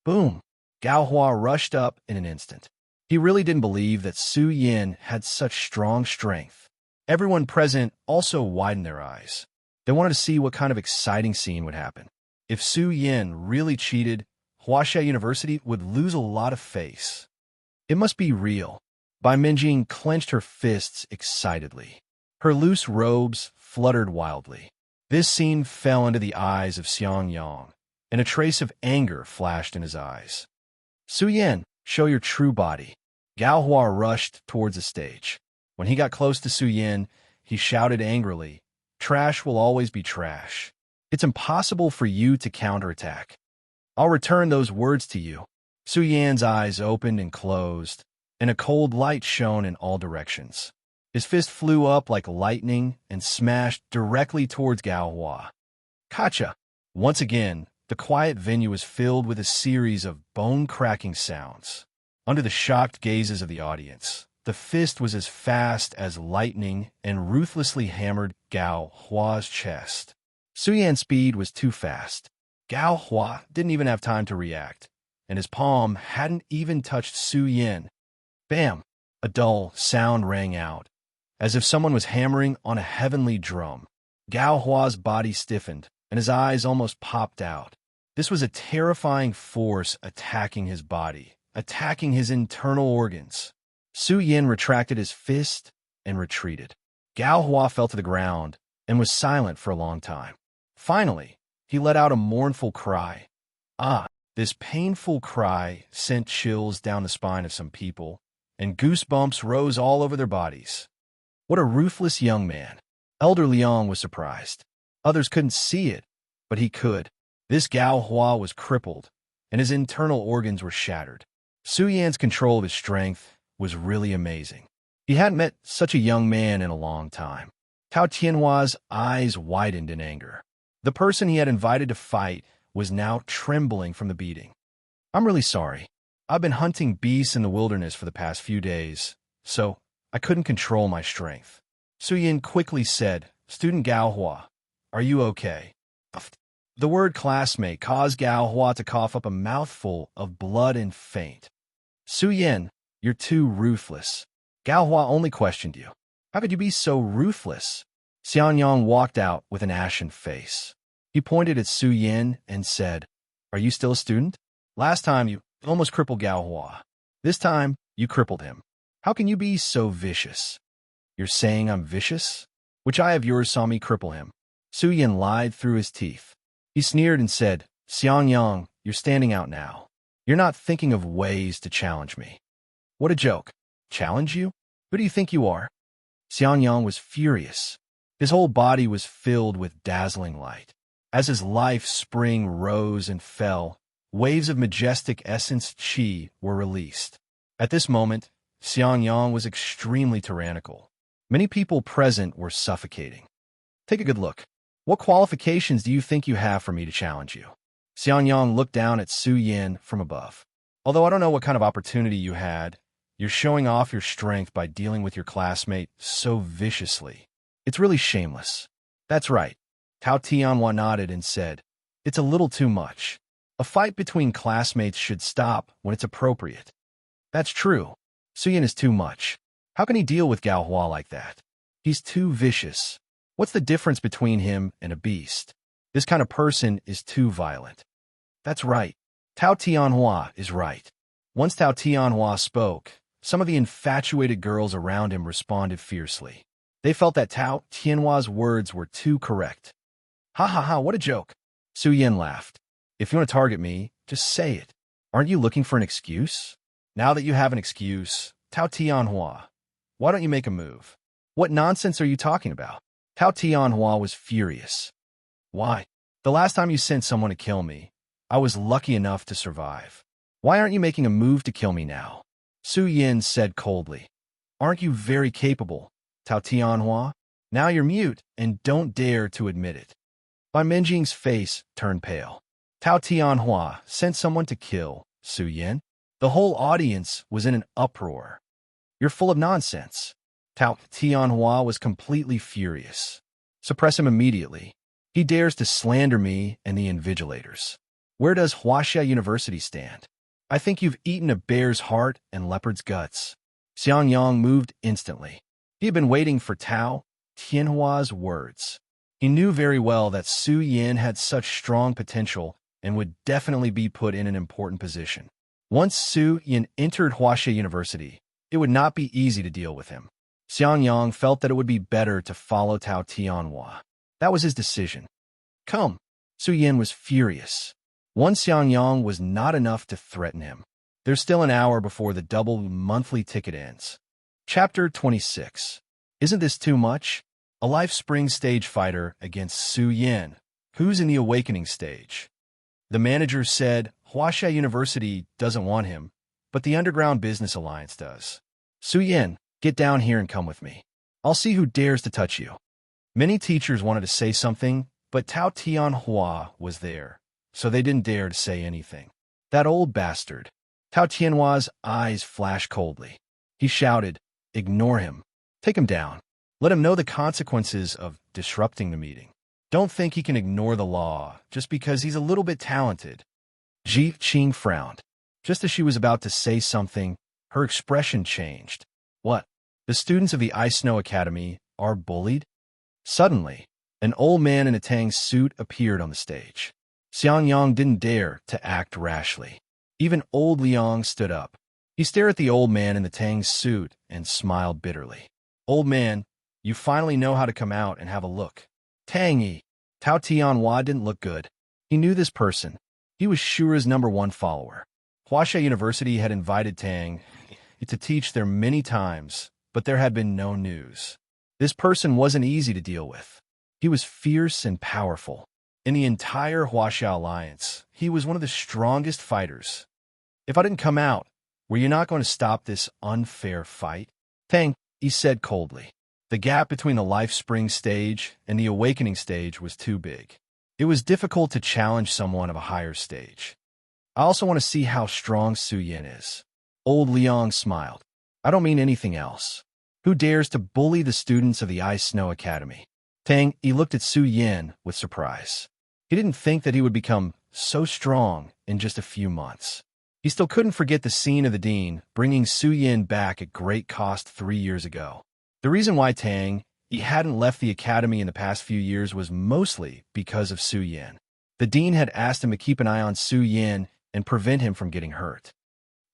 Boom! Gao Hua rushed up in an instant. He really didn't believe that Su Yin had such strong strength. Everyone present also widened their eyes. They wanted to see what kind of exciting scene would happen. If Su Yin really cheated, Huaxia University would lose a lot of face. It must be real. Bai Minjing clenched her fists excitedly. Her loose robes fluttered wildly. This scene fell into the eyes of Xiang Yang, and a trace of anger flashed in his eyes. Su Yin, show your true body. Gao Hua rushed towards the stage. When he got close to Su Yin, he shouted angrily, "Trash will always be trash. It's impossible for you to counterattack. I'll return those words to you." Su Yan's eyes opened and closed, and a cold light shone in all directions. His fist flew up like lightning and smashed directly towards Gao Hua. Kacha! Once again, the quiet venue was filled with a series of bone-cracking sounds. Under the shocked gazes of the audience, the fist was as fast as lightning and ruthlessly hammered Gao Hua's chest. Su Yan's speed was too fast. Gao Hua didn't even have time to react, and his palm hadn't even touched Su Yin. Bam! A dull sound rang out, as if someone was hammering on a heavenly drum. Gao Hua's body stiffened, and his eyes almost popped out. This was a terrifying force attacking his body, attacking his internal organs. Su Yin retracted his fist and retreated. Gao Hua fell to the ground and was silent for a long time. Finally, he let out a mournful cry. Ah! This painful cry sent chills down the spine of some people, and goosebumps rose all over their bodies. What a ruthless young man. Elder Liang was surprised. Others couldn't see it, but he could. This Gao Hua was crippled, and his internal organs were shattered. Su Yan's control of his strength was really amazing. He hadn't met such a young man in a long time. Tao Tianhua's eyes widened in anger. The person he had invited to fight was now trembling from the beating. I'm really sorry. I've been hunting beasts in the wilderness for the past few days, so I couldn't control my strength. Su Yin quickly said, Student Gao Hua, are you okay? The word classmate caused Gao Hua to cough up a mouthful of blood and faint. Su Yin, you're too ruthless. Gao Hua only questioned you. How could you be so ruthless? Xiang Yang walked out with an ashen face. He pointed at Su Yin and said, Are you still a student? Last time you almost crippled Gao Hua. This time you crippled him. How can you be so vicious? You're saying I'm vicious? Which eye of yours saw me cripple him? Su Yin lied through his teeth. He sneered and said, Xiang Yang, you're standing out now. You're not thinking of ways to challenge me. What a joke. Challenge you? Who do you think you are? Xiang Yang was furious. His whole body was filled with dazzling light. As his life spring rose and fell, waves of majestic essence qi were released. At this moment, Xiang Yang was extremely tyrannical. Many people present were suffocating. Take a good look. What qualifications do you think you have for me to challenge you? Xiang Yang looked down at Su Yin from above. Although I don't know what kind of opportunity you had, You're showing off your strength by dealing with your classmate so viciously. It's really shameless. That's right. Tao Tianhua nodded and said, it's a little too much. A fight between classmates should stop when it's appropriate. That's true. Suyin is too much. How can he deal with Gao Hua like that? He's too vicious. What's the difference between him and a beast? This kind of person is too violent. That's right. Tao Tianhua is right. Once Tao Tianhua spoke, some of the infatuated girls around him responded fiercely. They felt that Tao Tianhua's words were too correct. Ha ha ha, what a joke. Su Yin laughed. If you want to target me, just say it. Aren't you looking for an excuse? Now that you have an excuse, Tao Tianhua, why don't you make a move? What nonsense are you talking about? Tao Tianhua was furious. Why? The last time you sent someone to kill me, I was lucky enough to survive. Why aren't you making a move to kill me now? Su Yin said coldly. Aren't you very capable, Tao Tianhua? Now you're mute and don't dare to admit it. Bai Menjing's face turned pale. Tao Tianhua sent someone to kill Su Yin. The whole audience was in an uproar. You're full of nonsense. Tao Tianhua was completely furious. Suppress him immediately. He dares to slander me and the invigilators. Where does Huaxia University stand? I think you've eaten a bear's heart and leopard's guts. Xiang Yang moved instantly. He had been waiting for Tao Tianhua's words. He knew very well that Su Yin had such strong potential and would definitely be put in an important position. Once Su Yin entered Huaxia University, it would not be easy to deal with him. Xiang Yang felt that it would be better to follow Tao Tianhua. That was his decision. Come. Su Yin was furious. One Xiang Yang was not enough to threaten him. There's still an hour before the double monthly ticket ends. Chapter 26. Isn't this too much? A life spring stage fighter against Su Yin, who's in the awakening stage. The manager said Huaxia University doesn't want him, but the Underground Business Alliance does. Su Yin, get down here and come with me. I'll see who dares to touch you. Many teachers wanted to say something, but Tao Tianhua was there, so they didn't dare to say anything. That old bastard. Tao Tianhua's eyes flashed coldly. He shouted, ignore him. Take him down. Let him know the consequences of disrupting the meeting. Don't think he can ignore the law just because he's a little bit talented. Ji Qing frowned. Just as she was about to say something, her expression changed. What? The students of the Ice Snow Academy are bullied? Suddenly, an old man in a Tang suit appeared on the stage. Xiang Yang didn't dare to act rashly. Even old Liang stood up. He stared at the old man in the Tang suit and smiled bitterly. Old man, you finally know how to come out and have a look. Tang Yi. Tao Tianhua didn't look good. He knew this person. He was Shura's #1 follower. Huaxia University had invited Tang to teach there many times, but there had been no news. This person wasn't easy to deal with. He was fierce and powerful. In the entire Huaxia Alliance, he was one of the strongest fighters. If I didn't come out, were you not going to stop this unfair fight? Tang, he said coldly. The gap between the Life Spring stage and the Awakening stage was too big. It was difficult to challenge someone of a higher stage. I also want to see how strong Su Yin is. Old Liang smiled. I don't mean anything else. Who dares to bully the students of the Ice Snow Academy? Tang, he looked at Su Yin with surprise. He didn't think that he would become so strong in just a few months. He still couldn't forget the scene of the dean bringing Su Yin back at great cost 3 years ago. The reason why Tang, he hadn't left the academy in the past few years was mostly because of Su Yin. The dean had asked him to keep an eye on Su Yin and prevent him from getting hurt.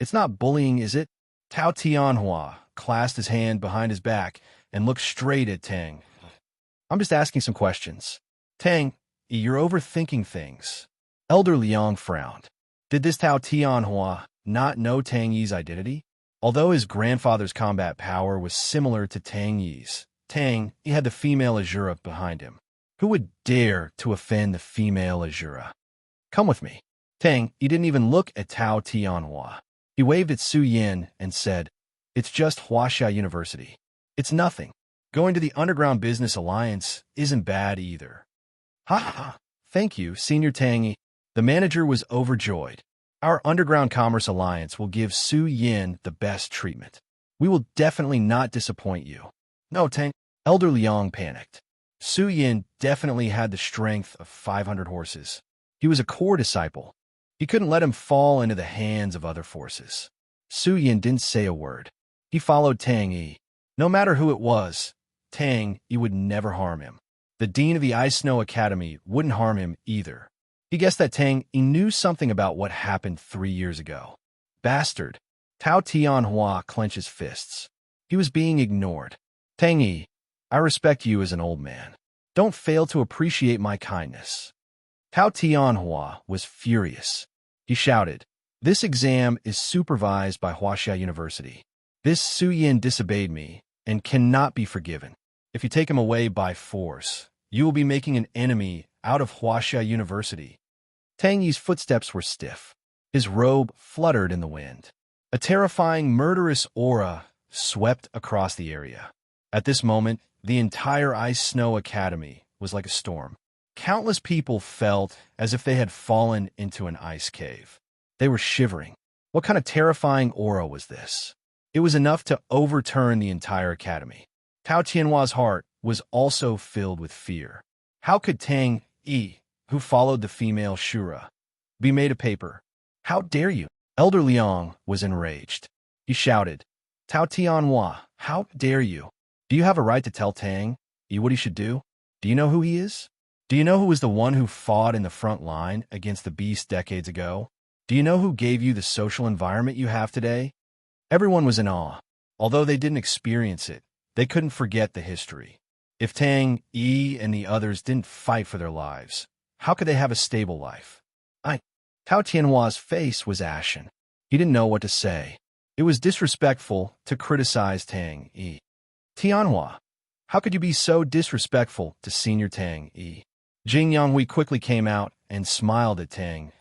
It's not bullying, is it? Tao Tianhua clasped his hand behind his back and looked straight at Tang. I'm just asking some questions. Tang, you're overthinking things. Elder Liang frowned. Did this Tao Tianhua not know Tang Yi's identity? Although his grandfather's combat power was similar to Tang Yi's, Tang, he had the female Azura behind him. Who would dare to offend the female Azura? Come with me. Tang, he didn't even look at Tao Tianhua. He waved at Su Yin and said, it's just Huaxia University. It's nothing. Going to the Underground Business Alliance isn't bad either. Ha ha. Thank you, Senior Tang Yi. The manager was overjoyed. Our Underground Commerce Alliance will give Su Yin the best treatment. We will definitely not disappoint you. No, Tang. Elder Liang panicked. Su Yin definitely had the strength of 500 horses. He was a core disciple. He couldn't let him fall into the hands of other forces. Su Yin didn't say a word. He followed Tang Yi. No matter who it was, Tang Yi would never harm him. The dean of the Ice Snow Academy wouldn't harm him either. He guessed that Tang Yi knew something about what happened 3 years ago. Bastard. Tao Tianhua clenched his fists. He was being ignored. Tang Yi, I respect you as an old man. Don't fail to appreciate my kindness. Tao Tianhua was furious. He shouted, this exam is supervised by Huaxia University. This Su Yin disobeyed me and cannot be forgiven. If you take him away by force, you will be making an enemy out of Huaxia University. Tang Yi's footsteps were stiff. His robe fluttered in the wind. A terrifying, murderous aura swept across the area. At this moment, the entire Ice Snow Academy was like a storm. Countless people felt as if they had fallen into an ice cave. They were shivering. What kind of terrifying aura was this? It was enough to overturn the entire academy. Tao Tianhua's heart was also filled with fear. How could Tang Yi, who followed the female Shura, be made a paper? How dare you? Elder Liang was enraged. He shouted, Tao Tianhua, how dare you? Do you have a right to tell Tang Yi what he should do? Do you know who he is? Do you know who was the one who fought in the front line against the beast decades ago? Do you know who gave you the social environment you have today? Everyone was in awe. Although they didn't experience it, they couldn't forget the history. If Tang Yi and the others didn't fight for their lives, how could they have a stable life? Tao Tianhua's face was ashen. He didn't know what to say. It was disrespectful to criticize Tang Yi. Tianhua, how could you be so disrespectful to Senior Tang Yi? Jing Yonghui quickly came out and smiled at Tang.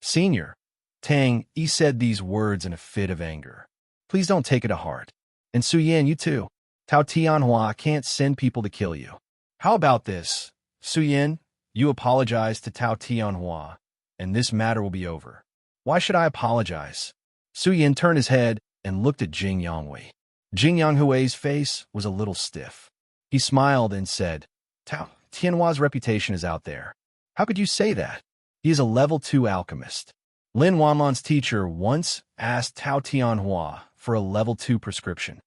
Senior, Tang Yi said these words in a fit of anger. Please don't take it to heart. And Su Yan, you too. Tao Tianhua can't send people to kill you. How about this? Su Yan, you apologize to Tao Tianhua, and this matter will be over. Why should I apologize? Su Yan turned his head and looked at Jing Yonghui. Jing Yonghui's face was a little stiff. He smiled and said, Tao Tianhua's reputation is out there. How could you say that? He is a level 2 alchemist. Lin Wanlan's teacher once asked Tao Tianhua for a level 2 prescription.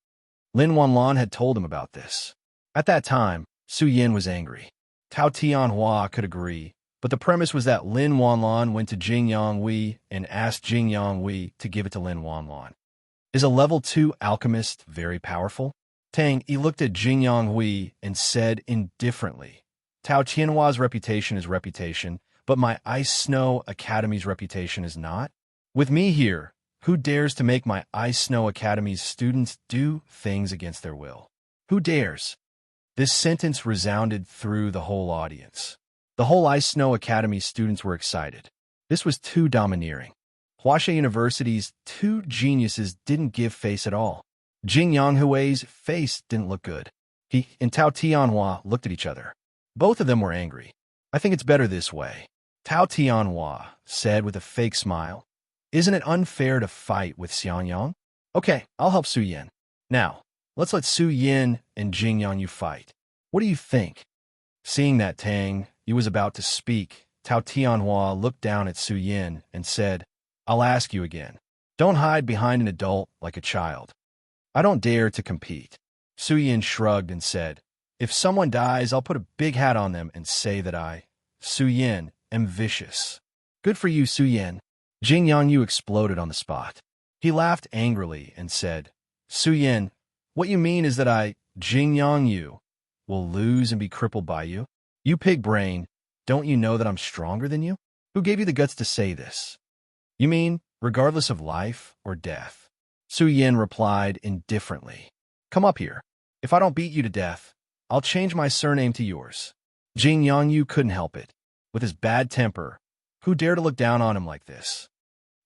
Lin Wanlan had told him about this. At that time, Su Yin was angry. Tao Tianhua could agree, but the premise was that Lin Wanlan went to Jing Yonghui and asked Jing Yonghui to give it to Lin Wanlan. Is a level 2 alchemist very powerful? Tang Yi looked at Jing Yonghui and said indifferently, Tao Tianhua's reputation is reputation, but my Ice Snow Academy's reputation is not. With me here, who dares to make my Ice Snow Academy's students do things against their will? Who dares? This sentence resounded through the whole audience. The whole Ice Snow Academy students were excited. This was too domineering. Huaxia University's 2 geniuses didn't give face at all. Jing Yonghui's face didn't look good. He and Tao Tianhua looked at each other. Both of them were angry. I think it's better this way, Tao Tianhua said with a fake smile. Isn't it unfair to fight with Xiangyang? Okay, I'll help Su Yin. Now, let's let Su Yin and Jing Yongyu fight. What do you think? Seeing that Tang Yi was about to speak, Tao Tianhua looked down at Su Yin and said, I'll ask you again. Don't hide behind an adult like a child. I don't dare to compete. Su Yin shrugged and said, if someone dies, I'll put a big hat on them and say that I, Su Yin, am vicious. Good for you, Su Yin. Jing Yongyu exploded on the spot. He laughed angrily and said, Su Yin, what you mean is that I, Jing Yongyu, will lose and be crippled by you? You pig brain, don't you know that I'm stronger than you? Who gave you the guts to say this? You mean, regardless of life or death? Su Yin replied indifferently. Come up here. If I don't beat you to death, I'll change my surname to yours. Jing Yongyu couldn't help it. With his bad temper, who dare to look down on him like this?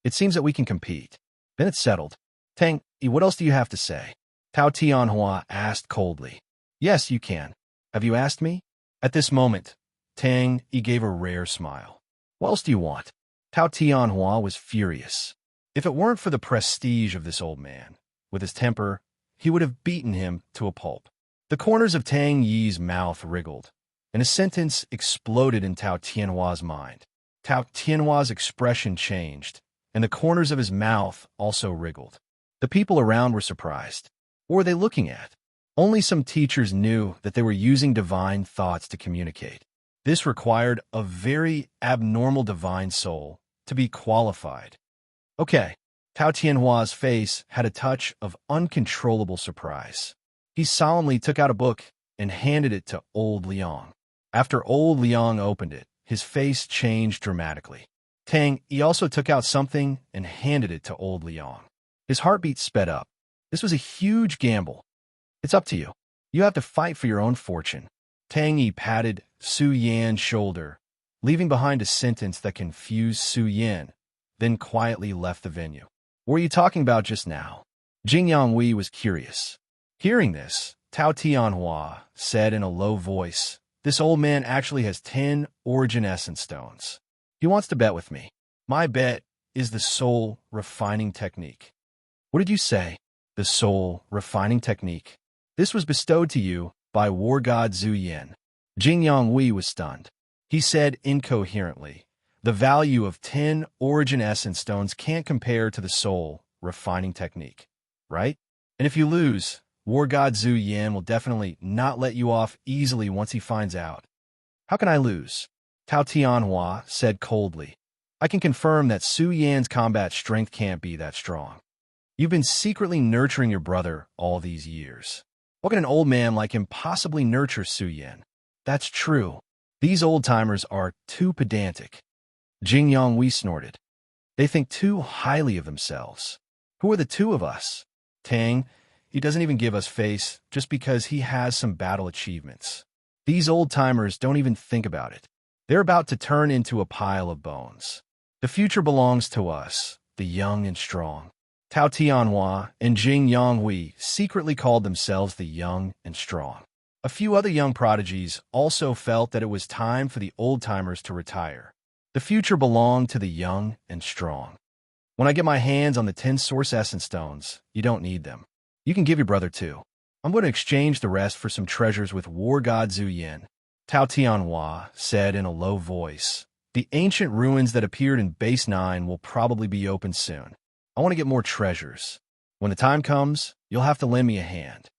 It seems that we can compete. Then it's settled. Tang Yi, what else do you have to say? Tao Tianhua asked coldly. Yes, you can. Have you asked me? At this moment, Tang Yi gave a rare smile. What else do you want? Tao Tianhua was furious. If it weren't for the prestige of this old man, with his temper, he would have beaten him to a pulp. The corners of Tang Yi's mouth wriggled, and a sentence exploded in Tao Tianhua's mind. Tao Tianhua's expression changed, and the corners of his mouth also wriggled. The people around were surprised. What were they looking at? Only some teachers knew that they were using divine thoughts to communicate. This required a very abnormal divine soul to be qualified. Okay, Tao Tianhua's face had a touch of uncontrollable surprise. He solemnly took out a book and handed it to Old Liang. After Old Liang opened it, his face changed dramatically. Tang Yi also took out something and handed it to Old Liang. His heartbeat sped up. This was a huge gamble. It's up to you. You have to fight for your own fortune. Tang Yi patted Su Yan's shoulder, leaving behind a sentence that confused Su Yan, then quietly left the venue. What were you talking about just now? Jing Yanghui was curious. Hearing this, Tao Tianhua said in a low voice, "This old man actually has 10 origin essence stones. He wants to bet with me. My bet is the soul refining technique." What did you say? The soul refining technique. This was bestowed to you by war god Zhu Yan. Jing Yanghui was stunned. He said incoherently, "The value of 10 origin essence stones can't compare to the soul refining technique, right? And if you lose, war god Zhu Yan will definitely not let you off easily once he finds out." "How can I lose?" Tao Tianhua said coldly. "I can confirm that Su Yan's combat strength can't be that strong. You've been secretly nurturing your brother all these years. What can an old man like him possibly nurture Su Yan?" "That's true. These old-timers are too pedantic." Jing Yanghui snorted. "They think too highly of themselves. Who are the two of us? Tang, he doesn't even give us face just because he has some battle achievements. These old-timers don't even think about it. They're about to turn into a pile of bones. The future belongs to us, the young and strong." Tao Tianhua and Jing Yanghui secretly called themselves the young and strong. A few other young prodigies also felt that it was time for the old-timers to retire. The future belonged to the young and strong. "When I get my hands on the 10 source essence stones, you don't need them. You can give your brother 2. I'm going to exchange the rest for some treasures with war god Zhu Yan." Tao Tianhua said in a low voice, "The ancient ruins that appeared in Base 9 will probably be open soon. I want to get more treasures. When the time comes, you'll have to lend me a hand."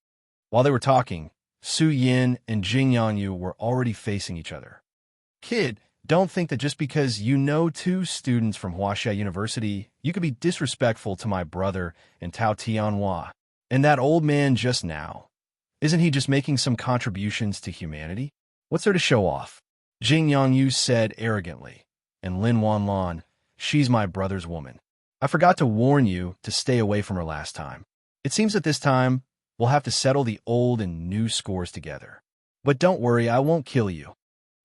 While they were talking, Su Yan and Jing Yangyu were already facing each other. "Kid, don't think that just because you know 2 students from Huaxia University, you could be disrespectful to my brother and Tao Tianhua. And that old man just now, isn't he just making some contributions to humanity? What's there to show off?" Jing Yangyu said arrogantly, "And Lin Wanlan, she's my brother's woman. I forgot to warn you to stay away from her last time. It seems that this time, we'll have to settle the old and new scores together. But don't worry, I won't kill you.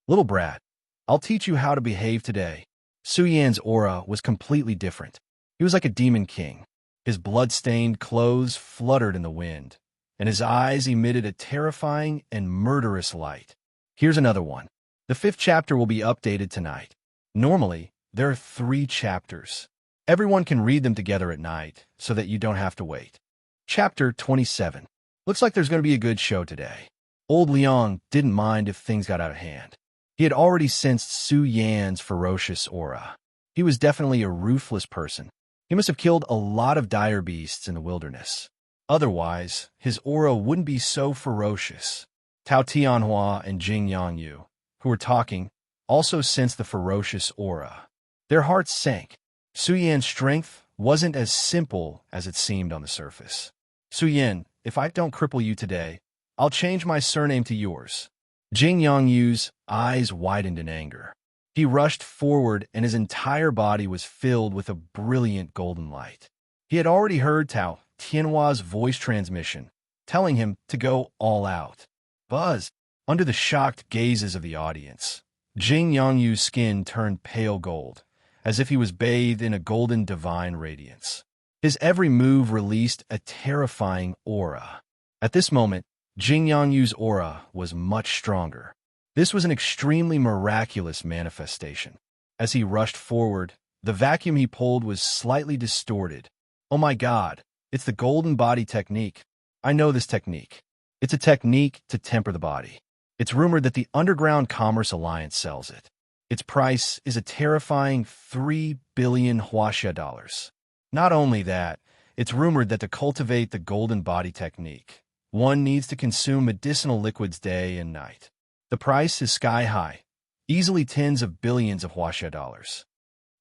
Little brat, I'll teach you how to behave today." Su Yan's aura was completely different. He was like a demon king. His blood-stained clothes fluttered in the wind, and his eyes emitted a terrifying and murderous light. Here's another one. The 5th chapter will be updated tonight. Normally, there are 3 chapters. Everyone can read them together at night, so that you don't have to wait. Chapter 27. Looks like there's going to be a good show today. Old Liang didn't mind if things got out of hand. He had already sensed Su Yan's ferocious aura. He was definitely a ruthless person. He must have killed a lot of dire beasts in the wilderness. Otherwise, his aura wouldn't be so ferocious. Tao Tianhua and Jing Yangyu, who were talking, also sensed the ferocious aura. Their hearts sank. Su Yan's strength wasn't as simple as it seemed on the surface. "Su Yan, if I don't cripple you today, I'll change my surname to yours." Jing Yangyu's eyes widened in anger. He rushed forward and his entire body was filled with a brilliant golden light. He had already heard Tao Tianhua's voice transmission, telling him to go all out. Buzz! Under the shocked gazes of the audience, Jing Yangyu's skin turned pale gold, as if he was bathed in a golden divine radiance. His every move released a terrifying aura. At this moment, Jing Yangyu's aura was much stronger. This was an extremely miraculous manifestation. As he rushed forward, The vacuum he pulled was slightly distorted. Oh my God, it's the golden body technique. I know this technique. It's a technique to temper the body. It's rumored that the Underground Commerce Alliance sells it. Its price is a terrifying 3 billion Huaxia dollars. Not only that, it's rumored that to cultivate the golden body technique, one needs to consume medicinal liquids day and night. The price is sky high, easily tens of billions of Huaxia dollars.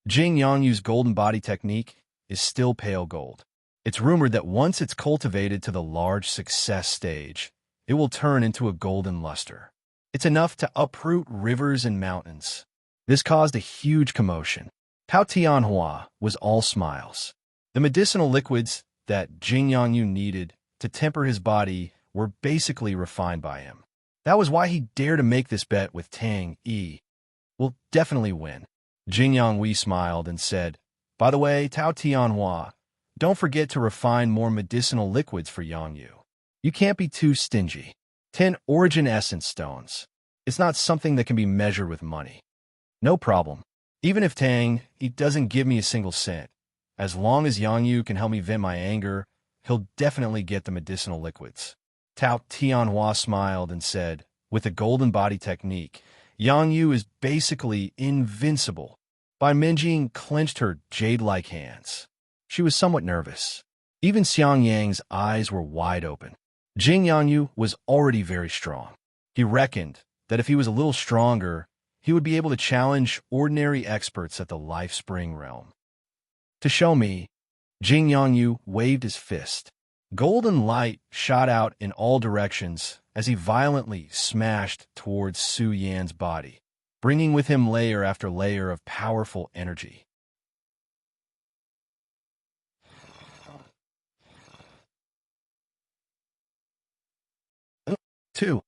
Jing Yangyu's golden body technique is still pale gold. It's rumored that once it's cultivated to the large success stage, it will turn into a golden luster. It's enough to uproot rivers and mountains. This caused a huge commotion. Tao Tianhua was all smiles. The medicinal liquids that Jing Yangyu needed to temper his body were basically refined by him. That was why he dared to make this bet with Tang Yi. Will definitely win. Jing Yanghui smiled and said, "By the way, Tao Tianhua, don't forget to refine more medicinal liquids for Yangyu. You can't be too stingy. 10 origin essence stones. It's not something that can be measured with money." "No problem. Even if Tang, he doesn't give me a single cent. As long as Yangyu can help me vent my anger, he'll definitely get the medicinal liquids." Tao Tianhua smiled and said, "With the golden body technique, Yangyu is basically invincible." Bai Minjing clenched her jade-like hands. She was somewhat nervous. Even Xiang Yang's eyes were wide open. Jing Yangyu was already very strong. He reckoned that if he was a little stronger, he would be able to challenge ordinary experts at the Life Spring realm. "To show me," Jing Yangyu waved his fist. Golden light shot out in all directions as he violently smashed towards Su Yan's body, bringing with him layer after layer of powerful energy. 2.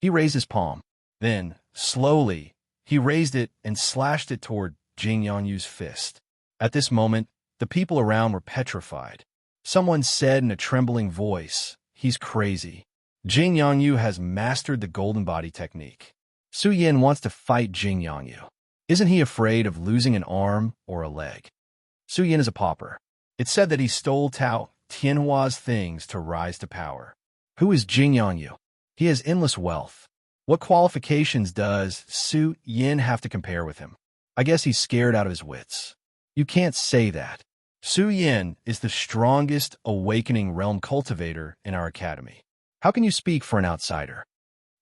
He raised his palm. Then, slowly, he raised it and slashed it toward Jing Yangyu's fist. At this moment, the people around were petrified. Someone said in a trembling voice, "He's crazy." Jing Yangyu has mastered the golden body technique. Su Yan wants to fight Jing Yangyu. Isn't he afraid of losing an arm or a leg? Su Yan is a pauper. It's said that he stole Tao Tianhua's things to rise to power. Who is Jing Yangyu? He has endless wealth. What qualifications does Su Yan have to compare with him? I guess he's scared out of his wits. You can't say that. Su Yan is the strongest awakening realm cultivator in our academy. How can you speak for an outsider?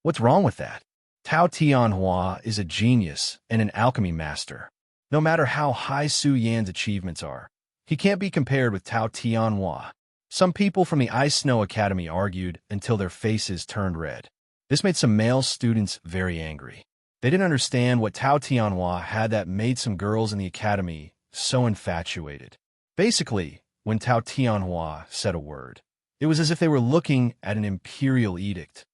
What's wrong with that? Tao Tianhua is a genius and an alchemy master. No matter how high Su Yan's achievements are, he can't be compared with Tao Tianhua. Some people from the Ice Snow Academy argued until their faces turned red. This made some male students very angry. They didn't understand what Tao Tianhua had that made some girls in the academy so infatuated. Basically, when Tao Tianhua said a word, it was as if they were looking at an imperial edict.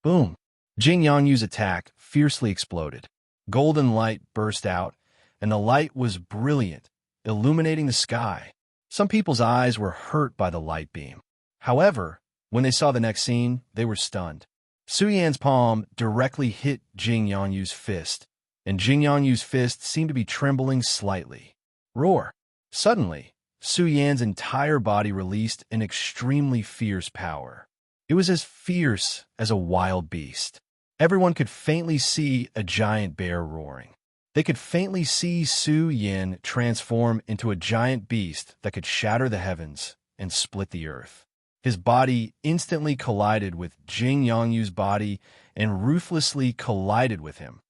Boom! Jing Yangyu's attack fiercely exploded. Golden light burst out, and the light was brilliant, illuminating the sky. Some people's eyes were hurt by the light beam. However, when they saw the next scene, they were stunned. Su Yan's palm directly hit Jing Yangyu's fist, and Jing Yangyu's fist seemed to be trembling slightly. Roar! Suddenly, Su Yan's entire body released an extremely fierce power. It was as fierce as a wild beast. Everyone could faintly see a giant bear roaring. They could faintly see Su Yan transform into a giant beast that could shatter the heavens and split the earth. His body instantly collided with Jing Yangyu's body and ruthlessly collided with him.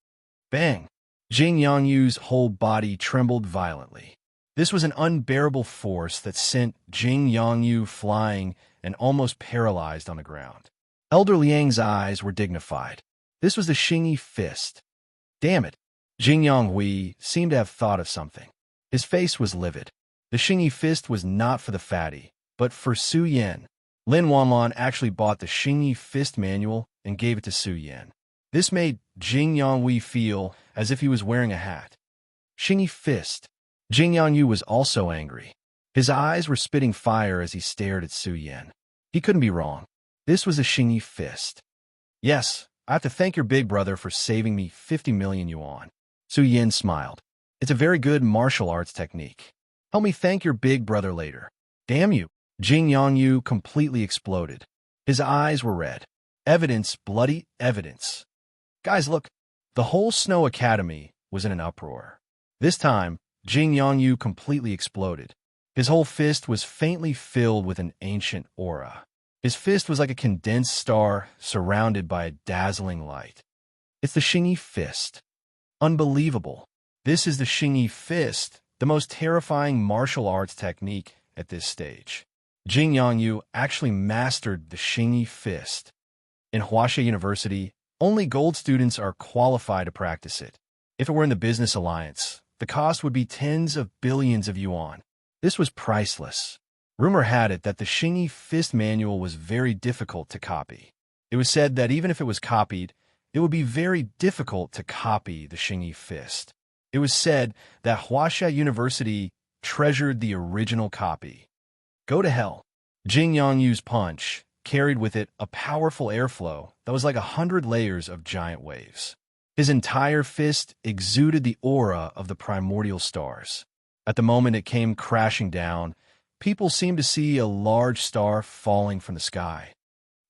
Bang! Jing Yangyu's whole body trembled violently. This was an unbearable force that sent Jing Yangyu flying and almost paralyzed on the ground. Elder Liang's eyes were dignified. This was the Xingyi fist. Damn it! Jing Yanghui seemed to have thought of something. His face was livid. The Xingyi fist was not for the fatty, but for Su Yan. Lin Wanlan actually bought the Xingyi fist manual and gave it to Su Yan. This made Jing Yanghui feel as if he was wearing a hat. Xingyi fist. Jing Yangyu was also angry. His eyes were spitting fire as he stared at Su Yan. He couldn't be wrong. This was a Xingyi fist. Yes, I have to thank your big brother for saving me 50 million yuan. Su Yan smiled. It's a very good martial arts technique. Help me thank your big brother later. Damn you. Jing Yongyu completely exploded. His eyes were red. Evidence, bloody evidence. Guys, look. The whole Snow Academy was in an uproar. This time, Jing Yongyu completely exploded. His whole fist was faintly filled with an ancient aura. His fist was like a condensed star surrounded by a dazzling light. It's the Xingyi Fist. Unbelievable. This is the Xingyi Fist, the most terrifying martial arts technique at this stage. Jing Yongyu actually mastered the Xingyi Fist. In Huaxia University, only gold students are qualified to practice it. If it were in the Business Alliance, the cost would be tens of billions of yuan. This was priceless. Rumor had it that the Xingyi Fist manual was very difficult to copy. It was said that even if it was copied, it would be very difficult to copy the Xingyi Fist. It was said that Huaxia University treasured the original copy. Go to hell. Jing Yongyu's punch carried with it a powerful airflow that was like 100 layers of giant waves. His entire fist exuded the aura of the primordial stars. At the moment it came crashing down, people seemed to see a large star falling from the sky.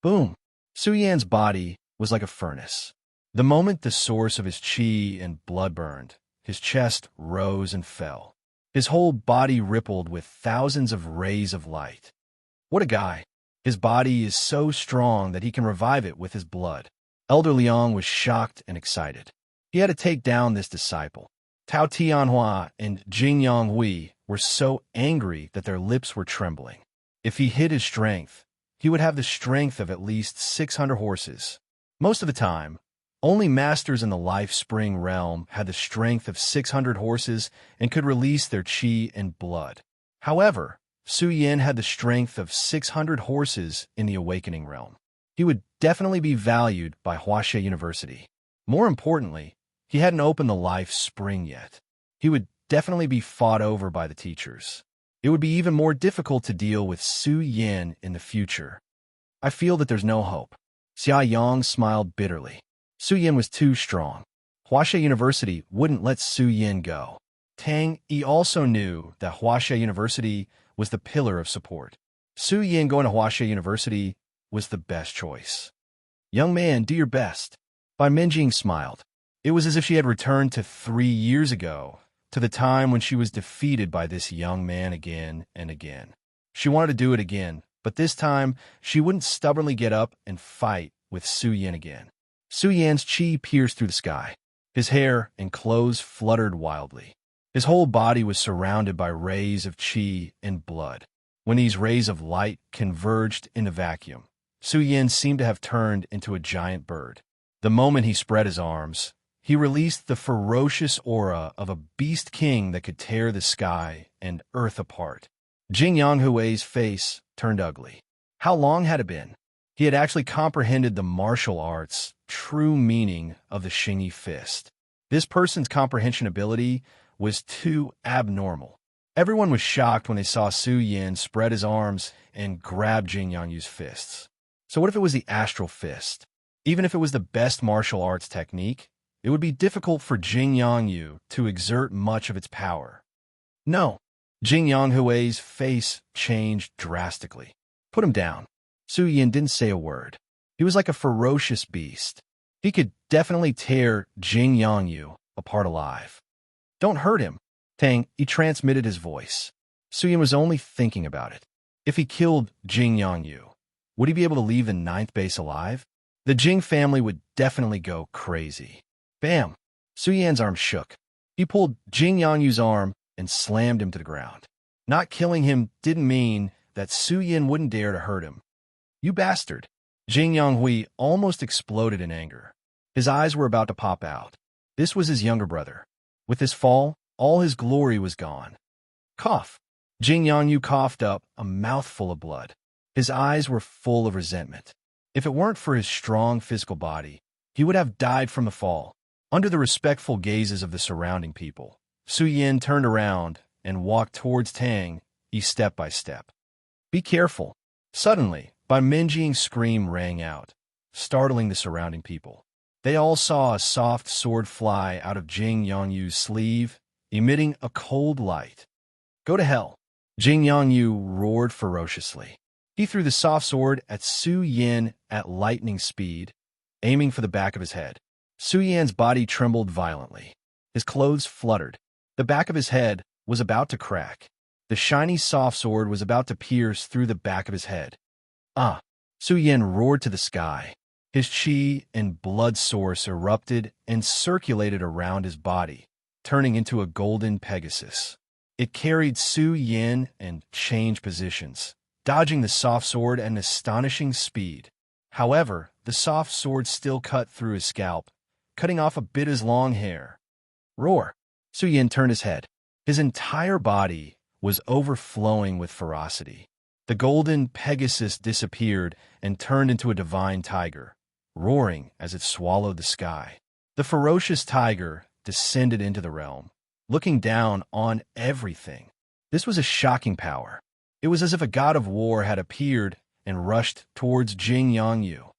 Boom! Su Yan's body was like a furnace. The moment the source of his qi and blood burned, his chest rose and fell. His whole body rippled with thousands of rays of light. What a guy! His body is so strong that he can revive it with his blood. Elder Liang was shocked and excited. He had to take down this disciple. Tao Tianhua and Jing Yonghui were so angry that their lips were trembling. If he hid his strength, he would have the strength of at least 600 horses. Most of the time, only masters in the Life Spring realm had the strength of 600 horses and could release their qi and blood. However, Su Yan had the strength of 600 horses in the Awakening realm. He would definitely be valued by Huaxia University. More importantly, he hadn't opened the Life Spring yet. He would definitely be fought over by the teachers. It would be even more difficult to deal with Su Yan in the future. I feel that there's no hope. Xia Yang smiled bitterly. Su Yan was too strong. Huaxia University wouldn't let Su Yan go. Tang Yi also knew that Huaxia University was the pillar of support. Su Yan going to Huaxia University was the best choice. Young man, do your best. Bai Minjing smiled. It was as if she had returned to 3 years ago, to the time when she was defeated by this young man again and again. She wanted to do it again, but this time she wouldn't stubbornly get up and fight with Su Yan again. Su Yan's qi pierced through the sky. His hair and clothes fluttered wildly. His whole body was surrounded by rays of qi and blood. When these rays of light converged in the vacuum, Su Yan seemed to have turned into a giant bird. The moment he spread his arms, he released the ferocious aura of a beast king that could tear the sky and earth apart. Jing Yonghui's face turned ugly. How long had it been? He had actually comprehended the martial arts' true meaning of the Xingyi Fist. This person's comprehension ability was too abnormal. Everyone was shocked when they saw Su Yan spread his arms and grab Jing Yongyu's fists. So what if it was the Astral Fist? Even if it was the best martial arts technique, it would be difficult for Jing Yongyu to exert much of its power. No. Jing Yonghui's face changed drastically. Put him down. Su Yan didn't say a word. He was like a ferocious beast. He could definitely tear Jing Yongyu apart alive. Don't hurt him. Tang Yi transmitted his voice. Su Yan was only thinking about it. If he killed Jing Yongyu, would he be able to leave the 9th base alive? The Jing family would definitely go crazy. Bam! Su Yan's arm shook. He pulled Jing Yongyu's arm and slammed him to the ground. Not killing him didn't mean that Su Yan wouldn't dare to hurt him. You bastard! Jing Yonghui almost exploded in anger. His eyes were about to pop out. This was his younger brother. With his fall, all his glory was gone. Cough! Jing Yongyu coughed up a mouthful of blood. His eyes were full of resentment. If it weren't for his strong physical body, he would have died from the fall. Under the respectful gazes of the surrounding people, Su Yan turned around and walked towards Tang Yi step by step. Be careful. Suddenly, Bai Minjing's scream rang out, startling the surrounding people. They all saw a soft sword fly out of Jing Yongyu's sleeve emitting a cold light. Go to hell! Jing Yongyu roared ferociously. He threw the soft sword at Su Yin at lightning speed, aiming for the back of his head. Su Yan's body trembled violently. His clothes fluttered. The back of his head was about to crack. The shiny soft sword was about to pierce through the back of his head. Ah! Su Yin roared to the sky. His chi and blood source erupted and circulated around his body, turning into a golden Pegasus. It carried Su Yin and changed positions, dodging the soft sword at an astonishing speed. However, the soft sword still cut through his scalp, cutting off a bit of his long hair. Roar! Su Yin turned his head. His entire body was overflowing with ferocity. The golden Pegasus disappeared and turned into a divine tiger, roaring as it swallowed the sky. The ferocious tiger descended into the realm, looking down on everything. This was a shocking power. It was as if a god of war had appeared and rushed towards Jing Yongyu.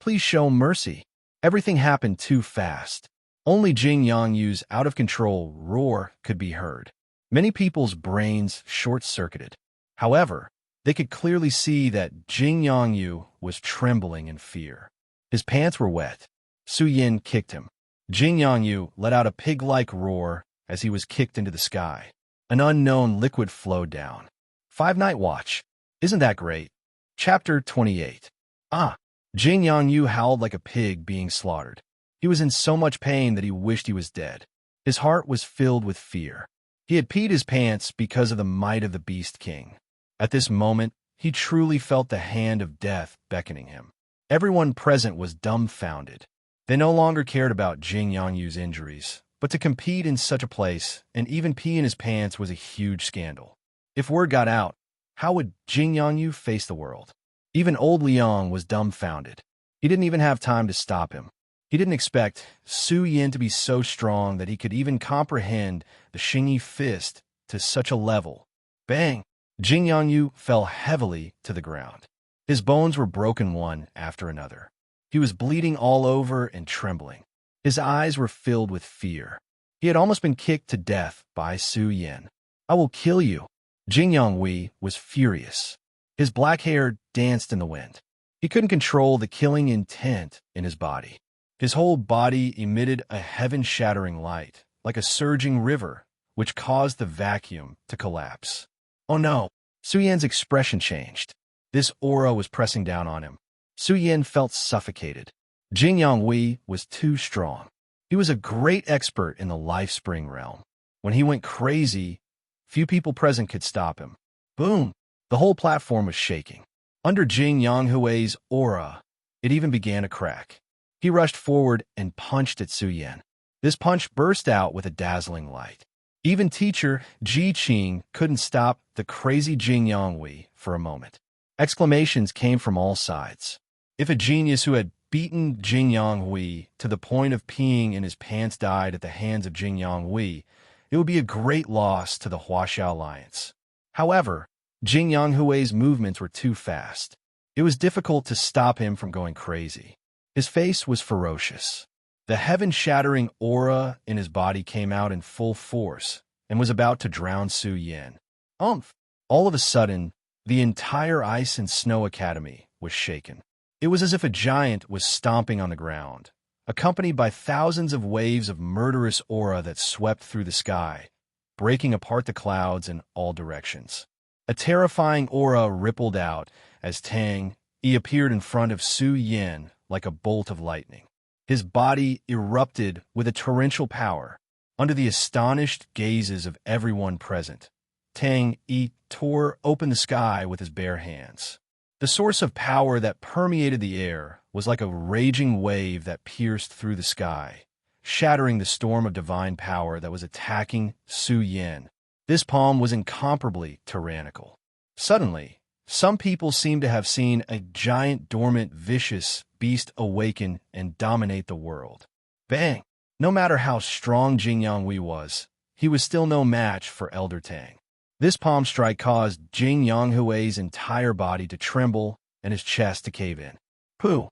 Please show mercy. Everything happened too fast. Only Jing Yongyu's out-of-control roar could be heard. Many people's brains short-circuited. However, they could clearly see that Jing Yongyu was trembling in fear. His pants were wet. Su Yin kicked him. Jing Yongyu let out a pig-like roar as he was kicked into the sky. An unknown liquid flowed down. 5-Night Watch. Isn't that great? Chapter 28. Ah! Jing Yongyu howled like a pig being slaughtered. He was in so much pain that he wished he was dead. His heart was filled with fear. He had peed his pants because of the might of the Beast King. At this moment, he truly felt the hand of death beckoning him. Everyone present was dumbfounded. They no longer cared about Jing Yongyu's injuries, but to compete in such a place and even pee in his pants was a huge scandal. If word got out, how would Jing Yongyu face the world? Even old Liang was dumbfounded. He didn't even have time to stop him. He didn't expect Su Yin to be so strong that he could even comprehend the Xingyi fist to such a level. Bang! Jing Yongyu fell heavily to the ground. His bones were broken one after another. He was bleeding all over and trembling. His eyes were filled with fear. He had almost been kicked to death by Su Yin. I will kill you. Jing Yonghui was furious. His black hair danced in the wind. He couldn't control the killing intent in his body. His whole body emitted a heaven-shattering light, like a surging river, which caused the vacuum to collapse. Oh no! Su Yan's expression changed. This aura was pressing down on him. Su Yin felt suffocated. Jing Yonghui was too strong. He was a great expert in the life spring realm. When he went crazy, few people present could stop him. Boom! The whole platform was shaking. Under Jing Yonghui's aura, it even began to crack. He rushed forward and punched at Su Yin. This punch burst out with a dazzling light. Even teacher Ji Qing couldn't stop the crazy Jing Yonghui for a moment. Exclamations came from all sides. If a genius who had beaten Jing Yonghui to the point of peeing in his pants died at the hands of Jing Yonghui, it would be a great loss to the Huaxiao Alliance. However, Jing Yonghui's movements were too fast. It was difficult to stop him from going crazy. His face was ferocious. The heaven-shattering aura in his body came out in full force and was about to drown Su Yin. Umph! All of a sudden, the entire Ice and Snow Academy was shaken. It was as if a giant was stomping on the ground, accompanied by thousands of waves of murderous aura that swept through the sky, breaking apart the clouds in all directions. A terrifying aura rippled out as Tang Yi appeared in front of Su Yin like a bolt of lightning. His body erupted with a torrential power. Under the astonished gazes of everyone present, Tang Yi tore open the sky with his bare hands. The source of power that permeated the air was like a raging wave that pierced through the sky, shattering the storm of divine power that was attacking Su Yin. This palm was incomparably tyrannical. Suddenly, some people seemed to have seen a giant, dormant, vicious beast awaken and dominate the world. Bang! No matter how strong Jing Yonghui was, he was still no match for Elder Tang. This palm strike caused Jing Yonghui's entire body to tremble and his chest to cave in. Pooh!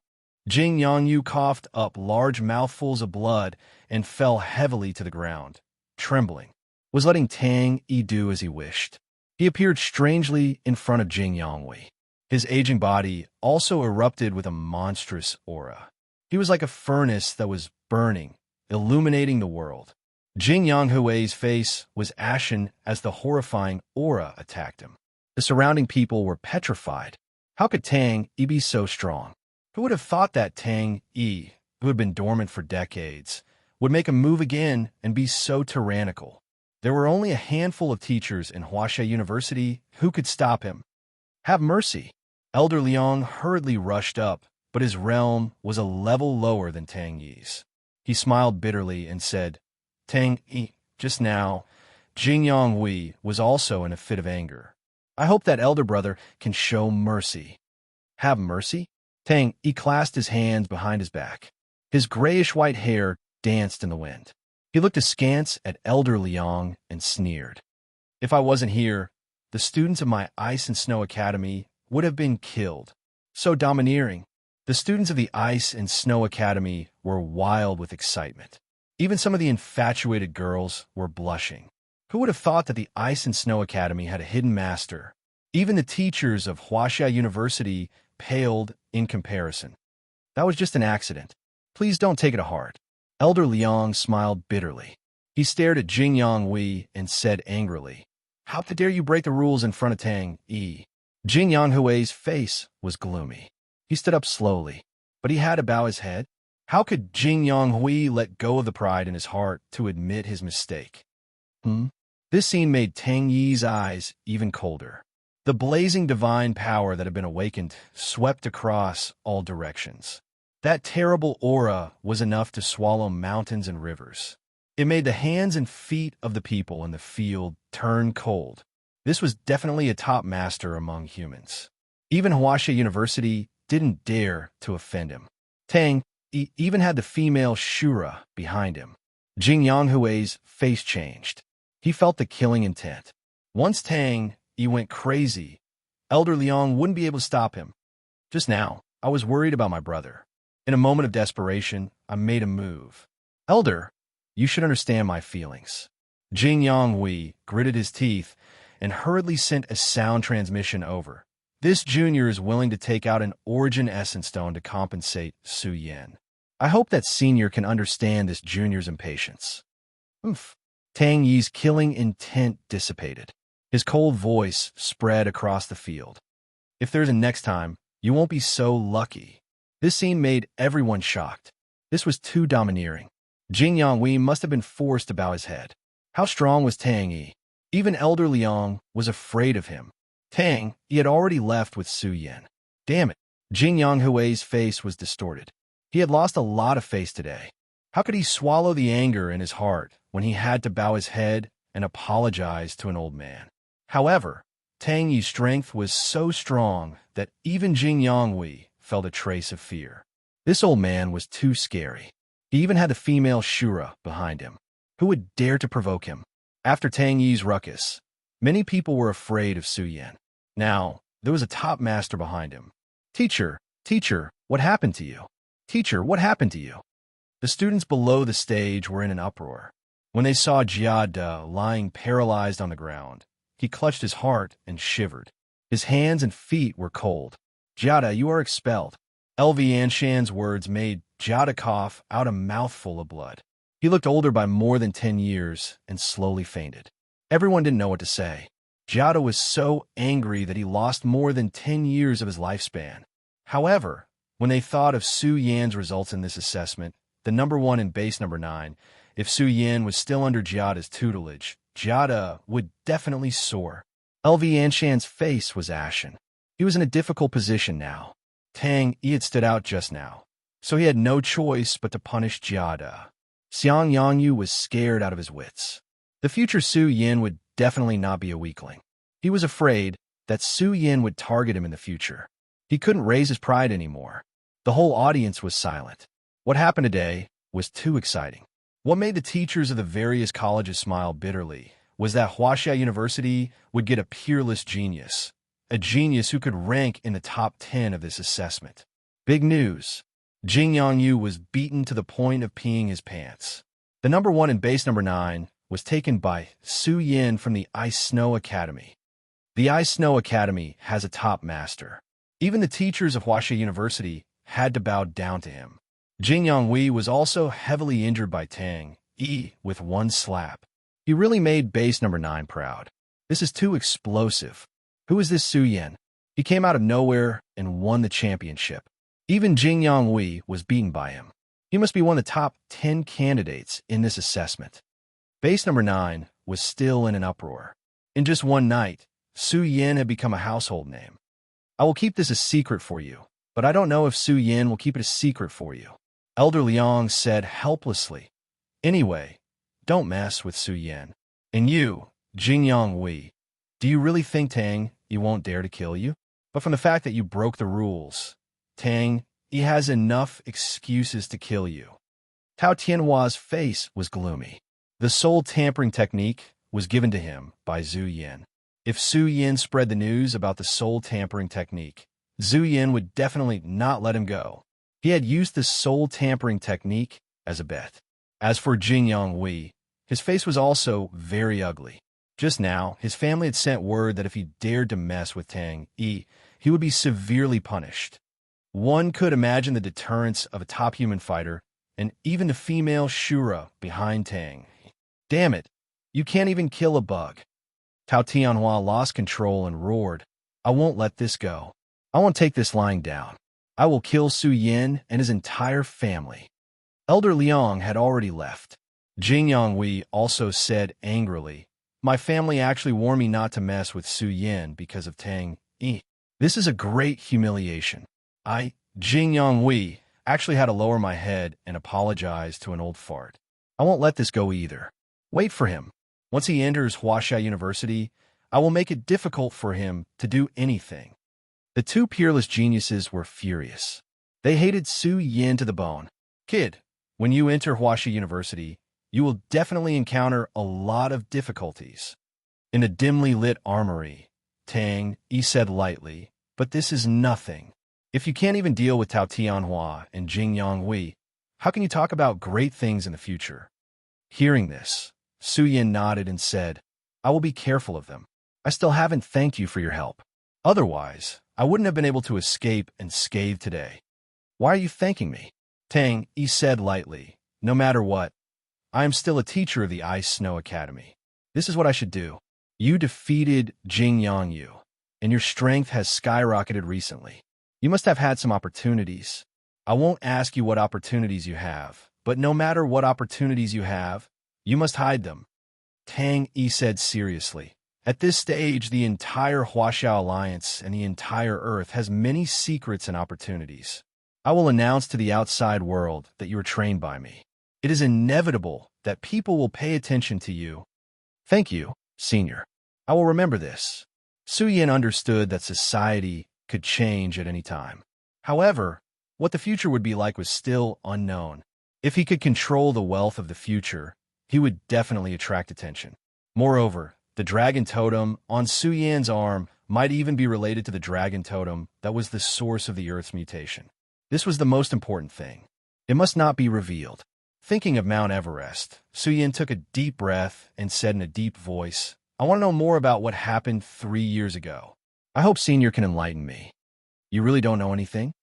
Jing Yongyu coughed up large mouthfuls of blood and fell heavily to the ground, trembling. was letting Tang Yi do as he wished. He appeared strangely in front of Jing Yonghui. His aging body also erupted with a monstrous aura. He was like a furnace that was burning, illuminating the world. Jing Yonghui's face was ashen as the horrifying aura attacked him. The surrounding people were petrified. How could Tang Yi be so strong? Who would have thought that Tang Yi, who had been dormant for decades, would make a move again and be so tyrannical? There were only a handful of teachers in Huaxia University who could stop him. Have mercy. Elder Liang hurriedly rushed up, but his realm was a level lower than Tang Yi's. He smiled bitterly and said, Tang Yi, just now, Jing Yonghui was also in a fit of anger. I hope that elder brother can show mercy. Have mercy? Tang Yi clasped his hands behind his back. His grayish-white hair danced in the wind. He looked askance at Elder Liang and sneered. If I wasn't here, the students of my Ice and Snow Academy would have been killed. So domineering. The students of the Ice and Snow Academy were wild with excitement. Even some of the infatuated girls were blushing. Who would have thought that the Ice and Snow Academy had a hidden master? Even the teachers of Huaxia University paled in comparison. That was just an accident. Please don't take it to heart. Elder Liang smiled bitterly. He stared at Jing Yonghui and said angrily, How dare you break the rules in front of Tang Yi? Jing Yonghui's face was gloomy. He stood up slowly, but he had to bow his head. How could Jing Yonghui let go of the pride in his heart to admit his mistake? This scene made Tang Yi's eyes even colder. The blazing divine power that had been awakened swept across all directions. That terrible aura was enough to swallow mountains and rivers. It made the hands and feet of the people in the field turn cold. This was definitely a top master among humans. Even Huaxia University didn't dare to offend him. Tang Yi even had the female Shura behind him. Jing Yonghui's face changed. He felt the killing intent. Once Tang Yi went crazy, Elder Liang wouldn't be able to stop him. Just now, I was worried about my brother. In a moment of desperation, I made a move. Elder, you should understand my feelings. Jing Yonghui gritted his teeth and hurriedly sent a sound transmission over. This junior is willing to take out an origin essence stone to compensate Su Yan. I hope that senior can understand this junior's impatience. Oof. Tang Yi's killing intent dissipated. His cold voice spread across the field. If there's a next time, you won't be so lucky. This scene made everyone shocked. This was too domineering. Jing Yonghui must have been forced to bow his head. How strong was Tang Yi? Even Elder Liang was afraid of him. Tang Yi had already left with Su Yan. Damn it. Jing Yonghui's face was distorted. He had lost a lot of face today. How could he swallow the anger in his heart when he had to bow his head and apologize to an old man? However, Tang Yi's strength was so strong that even Jing Yonghui felt a trace of fear. This old man was too scary. He even had the female Shura behind him. Who would dare to provoke him? After Tang Yi's ruckus, many people were afraid of Su Yan. Now, there was a top master behind him. Teacher, what happened to you? Teacher, what happened to you? The students below the stage were in an uproar. When they saw Jia De lying paralyzed on the ground, he clutched his heart and shivered. His hands and feet were cold. Jia De, you are expelled. LV Anshan's words made Jia De cough out a mouthful of blood. He looked older by more than 10 years and slowly fainted. Everyone didn't know what to say. Jia De was so angry that he lost more than 10 years of his lifespan. However, when they thought of Su Yan's results in this assessment, the number 1 and base number 9, if Su Yan was still under Jia De's tutelage, Jia De would definitely soar. LV Anshan's face was ashen. He was in a difficult position now. Tang Yi had stood out just now, so he had no choice but to punish Jia De. Xiang Yangyu was scared out of his wits. The future Su Yan would definitely not be a weakling. He was afraid that Su Yan would target him in the future. He couldn't raise his pride anymore. The whole audience was silent. What happened today was too exciting. What made the teachers of the various colleges smile bitterly was that Huaxia University would get a peerless genius, a genius who could rank in the top 10 of this assessment. Big news. Jing Yongyu was beaten to the point of peeing his pants. The number 1 and base number 9 was taken by Su Yin from the Ice Snow Academy. The Ice Snow Academy has a top master. Even the teachers of Huaxia University had to bow down to him. Jing Yonghui was also heavily injured by Tang Yi with one slap. He really made base number 9 proud. This is too explosive. Who is this Su Yin? He came out of nowhere and won the championship. Even Jing Yonghui was beaten by him. He must be one of the top 10 candidates in this assessment. Base number 9 was still in an uproar. In just one night, Su Yin had become a household name. I will keep this a secret for you, but I don't know if Su Yin will keep it a secret for you. Elder Liang said helplessly. Anyway, don't mess with Su Yin. And you, Jing Yonghui, do you really think Tang Yi won't dare to kill you? But from the fact that you broke the rules, Tang Yi has enough excuses to kill you. Tao Tianhua's face was gloomy. The soul tampering technique was given to him by Zhu Yin. If Su Yin spread the news about the soul tampering technique, Zhu Yin would definitely not let him go. He had used the soul tampering technique as a bet. As for Jing Yonghui, his face was also very ugly. Just now, his family had sent word that if he dared to mess with Tang Yi, he would be severely punished. One could imagine the deterrence of a top human fighter and even the female Shura behind Tang. Damn it, you can't even kill a bug. Tao Tianhua lost control and roared, I won't let this go. I won't take this lying down. I will kill Su Yin and his entire family. Elder Liang had already left. Jing Yonghui also said angrily, my family actually warned me not to mess with Su Yin because of Tang Yi. This is a great humiliation. I, Jing Yonghui, actually had to lower my head and apologize to an old fart. I won't let this go either. Wait for him. Once he enters Huaxia University, I will make it difficult for him to do anything. The two peerless geniuses were furious. They hated Su Yin to the bone. Kid, when you enter Huaxia University, you will definitely encounter a lot of difficulties. In a dimly lit armory, Tang Yi said lightly, but this is nothing. If you can't even deal with Tao Tianhua and Jing Yonghui, how can you talk about great things in the future? Hearing this, Su Yin nodded and said, I will be careful of them. I still haven't thanked you for your help. Otherwise, I wouldn't have been able to escape unscathed today. Why are you thanking me? Tang Yi said lightly, no matter what, I am still a teacher of the Ice Snow Academy. This is what I should do. You defeated Jing Yongyu, and your strength has skyrocketed recently. You must have had some opportunities. I won't ask you what opportunities you have, but no matter what opportunities you have, you must hide them. Tang Yi said seriously. At this stage, the entire Huaxia Alliance and the entire Earth has many secrets and opportunities. I will announce to the outside world that you are trained by me. It is inevitable that people will pay attention to you. Thank you, Senior. I will remember this. Su Yin understood that society could change at any time. However, what the future would be like was still unknown. If he could control the wealth of the future, he would definitely attract attention. Moreover, the dragon totem on Su Yin's arm might even be related to the dragon totem that was the source of the Earth's mutation. This was the most important thing. It must not be revealed. Thinking of Mount Everest, Su Yin took a deep breath and said in a deep voice, I want to know more about what happened 3 years ago. I hope Senior can enlighten me. You really don't know anything?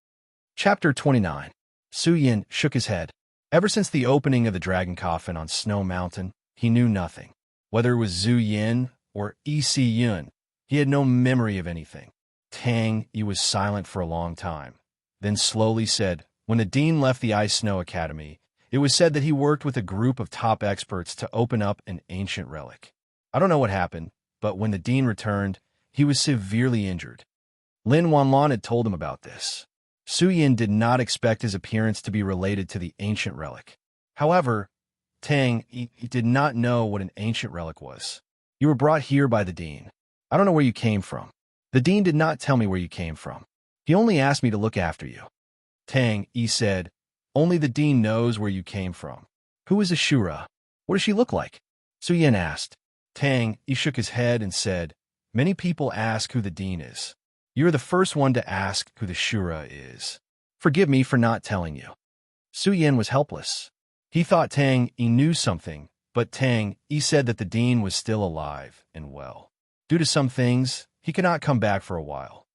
Chapter 29. Su Yin shook his head. Ever since the opening of the dragon coffin on Snow Mountain, he knew nothing. Whether it was Zhu Yin or E.C. Yun, he had no memory of anything. Tang Yi was silent for a long time, then slowly said, when the dean left the Ice Snow Academy, it was said that he worked with a group of top experts to open up an ancient relic. I don't know what happened, but when the dean returned, he was severely injured. Lin Wanlan had told him about this. Su Yin did not expect his appearance to be related to the ancient relic. However, Tang Yi did not know what an ancient relic was. You were brought here by the dean. I don't know where you came from. The dean did not tell me where you came from. He only asked me to look after you. Tang Yi said, only the dean knows where you came from. Who is Ashura? What does she look like? Su Yin asked. Tang Yi shook his head and said, many people ask who the dean is. You're the first one to ask who the Shura is. Forgive me for not telling you. Su Yin was helpless. He thought Tang Yi knew something, but Tang Yi said that the dean was still alive and well. Due to some things, he could not come back for a while.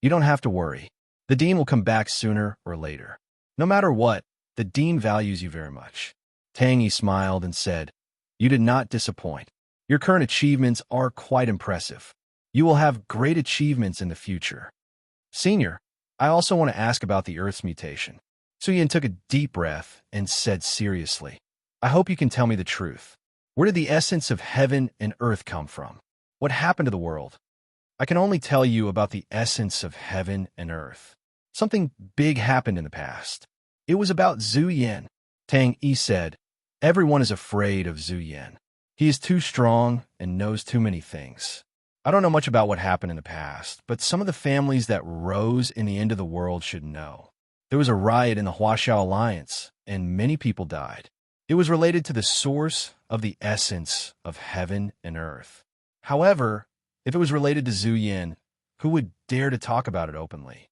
You don't have to worry. The dean will come back sooner or later. No matter what, the dean values you very much. Tang Yi smiled and said, "You did not disappoint. Your current achievements are quite impressive. You will have great achievements in the future. Senior, I also want to ask about the Earth's mutation." Suyin took a deep breath and said seriously, "I hope you can tell me the truth. Where did the essence of heaven and earth come from? What happened to the world?" "I can only tell you about the essence of heaven and earth. Something big happened in the past. It was about Zhu Yan." Tang Yi said, "Everyone is afraid of Zhu Yan. He is too strong and knows too many things. I don't know much about what happened in the past, but some of the families that rose in the end of the world should know. There was a riot in the Huaxiao Alliance, and many people died. It was related to the source of the essence of heaven and earth. However, if it was related to Zhu Yan, who would dare to talk about it openly?"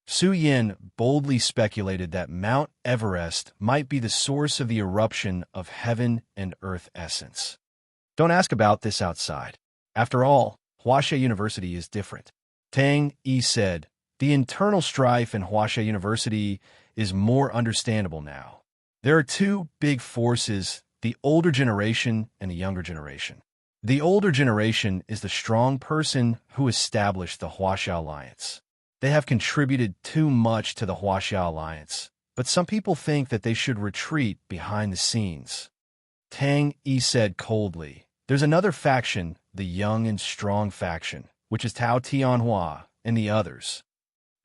Su Yin boldly speculated that Mount Everest might be the source of the eruption of heaven and earth essence. "Don't ask about this outside. After all, Huaxia University is different." Tang Yi said, "The internal strife in Huaxia University is more understandable now. There are two big forces, the older generation and the younger generation. The older generation is the strong person who established the Huaxia Alliance. They have contributed too much to the Huaxia Alliance, but some people think that they should retreat behind the scenes." Tang Yi said coldly, "There's another faction, the young and strong faction, which is Tao Tianhua and the others."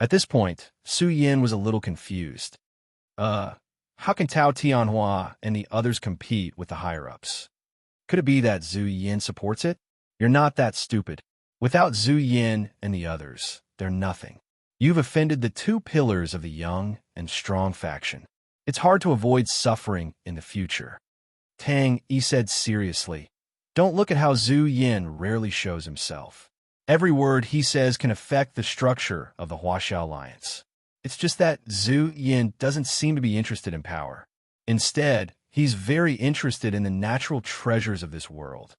At this point, Su Yin was a little confused. How can Tao Tianhua and the others compete with the higher-ups? Could it be that Zhu Yin supports it? You're not that stupid. Without Zhu Yin and the others, they're nothing. You've offended the two pillars of the young and strong faction. It's hard to avoid suffering in the future." Tang Yi said seriously, "Don't look at how Zhu Yin rarely shows himself. Every word he says can affect the structure of the Huaxia Alliance. It's just that Zhu Yin doesn't seem to be interested in power. Instead, he's very interested in the natural treasures of this world.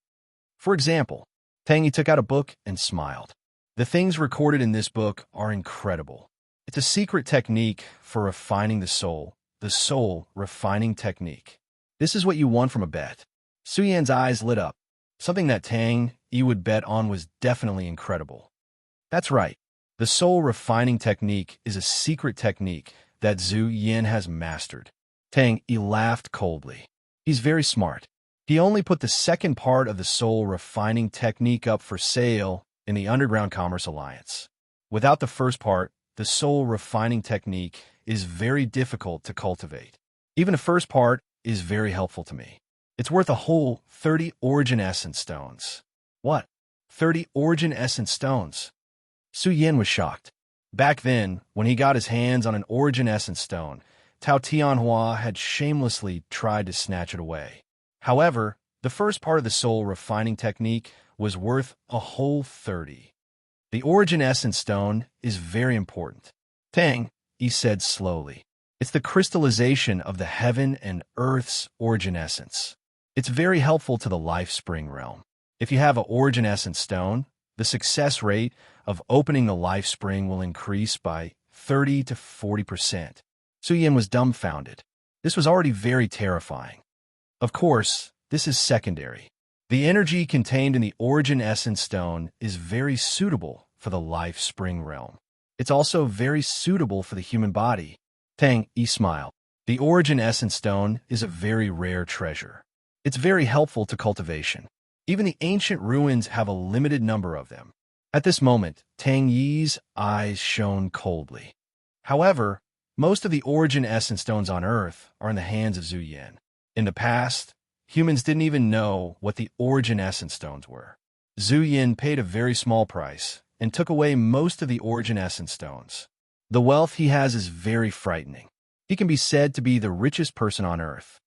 For example," Tang Yi took out a book and smiled. "The things recorded in this book are incredible. It's a secret technique for refining the soul refining technique. This is what you won from a bet." Su Yan's eyes lit up. Something that Tang Yi would bet on was definitely incredible. "That's right. The soul refining technique is a secret technique that Zhu Yin has mastered." Tang Yi laughed coldly. "He's very smart. He only put the second part of the soul refining technique up for sale in the Underground Commerce Alliance. Without the first part, the soul refining technique is very difficult to cultivate. Even the first part is very helpful to me. It's worth a whole 30 Origin Essence Stones." "What? 30 Origin Essence Stones?" Su Yin was shocked. Back then, when he got his hands on an Origin Essence Stone, Tao Tianhua had shamelessly tried to snatch it away. However, the first part of the soul refining technique was worth a whole 30. "The Origin Essence Stone is very important." Tang Yi said slowly, "It's the crystallization of the heaven and earth's origin essence. It's very helpful to the life spring realm. If you have an Origin Essence Stone, the success rate of opening the life spring will increase by 30 to 40%. Su Yin was dumbfounded. This was already very terrifying. Of course, this is secondary. The energy contained in the Origin Essence Stone is very suitable for the life spring realm. It's also very suitable for the human body." Tang Yi smiled. "The Origin Essence Stone is a very rare treasure. It's very helpful to cultivation. Even the ancient ruins have a limited number of them." At this moment, Tang Yi's eyes shone coldly. "However, most of the Origin Essence Stones on Earth are in the hands of Zhu Yan. In the past, humans didn't even know what the Origin Essence Stones were. Zhu Yin paid a very small price and took away most of the Origin Essence Stones. The wealth he has is very frightening. He can be said to be the richest person on Earth."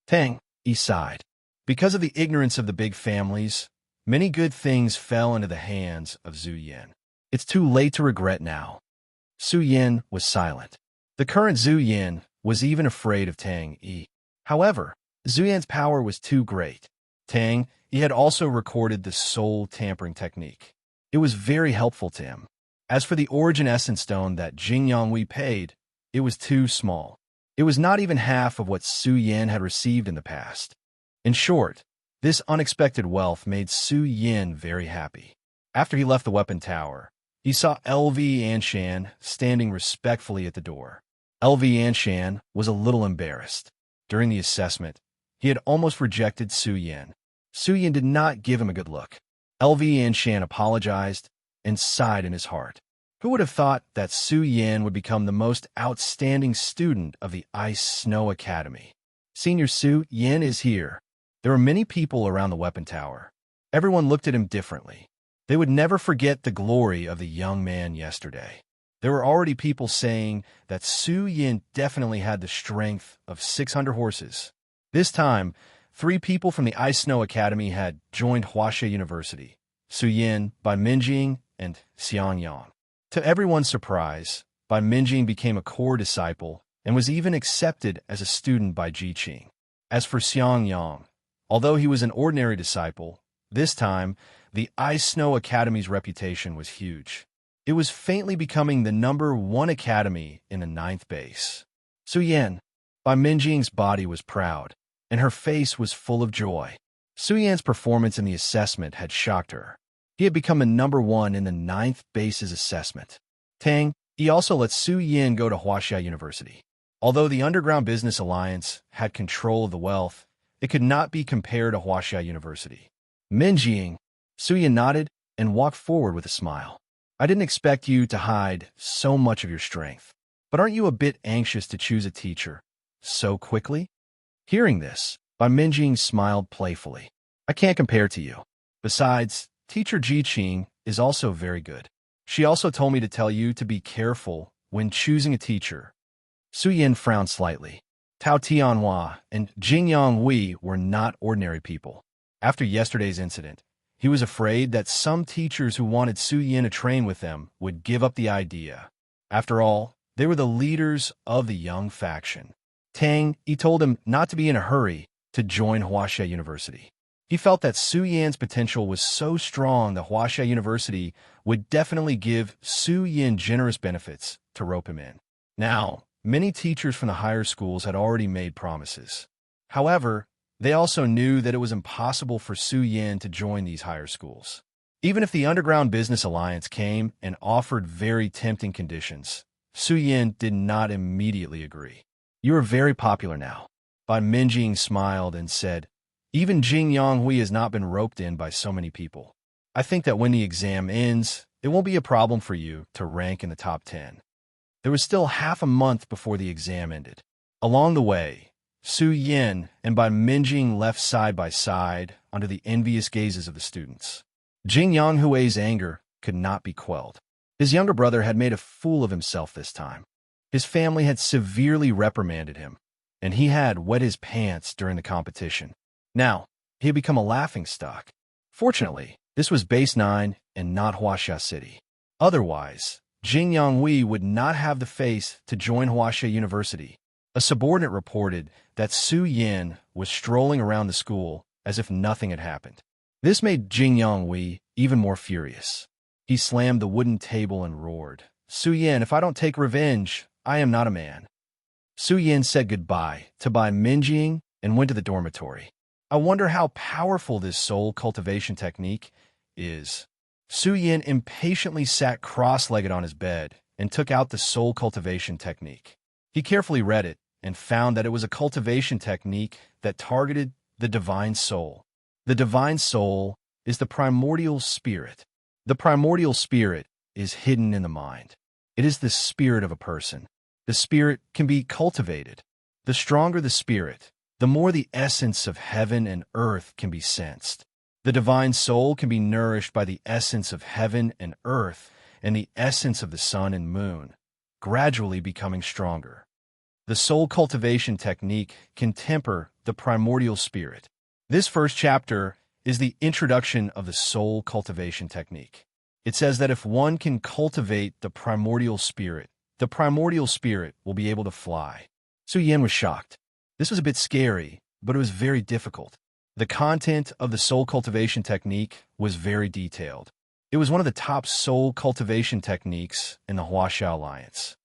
Tang Yi sighed. Because of the ignorance of the big families, many good things fell into the hands of Zhu Yin. It's too late to regret now. Su Yin was silent. The current Zhu Yin was even afraid of Tang Yi. However, Zuyan's power was too great. Tang, he had also recorded the soul tampering technique. It was very helpful to him. As for the origin essence stone that Jing Yonghui paid, it was too small. It was not even half of what Su Yin had received in the past. In short, this unexpected wealth made Su Yin very happy. After he left the weapon tower, he saw LV Anshan standing respectfully at the door. LV Anshan was a little embarrassed. During the assessment, he had almost rejected Su Yin. Su Yin did not give him a good look. LV Anshan apologized and sighed in his heart. Who would have thought that Su Yin would become the most outstanding student of the Ice Snow Academy? Senior Su Yin is here. There were many people around the weapon tower. Everyone looked at him differently. They would never forget the glory of the young man yesterday. There were already people saying that Su Yin definitely had the strength of 600 horses. This time, 3 people from the Ice Snow Academy had joined Huaxia University: Su Yin, Bai Minjing, and Xiang Yang. To everyone's surprise, Bai Minjing became a core disciple and was even accepted as a student by Ji Qing. As for Xiang Yang, although he was an ordinary disciple, this time, the Ice Snow Academy's reputation was huge. It was faintly becoming the #1 academy in the 9th base. Su Yan, Bai Minjing's body was proud, and her face was full of joy. Su Yan's performance in the assessment had shocked her. He had become the #1 in the 9th base's assessment. Tang, he also let Su Yin go to Huaxia University. Although the Underground Business Alliance had control of the wealth, it could not be compared to Huaxia University. Minjing, Su Yin nodded and walked forward with a smile. I didn't expect you to hide so much of your strength, but aren't you a bit anxious to choose a teacher so quickly? Hearing this, Bai Minjing smiled playfully. I can't compare to you. Besides, Teacher Ji Qing is also very good. She also told me to tell you to be careful when choosing a teacher. Su Yin frowned slightly. Tao Tianhua and Jing Yonghui were not ordinary people. After yesterday's incident, he was afraid that some teachers who wanted Su Yin to train with them would give up the idea. After all, they were the leaders of the young faction. Tang, he told him not to be in a hurry to join Huaxia University. He felt that Su Yan's potential was so strong that Huaxia University would definitely give Su Yin generous benefits to rope him in. Now, many teachers from the higher schools had already made promises. However, they also knew that it was impossible for Su Yin to join these higher schools. Even if the Underground Business Alliance came and offered very tempting conditions, Su Yin did not immediately agree. You are very popular now. Bai Minjing smiled and said, even Jing Yonghui has not been roped in by so many people. I think that when the exam ends, it won't be a problem for you to rank in the top 10. There was still half a month before the exam ended. Along the way, Su Yin and Bai Minjing left side by side under the envious gazes of the students. Jing Yonghui's anger could not be quelled. His younger brother had made a fool of himself this time. His family had severely reprimanded him, and he had wet his pants during the competition. Now, he had become a laughingstock. Fortunately, this was Base 9 and not Huaxia City. Otherwise, Jing Yonghui would not have the face to join Huaxia University. A subordinate reported that Su Yin was strolling around the school as if nothing had happened. This made Jing Yonghui even more furious. He slammed the wooden table and roared, Su Yin, if I don't take revenge, I am not a man. Su Yin said goodbye to Bai Minjing and went to the dormitory. I wonder how powerful this soul cultivation technique is. Su Yin impatiently sat cross-legged on his bed and took out the soul cultivation technique. He carefully read it and found that it was a cultivation technique that targeted the divine soul. The divine soul is the primordial spirit. The primordial spirit is hidden in the mind. It is the spirit of a person. The spirit can be cultivated. The stronger the spirit, the more the essence of heaven and earth can be sensed. The divine soul can be nourished by the essence of heaven and earth and the essence of the sun and moon, gradually becoming stronger. The soul cultivation technique can temper the primordial spirit. This first chapter is the introduction of the soul cultivation technique. It says that if one can cultivate the primordial spirit will be able to fly. Su Yin was shocked. This was a bit scary, but it was very difficult. The content of the soul cultivation technique was very detailed. It was one of the top soul cultivation techniques in the Huaxia Alliance.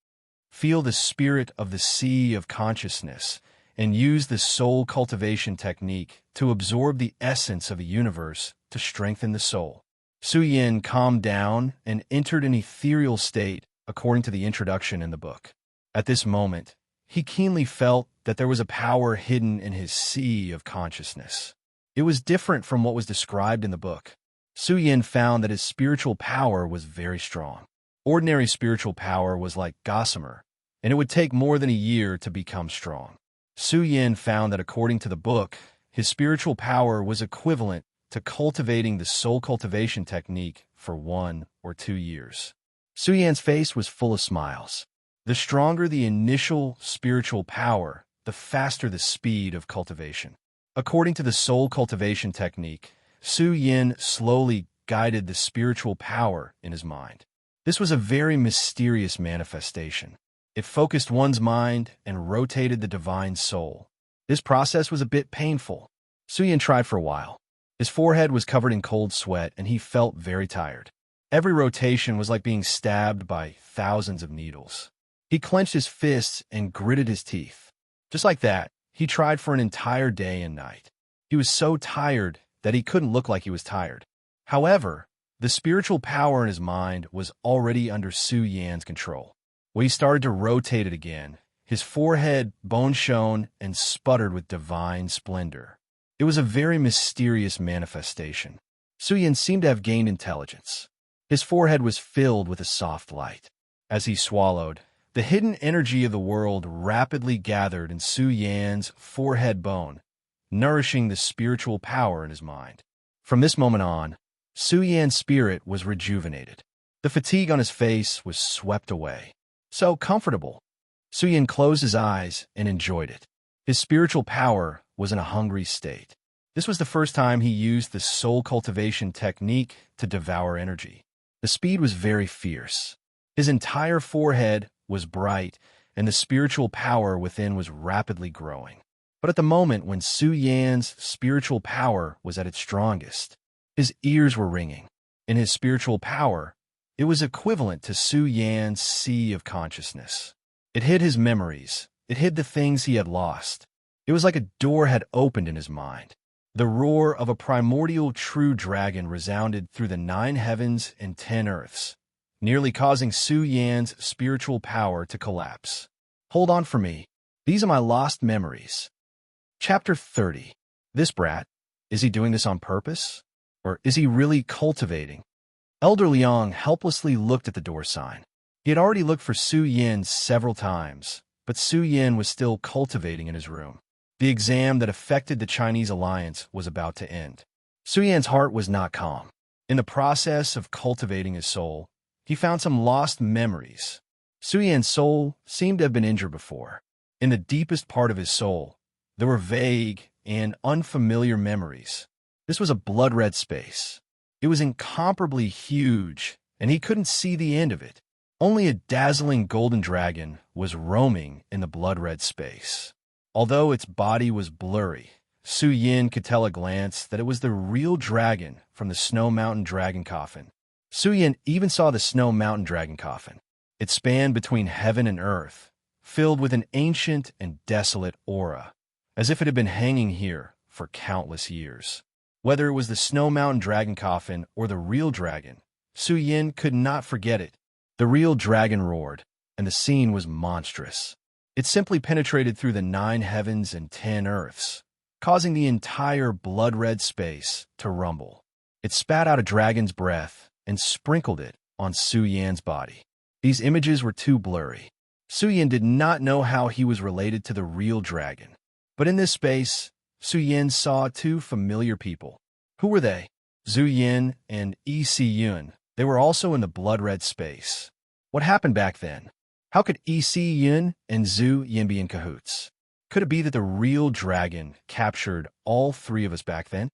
Feel the spirit of the sea of consciousness and use the soul cultivation technique to absorb the essence of a universe to strengthen the soul. Su Yin calmed down and entered an ethereal state according to the introduction in the book. At this moment, he keenly felt that there was a power hidden in his sea of consciousness. It was different from what was described in the book. Su Yin found that his spiritual power was very strong. Ordinary spiritual power was like gossamer, and it would take more than a year to become strong. Su Yin found that according to the book, his spiritual power was equivalent to cultivating the soul cultivation technique for 1 or 2 years. Su Yin's face was full of smiles. The stronger the initial spiritual power, the faster the speed of cultivation. According to the soul cultivation technique, Su Yin slowly guided the spiritual power in his mind. This was a very mysterious manifestation. It focused one's mind and rotated the divine soul. This process was a bit painful. Su Yin tried for a while. His forehead was covered in cold sweat, and he felt very tired. Every rotation was like being stabbed by thousands of needles. He clenched his fists and gritted his teeth. Just like that, he tried for an entire day and night. He was so tired that he couldn't look like he was tired. However, the spiritual power in his mind was already under Su Yan's control. When he started to rotate it again, his forehead bone shone and sputtered with divine splendor. It was a very mysterious manifestation. Su Yan seemed to have gained intelligence. His forehead was filled with a soft light. As he swallowed, the hidden energy of the world rapidly gathered in Su Yan's forehead bone, nourishing the spiritual power in his mind. From this moment on, Su Yan's spirit was rejuvenated. The fatigue on his face was swept away. So comfortable. Su Yan closed his eyes and enjoyed it. His spiritual power was in a hungry state. This was the first time he used the soul cultivation technique to devour energy. The speed was very fierce. His entire forehead was bright, and the spiritual power within was rapidly growing. But at the moment when Su Yan's spiritual power was at its strongest, his ears were ringing. In his spiritual power, it was equivalent to Su Yan's sea of consciousness. It hid his memories. It hid the things he had lost. It was like a door had opened in his mind. The roar of a primordial true dragon resounded through the 9 heavens and 10 earths, nearly causing Su Yan's spiritual power to collapse. Hold on for me. These are my lost memories. Chapter 30. This brat, is he doing this on purpose? Or is he really cultivating? Elder Liang helplessly looked at the door sign. He had already looked for Su Yin several times, but Su Yin was still cultivating in his room. The exam that affected the Chinese alliance was about to end. Su Yan's heart was not calm. In the process of cultivating his soul, he found some lost memories. Su Yan's soul seemed to have been injured before. In the deepest part of his soul, there were vague and unfamiliar memories. This was a blood-red space. It was incomparably huge, and he couldn't see the end of it. Only a dazzling golden dragon was roaming in the blood-red space. Although its body was blurry, Su Yin could tell at a glance that it was the real dragon from the Snow Mountain Dragon Coffin. Su Yin even saw the Snow Mountain Dragon Coffin. It spanned between heaven and earth, filled with an ancient and desolate aura, as if it had been hanging here for countless years. Whether it was the Snow Mountain Dragon Coffin or the real dragon, Su Yin could not forget it. The real dragon roared, and the scene was monstrous. It simply penetrated through the 9 heavens and 10 earths, causing the entire blood-red space to rumble. It spat out a dragon's breath and sprinkled it on Su Yan's body. These images were too blurry. Su Yan did not know how he was related to the real dragon. But in this space, Su Yan saw 2 familiar people. Who were they? Zhu Yin and Yi Si Yun. They were also in the blood-red space. What happened back then? How could Yi Si Yun and Zhu Yin be in cahoots? Could it be that the real dragon captured all 3 of us back then?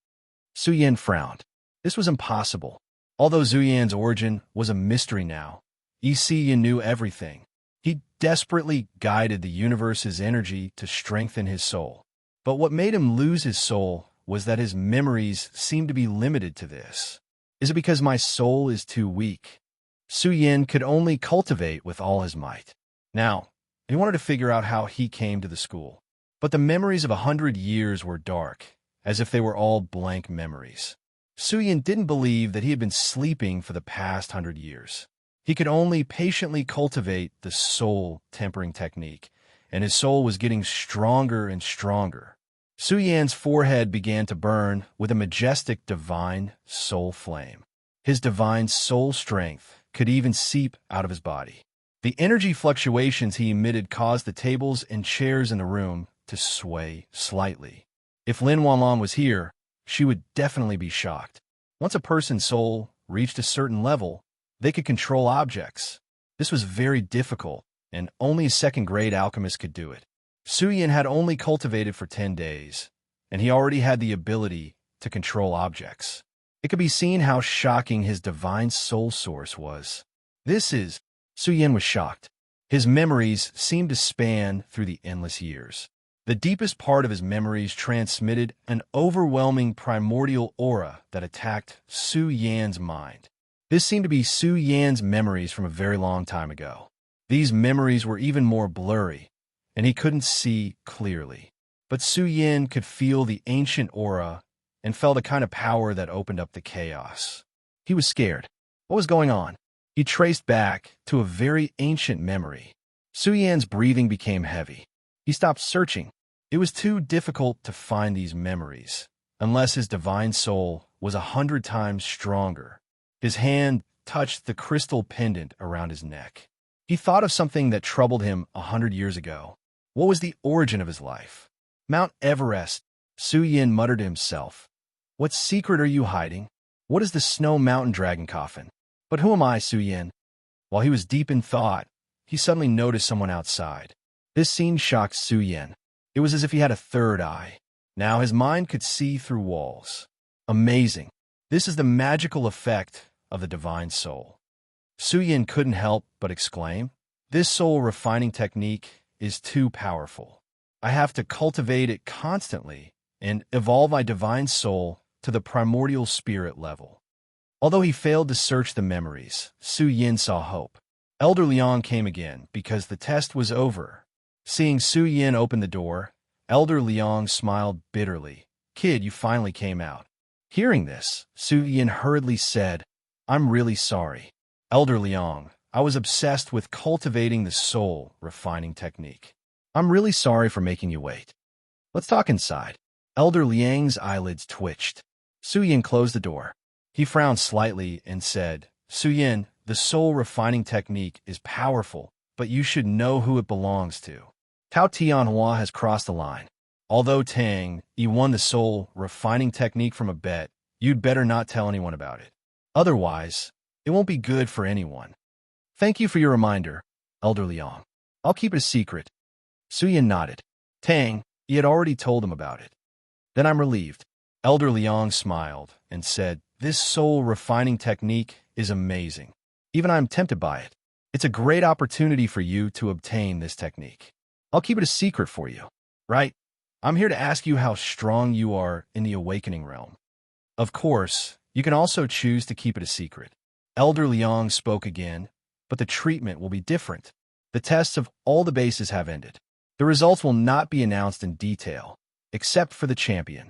Su Yin frowned. This was impossible. Although Zhu Yan's origin was a mystery now, Yi Si Yun knew everything. He desperately guided the universe's energy to strengthen his soul. But what made him lose his soul was that his memories seemed to be limited to this. Is it because my soul is too weak? Su Yin could only cultivate with all his might. Now, he wanted to figure out how he came to the school. But the memories of 100 years were dark, as if they were all blank memories. Su Yin didn't believe that he had been sleeping for the past 100 years. He could only patiently cultivate the soul tempering technique, and his soul was getting stronger and stronger. Su Yan's forehead began to burn with a majestic divine soul flame. His divine soul strength could even seep out of his body. The energy fluctuations he emitted caused the tables and chairs in the room to sway slightly. If Lin Wanlong was here, she would definitely be shocked. Once a person's soul reached a certain level, they could control objects. This was very difficult, and only a second-grade alchemist could do it. Su Yin had only cultivated for 10 days, and he already had the ability to control objects. It could be seen how shocking his divine soul source was. Su Yin was shocked. His memories seemed to span through the endless years. The deepest part of his memories transmitted an overwhelming primordial aura that attacked Su Yan's mind. This seemed to be Su Yan's memories from a very long time ago. These memories were even more blurry, and he couldn't see clearly. But Su Yin could feel the ancient aura and felt a kind of power that opened up the chaos. He was scared. What was going on? He traced back to a very ancient memory. Su Yan's breathing became heavy. He stopped searching. It was too difficult to find these memories, unless his divine soul was 100 times stronger. His hand touched the crystal pendant around his neck. He thought of something that troubled him 100 years ago. What was the origin of his life? Mount Everest, Su Yin muttered to himself. What secret are you hiding? What is the snow mountain dragon coffin? But who am I, Su Yin? While he was deep in thought, he suddenly noticed someone outside. This scene shocked Su Yin. It was as if he had a third eye. Now his mind could see through walls. Amazing. This is the magical effect of the divine soul. Su Yin couldn't help but exclaim, this soul refining technique is too powerful. I have to cultivate it constantly and evolve my divine soul to the primordial spirit level. Although he failed to search the memories, Su Yin saw hope. Elder Liang came again because the test was over. Seeing Su Yin open the door, Elder Liang smiled bitterly. Kid, you finally came out. Hearing this, Su Yin hurriedly said, I'm really sorry. Elder Liang, I was obsessed with cultivating the soul refining technique. I'm really sorry for making you wait. Let's talk inside. Elder Liang's eyelids twitched. Su Yin closed the door. He frowned slightly and said, Su Yin, the soul refining technique is powerful, but you should know who it belongs to. Tao Tianhua has crossed the line. Although Tang, you won the soul refining technique from a bet, you'd better not tell anyone about it. Otherwise, it won't be good for anyone. Thank you for your reminder, Elder Liang. I'll keep it a secret. Su Yin nodded. Tang, he had already told him about it. Then I'm relieved. Elder Liang smiled and said, this soul refining technique is amazing. Even I'm tempted by it. It's a great opportunity for you to obtain this technique. I'll keep it a secret for you, right? I'm here to ask you how strong you are in the awakening realm. Of course, you can also choose to keep it a secret. Elder Liang spoke again, but the treatment will be different. The tests of all the bases have ended. The results will not be announced in detail, except for the champion.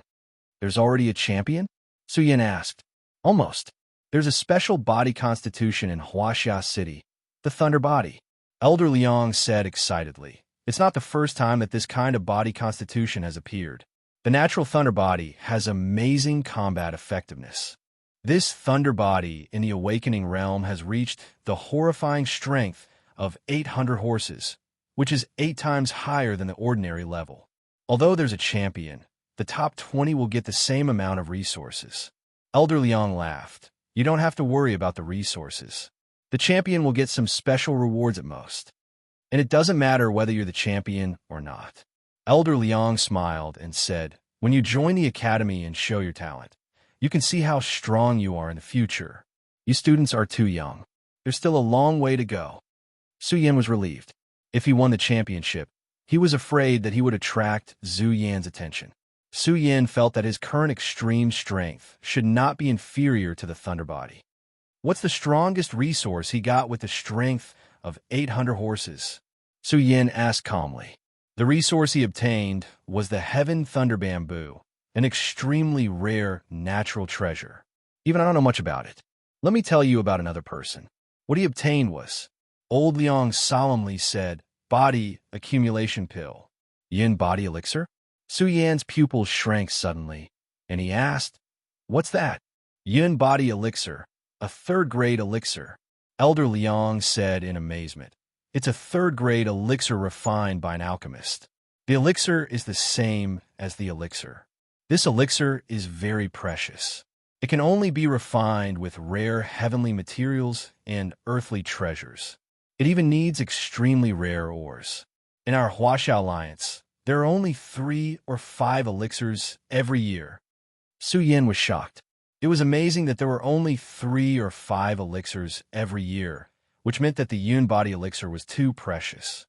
There's already a champion? Su Yin asked. Almost. There's a special body constitution in Huaxia City, the Thunder Body. Elder Liang said excitedly. It's not the first time that this kind of body constitution has appeared. The natural Thunder Body has amazing combat effectiveness. This Thunder Body in the awakening realm has reached the horrifying strength of 800 horses, which is 8 times higher than the ordinary level. Although there's a champion, the top 20 will get the same amount of resources. Elder Liang laughed. You don't have to worry about the resources. The champion will get some special rewards at most. And it doesn't matter whether you're the champion or not. Elder Liang smiled and said, when you join the academy and show your talent, you can see how strong you are in the future. You students are too young. There's still a long way to go. Su Yin was relieved. If he won the championship, He was afraid that he would attract Zhu Yan's attention. Su Yan felt that his current extreme strength should not be inferior to the Thunder Body. What's the strongest resource he got with the strength of 800 horses? Su Yan asked calmly. The resource he obtained was the Heaven Thunder Bamboo, an extremely rare natural treasure. Even I don't know much about it. Let me tell you about another person. What he obtained was, Old Liang solemnly said, body accumulation pill. Yin body elixir? Su Yan's pupils shrank suddenly, and he asked, what's that? Yin body elixir, a third-grade elixir. Elder Liang said in amazement. It's a third-grade elixir refined by an alchemist. The elixir is the same as the elixir. This elixir is very precious. It can only be refined with rare heavenly materials and earthly treasures. It even needs extremely rare ores. In our Huaxia Alliance, there are only 3 or 5 elixirs every year. Su Yan was shocked. It was amazing that there were only 3 or 5 elixirs every year, which meant that the Yun body elixir was too precious.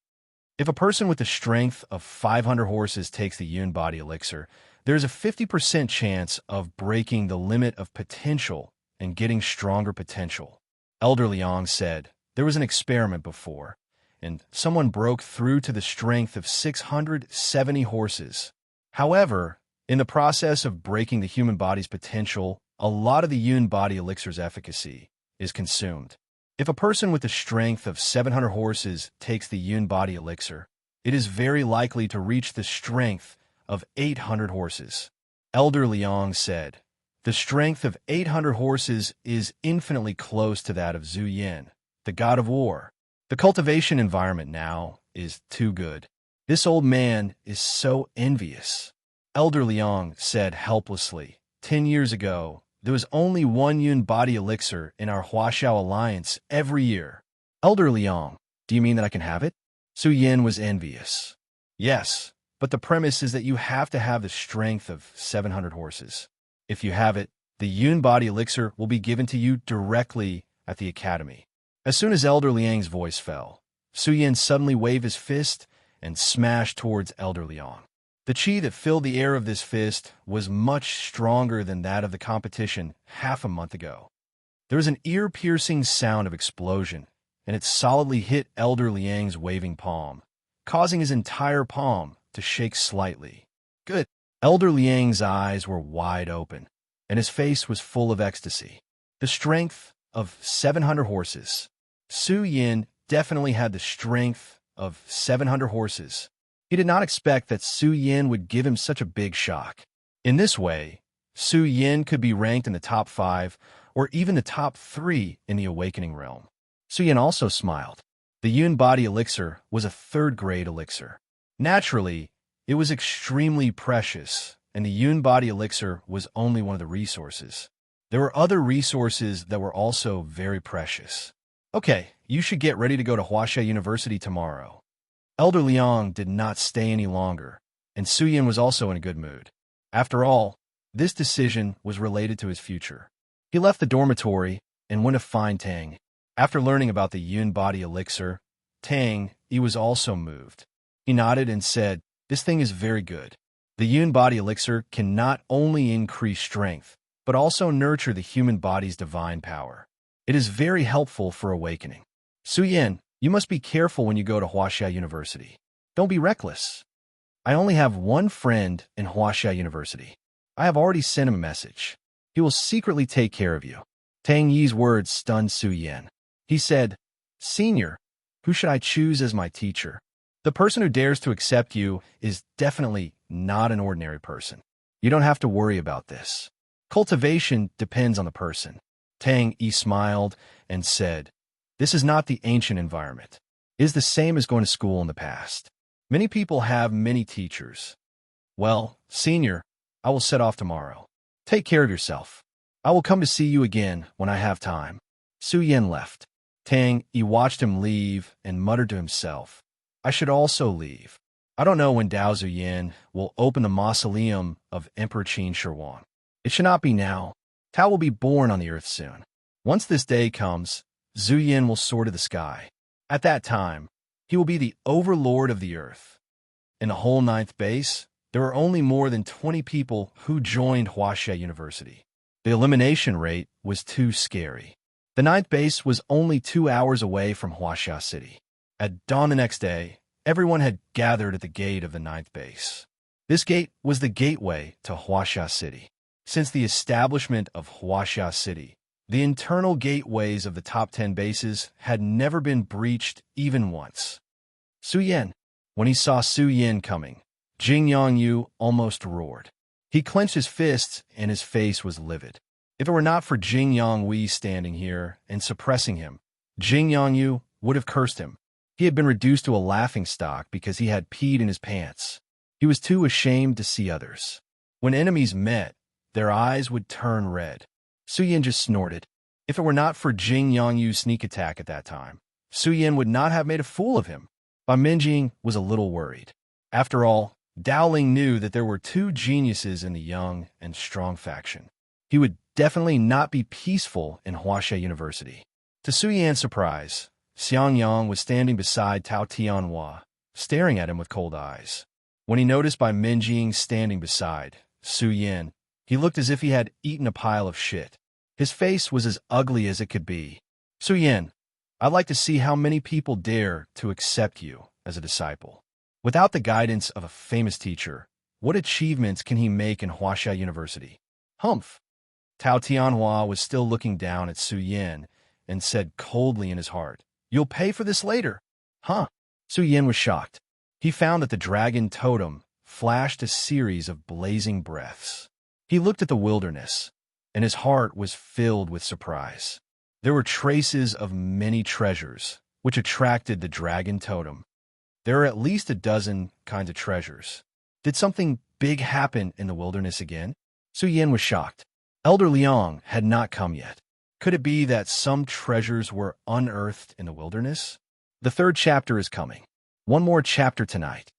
If a person with the strength of 500 horses takes the Yun body elixir, there's a 50% chance of breaking the limit of potential and getting stronger potential. Elder Liang said, there was an experiment before, and someone broke through to the strength of 670 horses. However, in the process of breaking the human body's potential, a lot of the Yun body elixir's efficacy is consumed. If a person with the strength of 700 horses takes the Yun body elixir, it is very likely to reach the strength of 800 horses. Elder Liang said, the strength of 800 horses is infinitely close to that of Zhu Yan, the god of war. The cultivation environment now is too good. This old man is so envious. Elder Liang said helplessly, 10 years ago, there was only 1 Yun body elixir in our Huaxiao Alliance every year. Elder Liang, do you mean that I can have it? Su Yan was envious. Yes, but the premise is that you have to have the strength of 700 horses. If you have it, the Yun body elixir will be given to you directly at the academy. As soon as Elder Liang's voice fell, Su Yan suddenly waved his fist and smashed towards Elder Liang. The qi that filled the air of this fist was much stronger than that of the competition half a month ago. There was an ear-piercing sound of explosion, and it solidly hit Elder Liang's waving palm, causing his entire palm to shake slightly. Good. Elder Liang's eyes were wide open, and his face was full of ecstasy. The strength of 700 horses. Su Yan definitely had the strength of 700 horses. He did not expect that Su Yan would give him such a big shock. In this way, Su Yan could be ranked in the top 5 or even the top 3 in the Awakening realm. Su Yan also smiled. The Yun body elixir was a third-grade elixir. Naturally, it was extremely precious, and the Yun body elixir was only one of the resources. There were other resources that were also very precious. Okay, you should get ready to go to Huaxia University tomorrow. Elder Liang did not stay any longer, and Su Yan was also in a good mood. After all, this decision was related to his future. He left the dormitory and went to find Tang. After learning about the Yun body elixir, he was also moved. He nodded and said, this thing is very good. The Yun body elixir can not only increase strength, but also nurture the human body's divine power. It is very helpful for awakening. Su Yan, you must be careful when you go to Huaxia University. Don't be reckless. I only have one friend in Huaxia University. I have already sent him a message. He will secretly take care of you. Tang Yi's words stunned Su Yan. He said, Senior, who should I choose as my teacher? The person who dares to accept you is definitely not an ordinary person. You don't have to worry about this. Cultivation depends on the person. Tang Yi smiled and said, this is not the ancient environment. It is the same as going to school in the past. Many people have many teachers. Well, Senior, I will set off tomorrow. Take care of yourself. I will come to see you again when I have time. Su Yan left. Tang Yi watched him leave and muttered to himself, I should also leave. I don't know when Dao Zuyan will open the mausoleum of Emperor Qin Shi Huang. It should not be now. Tao will be born on the earth soon. Once this day comes, Zhu Yan will soar to the sky. At that time, he will be the overlord of the earth. In the whole ninth base, there were only more than 20 people who joined Huaxia University. The elimination rate was too scary. The ninth base was only 2 hours away from Huaxia City. At dawn the next day, everyone had gathered at the gate of the ninth base. This gate was the gateway to Huaxia City. Since the establishment of Huaxia City, the internal gateways of the top 10 bases had never been breached even once. Su Yan. When he saw Su Yan coming, Jing Yongyu almost roared. He clenched his fists and his face was livid. If it were not for Jing Yonghui standing here and suppressing him, Jing Yongyu would have cursed him. He had been reduced to a laughingstock because he had peed in his pants. He was too ashamed to see others. When enemies met, their eyes would turn red. Su Yan just snorted. If it were not for Jing Yongyu's sneak attack at that time, Su Yan would not have made a fool of him. But Minjing was a little worried. After all, Dowling knew that there were two geniuses in the young and strong faction. He would definitely not be peaceful in Huaxia University. To Su Yan's surprise, Xiang Yang was standing beside Tao Tianhua, staring at him with cold eyes. When he noticed Bai Minjing standing beside Su Yan, he looked as if he had eaten a pile of shit. His face was as ugly as it could be. Su Yan, I'd like to see how many people dare to accept you as a disciple. Without the guidance of a famous teacher, what achievements can he make in Huaxia University? Humph! Tao Tianhua was still looking down at Su Yan and said coldly in his heart, "You'll pay for this later." Huh? Su Yan was shocked. He found that the dragon totem flashed a series of blazing breaths. He looked at the wilderness, and his heart was filled with surprise. There were traces of many treasures, which attracted the dragon totem. There are at least a dozen kinds of treasures. Did something big happen in the wilderness again? Su Yan was shocked. Elder Liang had not come yet. Could it be that some treasures were unearthed in the wilderness? The third chapter is coming. One more chapter tonight.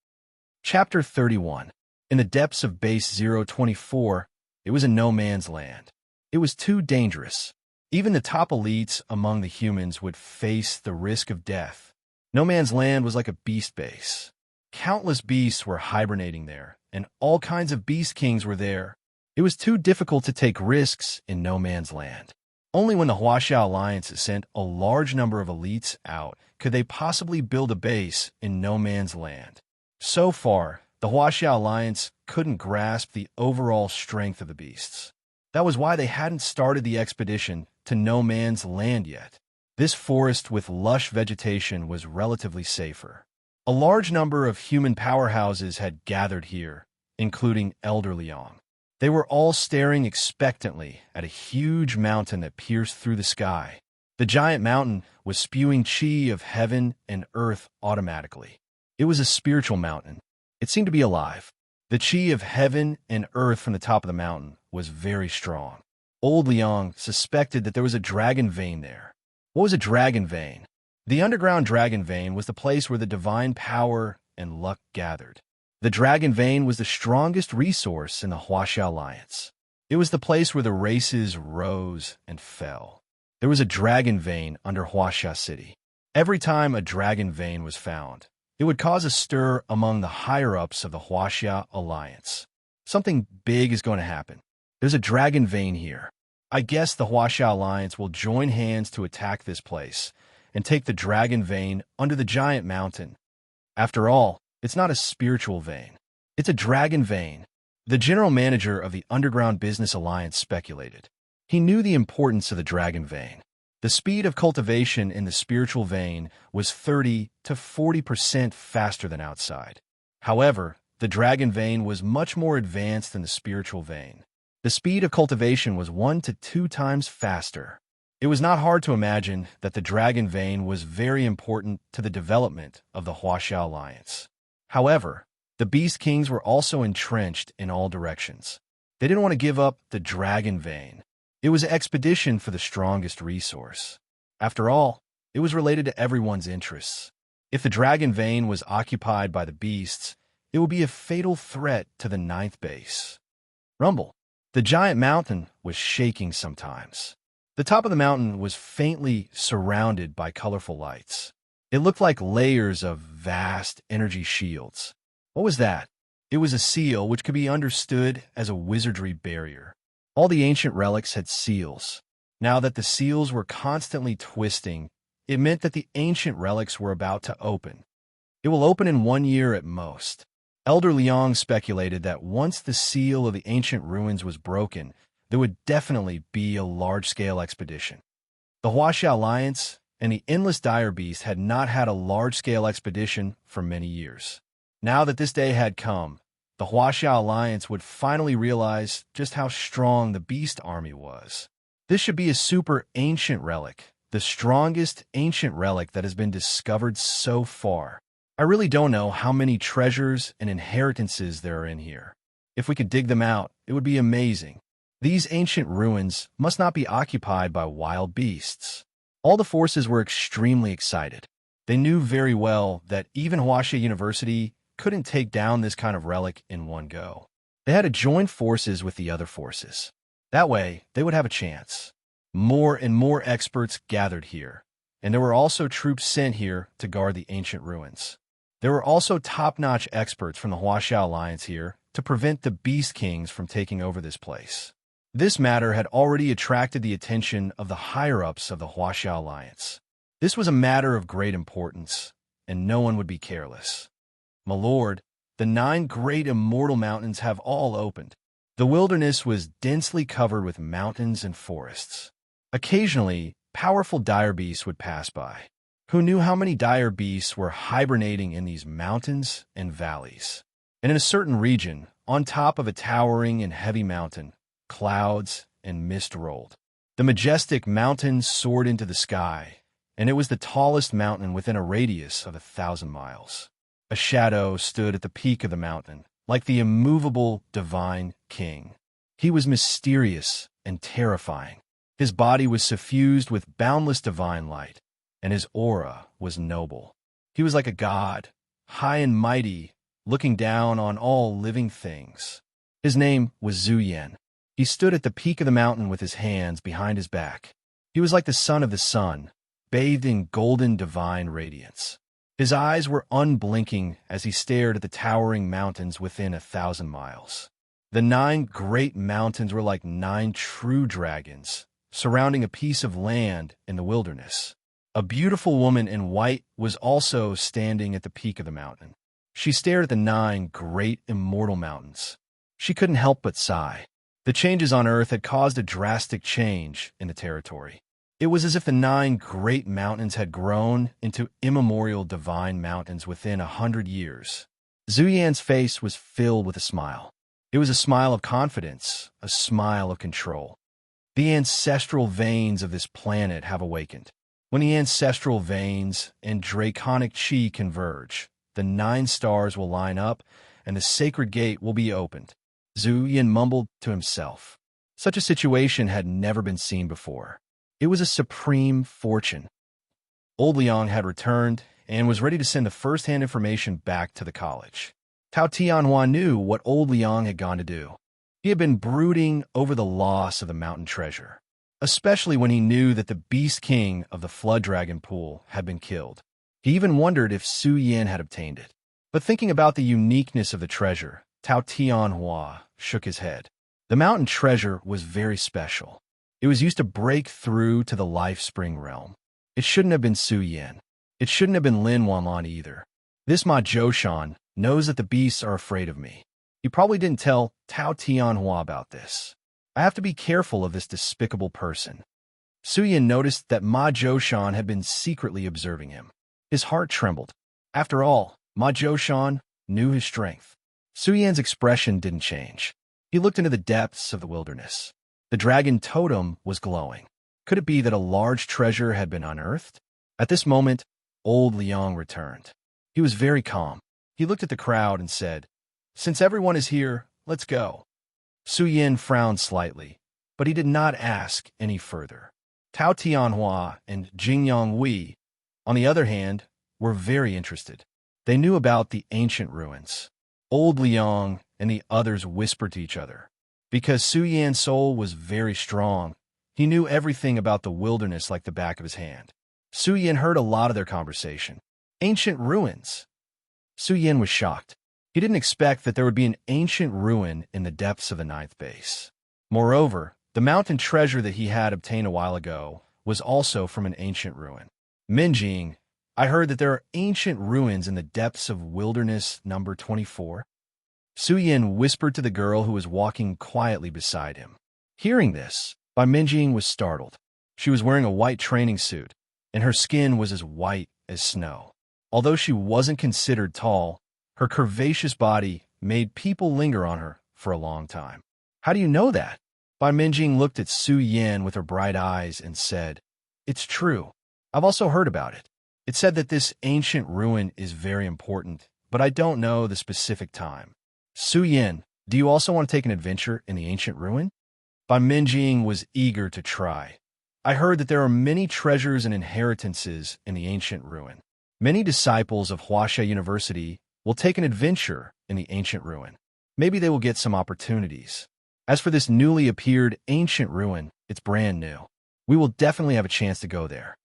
Chapter 31. In the depths of Base 024, it was a no-man's land. It was too dangerous. Even the top elites among the humans would face the risk of death. No Man's Land was like a beast base. Countless beasts were hibernating there, and all kinds of beast kings were there. It was too difficult to take risks in No Man's Land. Only when the Huaxia Alliance sent a large number of elites out could they possibly build a base in No Man's Land. So far, the Huaxia Alliance couldn't grasp the overall strength of the beasts. That was why they hadn't started the expedition to No Man's Land yet. This forest with lush vegetation was relatively safer. A large number of human powerhouses had gathered here, including Elder Liang. They were all staring expectantly at a huge mountain that pierced through the sky. The giant mountain was spewing chi of heaven and earth automatically. It was a spiritual mountain. It seemed to be alive. The chi of heaven and earth from the top of the mountain was very strong. Old Liang suspected that there was a dragon vein there. What was a dragon vein? The underground dragon vein was the place where the divine power and luck gathered. The dragon vein was the strongest resource in the Huaxia Alliance. It was the place where the races rose and fell. There was a dragon vein under Huaxia City. Every time a dragon vein was found, it would cause a stir among the higher-ups of the Huaxia Alliance. Something big is going to happen. There's a dragon vein here. I guess the Huaxia Alliance will join hands to attack this place and take the dragon vein under the giant mountain. After all, it's not a spiritual vein. It's a dragon vein. The general manager of the Underground Business Alliance speculated. He knew the importance of the dragon vein. The speed of cultivation in the spiritual vein was 30 to 40% faster than outside. However, the dragon vein was much more advanced than the spiritual vein. The speed of cultivation was 1 to 2 times faster. It was not hard to imagine that the dragon vein was very important to the development of the Huaxia Alliance. However, the Beast Kings were also entrenched in all directions. They didn't want to give up the dragon vein. It was an expedition for the strongest resource. After all, it was related to everyone's interests. If the dragon vein was occupied by the beasts, it would be a fatal threat to the ninth base. Rumble. The giant mountain was shaking sometimes. The top of the mountain was faintly surrounded by colorful lights. It looked like layers of vast energy shields. What was that? It was a seal, which could be understood as a wizardry barrier. All the ancient relics had seals. Now that the seals were constantly twisting, it meant that the ancient relics were about to open. It will open in 1 year at most. Elder Liang speculated that once the seal of the ancient ruins was broken, there would definitely be a large-scale expedition. The Huaxia Alliance and the Endless Dire Beast had not had a large-scale expedition for many years. Now that this day had come, the Huaxia Alliance would finally realize just how strong the Beast Army was. This should be a super ancient relic, the strongest ancient relic that has been discovered so far. I really don't know how many treasures and inheritances there are in here. If we could dig them out, it would be amazing. These ancient ruins must not be occupied by wild beasts. All the forces were extremely excited. They knew very well that even Huaxia University couldn't take down this kind of relic in one go. They had to join forces with the other forces. That way, they would have a chance. More and more experts gathered here, and there were also troops sent here to guard the ancient ruins. There were also top-notch experts from the Huaxia Alliance here to prevent the Beast Kings from taking over this place. This matter had already attracted the attention of the higher-ups of the Huaxia Alliance. This was a matter of great importance, and no one would be careless. My lord, the 9 great immortal mountains have all opened. The wilderness was densely covered with mountains and forests. Occasionally, powerful dire beasts would pass by. Who knew how many dire beasts were hibernating in these mountains and valleys? And in a certain region, on top of a towering and heavy mountain, clouds and mist rolled. The majestic mountain soared into the sky, and it was the tallest mountain within a radius of 1,000 miles. A shadow stood at the peak of the mountain, like the immovable divine king. He was mysterious and terrifying. His body was suffused with boundless divine light, and his aura was noble. He was like a god, high and mighty, looking down on all living things. His name was Zuyan. He stood at the peak of the mountain with his hands behind his back. He was like the son of the sun, bathed in golden divine radiance. His eyes were unblinking as he stared at the towering mountains within 1,000 miles. The 9 great mountains were like 9 true dragons, surrounding a piece of land in the wilderness. A beautiful woman in white was also standing at the peak of the mountain. She stared at the 9 great immortal mountains. She couldn't help but sigh. The changes on Earth had caused a drastic change in the territory. It was as if the 9 great mountains had grown into immemorial divine mountains within 100 years. Zuyan's face was filled with a smile. It was a smile of confidence, a smile of control. The ancestral veins of this planet have awakened. When the ancestral veins and draconic chi converge, the 9 stars will line up and the sacred gate will be opened. Zuyan mumbled to himself. Such a situation had never been seen before. It was a supreme fortune. Old Liang had returned and was ready to send the first-hand information back to the college. Tao Tianhua knew what Old Liang had gone to do. He had been brooding over the loss of the mountain treasure, especially when he knew that the Beast King of the Flood Dragon Pool had been killed. He even wondered if Su Yin had obtained it. But thinking about the uniqueness of the treasure, Tao Tianhua shook his head. The mountain treasure was very special. It was used to break through to the Life Spring realm. It shouldn't have been Su Yin. It shouldn't have been Lin Wanlan either. This Ma Zhoushan knows that the beasts are afraid of me. He probably didn't tell Tao Tianhua about this. I have to be careful of this despicable person. Su Yin noticed that Ma Zhoushan had been secretly observing him. His heart trembled. After all, Ma Zhoushan knew his strength. Su Yan's expression didn't change. He looked into the depths of the wilderness. The dragon totem was glowing. Could it be that a large treasure had been unearthed? At this moment, Old Liang returned. He was very calm. He looked at the crowd and said, "Since everyone is here, let's go." Su Yin frowned slightly, but he did not ask any further. Tao Tianhua and Jingyang Wei, on the other hand, were very interested. They knew about the ancient ruins. Old Liang and the others whispered to each other. Because Su Yan's soul was very strong, he knew everything about the wilderness like the back of his hand. Su Yin heard a lot of their conversation. Ancient ruins. Su Yin was shocked. He didn't expect that there would be an ancient ruin in the depths of the ninth base. Moreover, the mountain treasure that he had obtained a while ago was also from an ancient ruin. Minjing, I heard that there are ancient ruins in the depths of wilderness number 24. Suyin whispered to the girl who was walking quietly beside him. Hearing this, Bai Minjing was startled. She was wearing a white training suit, and her skin was as white as snow. Although she wasn't considered tall, her curvaceous body made people linger on her for a long time. How do you know that? Bai Minjing looked at Su Yin with her bright eyes and said, It's true. I've also heard about it. It said that this ancient ruin is very important, but I don't know the specific time. Su Yin, do you also want to take an adventure in the ancient ruin? Bai Minjing was eager to try. I heard that there are many treasures and inheritances in the ancient ruin. Many disciples of Huaxia University will take an adventure in the ancient ruin. Maybe they will get some opportunities. As for this newly appeared ancient ruin, it's brand new. We will definitely have a chance to go there.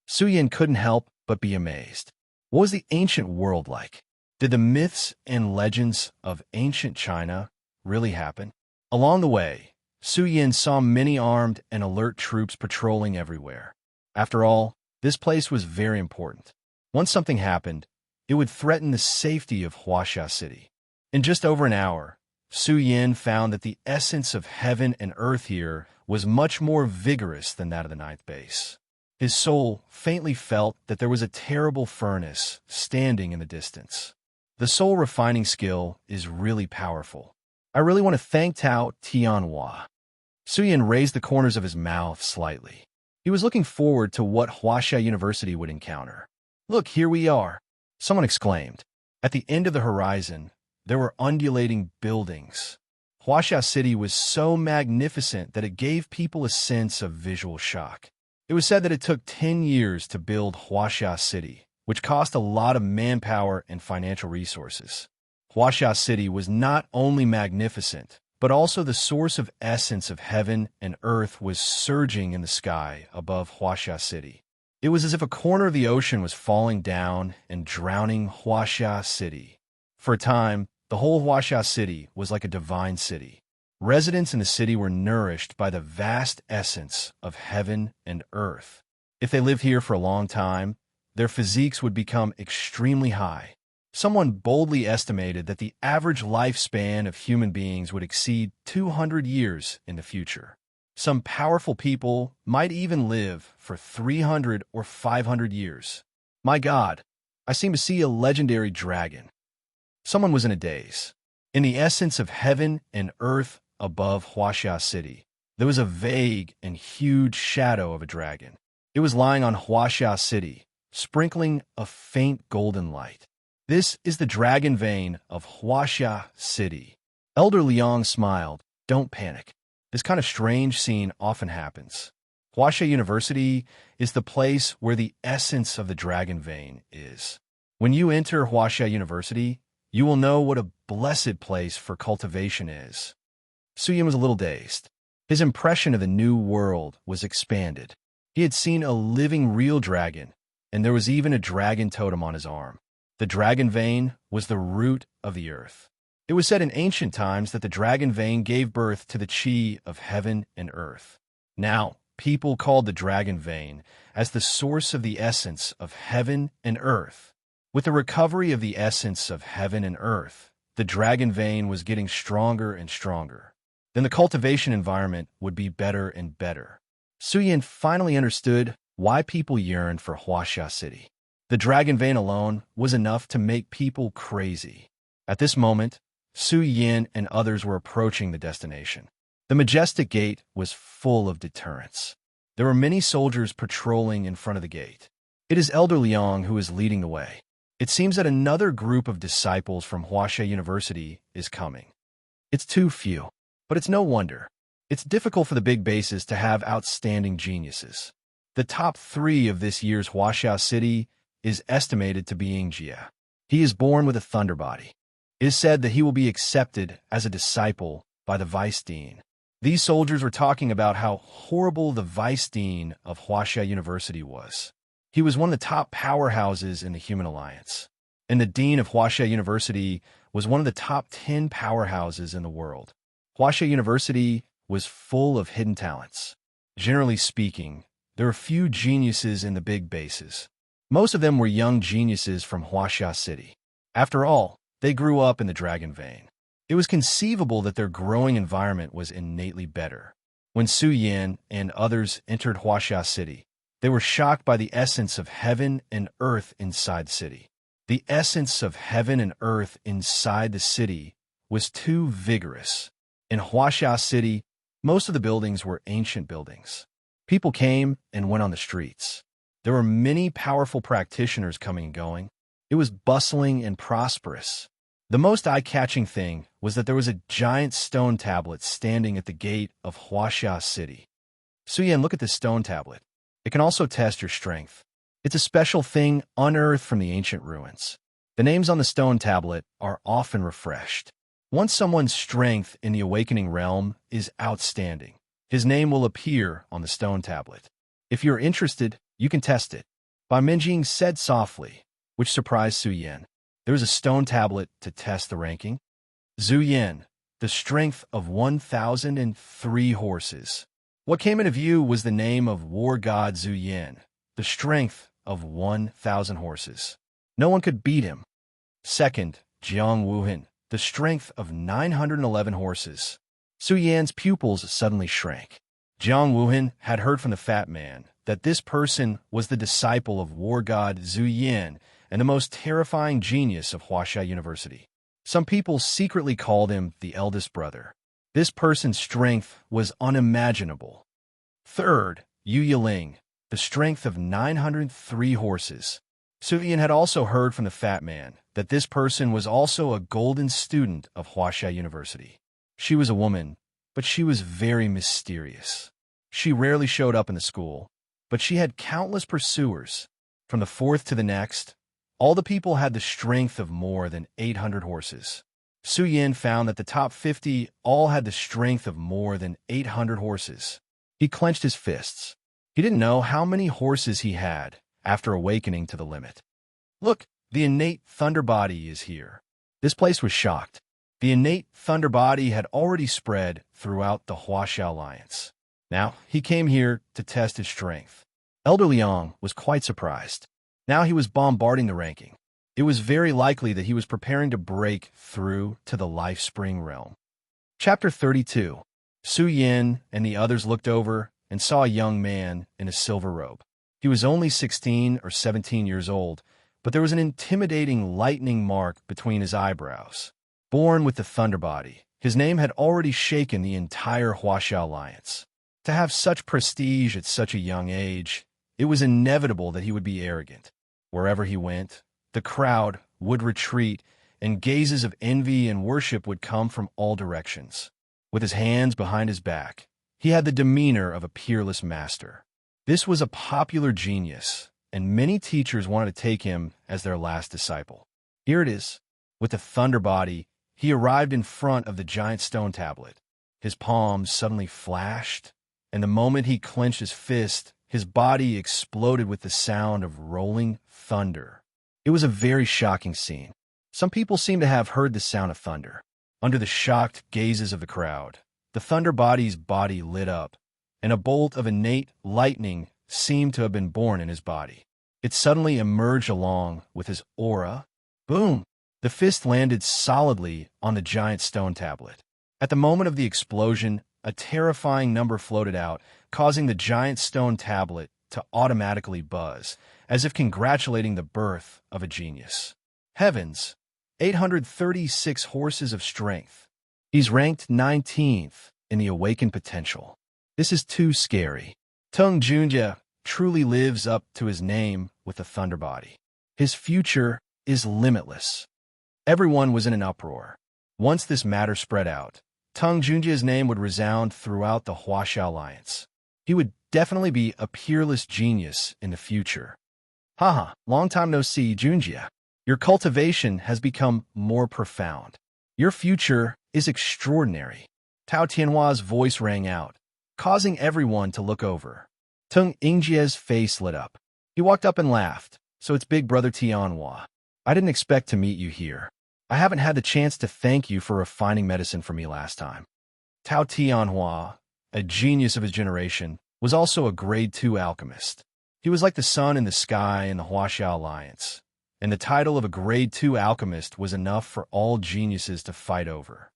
Su Yin couldn't help but be amazed. What was the ancient world like? Did the myths and legends of ancient China really happen? Along the way, Su Yin saw many armed and alert troops patrolling everywhere. After all, this place was very important. Once something happened, it would threaten the safety of Huaxia City. In just over an hour, Su Yin found that the essence of heaven and earth here was much more vigorous than that of the ninth base. His soul faintly felt that there was a terrible furnace standing in the distance. The soul refining skill is really powerful. I really want to thank Tao Tianhua. Su Yin raised the corners of his mouth slightly. He was looking forward to what Huaxia University would encounter. Look, here we are, someone exclaimed. At the end of the horizon, there were undulating buildings. Huaxia City was so magnificent that it gave people a sense of visual shock. It was said that it took 10 years to build Huaxia City, which cost a lot of manpower and financial resources. Huaxia City was not only magnificent, but also the source of essence of heaven and earth was surging in the sky above Huaxia City. It was as if a corner of the ocean was falling down and drowning Huaxia City. For a time, the whole Huaxia City was like a divine city. Residents in the city were nourished by the vast essence of heaven and earth. If they lived here for a long time, their physiques would become extremely high. Someone boldly estimated that the average lifespan of human beings would exceed 200 years in the future. Some powerful people might even live for 300 or 500 years. My God, I seem to see a legendary dragon. Someone was in a daze. In the essence of heaven and earth above Huaxia City, there was a vague and huge shadow of a dragon. It was lying on Huaxia City, sprinkling a faint golden light. This is the dragon vein of Huaxia City. Elder Liang smiled. Don't panic. This kind of strange scene often happens. Huaxia University is the place where the essence of the dragon vein is. When you enter Huaxia University, you will know what a blessed place for cultivation is. Su Yin was a little dazed. His impression of the new world was expanded. He had seen a living real dragon, and there was even a dragon totem on his arm. The dragon vein was the root of the earth. It was said in ancient times that the dragon vein gave birth to the chi of heaven and earth. Now, people called the dragon vein as the source of the essence of heaven and earth. With the recovery of the essence of heaven and earth, the dragon vein was getting stronger and stronger. Then the cultivation environment would be better and better. Su Yin finally understood why people yearned for Huaxia City. The dragon vein alone was enough to make people crazy. At this moment, Su Yin and others were approaching the destination. The majestic gate was full of deterrents. There were many soldiers patrolling in front of the gate. It is Elder Liang who is leading the way. It seems that another group of disciples from Huaxia University is coming. It's too few, but it's no wonder. It's difficult for the big bases to have outstanding geniuses. The top 3 of this year's Huaxia City is estimated to be Jia. He is born with a thunder body. It is said that he will be accepted as a disciple by the vice dean. These soldiers were talking about how horrible the vice dean of Huaxia University was. He was one of the top powerhouses in the Human Alliance. and the dean of Huaxia University was one of the top 10 powerhouses in the world. Huaxia University was full of hidden talents. Generally speaking, there were few geniuses in the big bases. Most of them were young geniuses from Huaxia City. After all, they grew up in the dragon vein. It was conceivable that their growing environment was innately better. When Su Yan and others entered Huaxia City, they were shocked by the essence of heaven and earth inside the city. The essence of heaven and earth inside the city was too vigorous. In Huaxia City, most of the buildings were ancient buildings. People came and went on the streets. There were many powerful practitioners coming and going. It was bustling and prosperous. The most eye-catching thing was that there was a giant stone tablet standing at the gate of Huaxia City. Su Yan, look at this stone tablet. It can also test your strength. It's a special thing unearthed from the ancient ruins. The names on the stone tablet are often refreshed. Once someone's strength in the awakening realm is outstanding, his name will appear on the stone tablet. If you're interested, you can test it. Bai Minjing said softly, which surprised Su Yan. There was a stone tablet to test the ranking. Zhu Yan, the strength of 1,003 horses. What came into view was the name of war god Zhu Yan, the strength of 1,000 horses. No one could beat him. Second, Jiang Wuhan, the strength of 911 horses. Su Yan's pupils suddenly shrank. Jiang Wuhan had heard from the fat man that this person was the disciple of war god Zhu Yan and the most terrifying genius of Huaxia University. Some people secretly called him the eldest brother. This person's strength was unimaginable. Third, Yu Yiling, the strength of 903 horses. Su Yan had also heard from the fat man that this person was also a golden student of Huaxia University. She was a woman, but she was very mysterious. She rarely showed up in the school, but she had countless pursuers. From the fourth to the next, all the people had the strength of more than 800 horses. Su Yan found that the top 50 all had the strength of more than 800 horses. He clenched his fists. He didn't know how many horses he had after awakening to the limit. Look, the innate thunder body is here. This place was shocked. The innate thunder body had already spread throughout the Huaxia Alliance. Now, he came here to test his strength. Elder Liang was quite surprised. Now he was bombarding the ranking. It was very likely that he was preparing to break through to the Life Spring realm. Chapter 32. Su Yan and the others looked over and saw a young man in a silver robe. He was only 16 or 17 years old, but there was an intimidating lightning mark between his eyebrows. Born with the thunder body, his name had already shaken the entire Huaxia Alliance. To have such prestige at such a young age, it was inevitable that he would be arrogant. Wherever he went, the crowd would retreat, and gazes of envy and worship would come from all directions. With his hands behind his back, he had the demeanor of a peerless master. This was a popular genius, and many teachers wanted to take him as their last disciple. Here it is. With the thunder body, he arrived in front of the giant stone tablet. His palms suddenly flashed, and the moment he clenched his fist, his body exploded with the sound of rolling thunder. It was a very shocking scene. Some people seemed to have heard the sound of thunder. Under the shocked gazes of the crowd, the thunder body's body lit up, and a bolt of innate lightning seemed to have been born in his body. It suddenly emerged along with his aura. Boom! The fist landed solidly on the giant stone tablet. At the moment of the explosion, a terrifying number floated out, causing the giant stone tablet to automatically buzz, as if congratulating the birth of a genius. Heavens! 836 horses of strength. He's ranked 19th in the awakened potential. This is too scary. Tung Junjie truly lives up to his name with the thunder body. His future is limitless. Everyone was in an uproar. Once this matter spread out, Tung Junjie's name would resound throughout the Huaxia Alliance. He would definitely be a peerless genius in the future. Haha, long time no see, Junjie. Your cultivation has become more profound. Your future is extraordinary. Tao Tianhua's voice rang out, causing everyone to look over. Tung Yingjie's face lit up. He walked up and laughed. So it's big brother Tianhua. I didn't expect to meet you here. I haven't had the chance to thank you for refining medicine for me last time. Tao Tianhua, a genius of his generation, was also a grade 2 alchemist. He was like the sun in the sky in the Huaxia Alliance, and the title of a grade 2 alchemist was enough for all geniuses to fight over.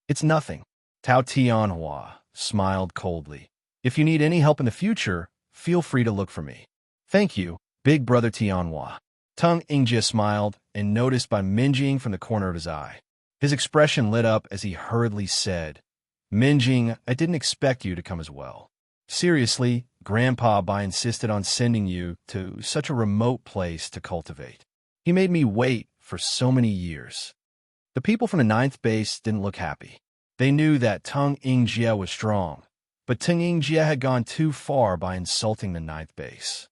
It's nothing. Tao Tianhua smiled coldly. If you need any help in the future, feel free to look for me. Thank you, big brother Tianhua. Tung Yingjie smiled and noticed by Minjing from the corner of his eye. His expression lit up as he hurriedly said, Minjing, I didn't expect you to come as well. Seriously, Grandpa Bai insisted on sending you to such a remote place to cultivate. He made me wait for so many years. The people from the 9th base didn't look happy. They knew that Tung Yingjie was strong, but Tung Yingjie had gone too far by insulting the 9th base.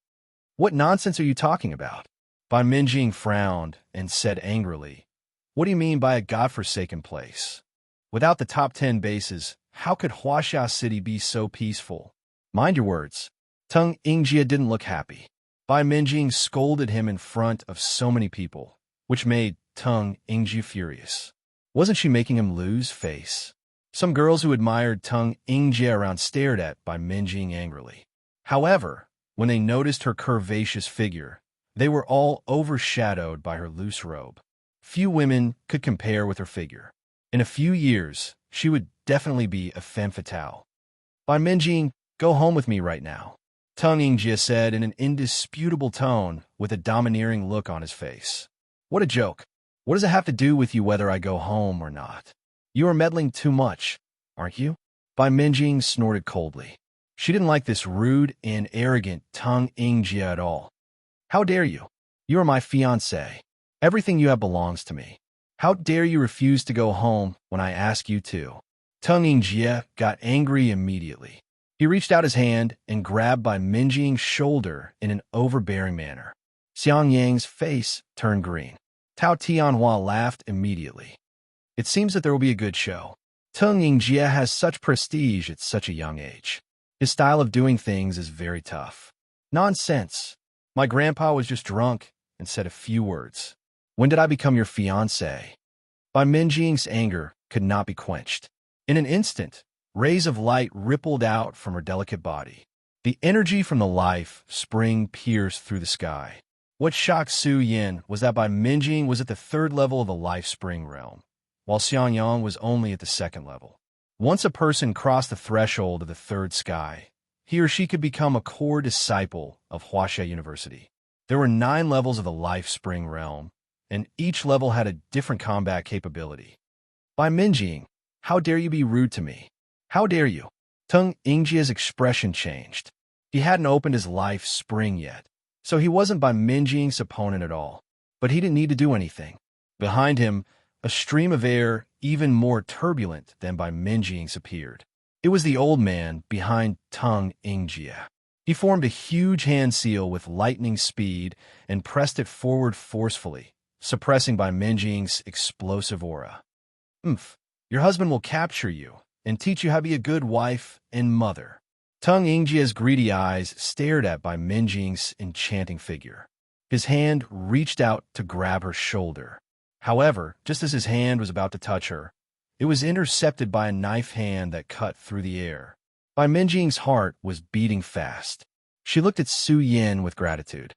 What nonsense are you talking about? Bai Minjing frowned and said angrily, What do you mean by a godforsaken place? Without the top 10 bases, how could Huaxia City be so peaceful? Mind your words. Tung Yingjie didn't look happy. Bai Minjing scolded him in front of so many people, which made Tung Yingjie furious. Wasn't she making him lose face? Some girls who admired Tung Yingjie around stared at Bai Minjing angrily. However, when they noticed her curvaceous figure, they were all overshadowed by her loose robe. Few women could compare with her figure. In a few years, she would definitely be a femme fatale. Bai Minjing, go home with me right now, Tung Yingjie said in an indisputable tone with a domineering look on his face. What a joke. What does it have to do with you whether I go home or not? You are meddling too much, aren't you? Bai Minjing snorted coldly. She didn't like this rude and arrogant Tung Yingjie at all. How dare you? You are my fiancé. Everything you have belongs to me. How dare you refuse to go home when I ask you to? Tung Yingjie got angry immediately. He reached out his hand and grabbed Bai Minjing's shoulder in an overbearing manner. Xiang Yang's face turned green. Tao Tianhua laughed immediately. It seems that there will be a good show. Tung Yingjie has such prestige at such a young age. His style of doing things is very tough. Nonsense. My grandpa was just drunk and said a few words. When did I become your fiancé? Bai Minjing's anger could not be quenched. In an instant, rays of light rippled out from her delicate body. The energy from the life spring pierced through the sky. What shocked Su Yin was that Bai Minjing was at the 3rd level of the life spring realm, while Xiang Yang was only at the 2nd level. Once a person crossed the threshold of the 3rd sky, he or she could become a core disciple of Huaxia University. There were 9 levels of the life spring realm, and each level had a different combat capability. Bai Minjing, how dare you be rude to me? How dare you? Tung Yingjie's expression changed. He hadn't opened his life spring yet, so he wasn't Bai Minjing's opponent at all. But he didn't need to do anything. Behind him, a stream of air even more turbulent than Bai Minjing's appeared. It was the old man behind Tung Yingjie. He formed a huge hand seal with lightning speed and pressed it forward forcefully, suppressing Bai Minjing's explosive aura. Your husband will capture you and teach you how to be a good wife and mother. Tung Yingjie's greedy eyes stared at Bai Minjing's enchanting figure. His hand reached out to grab her shoulder. However, just as his hand was about to touch her, it was intercepted by a knife hand that cut through the air. Bai Minjing's heart was beating fast. She looked at Su Yin with gratitude.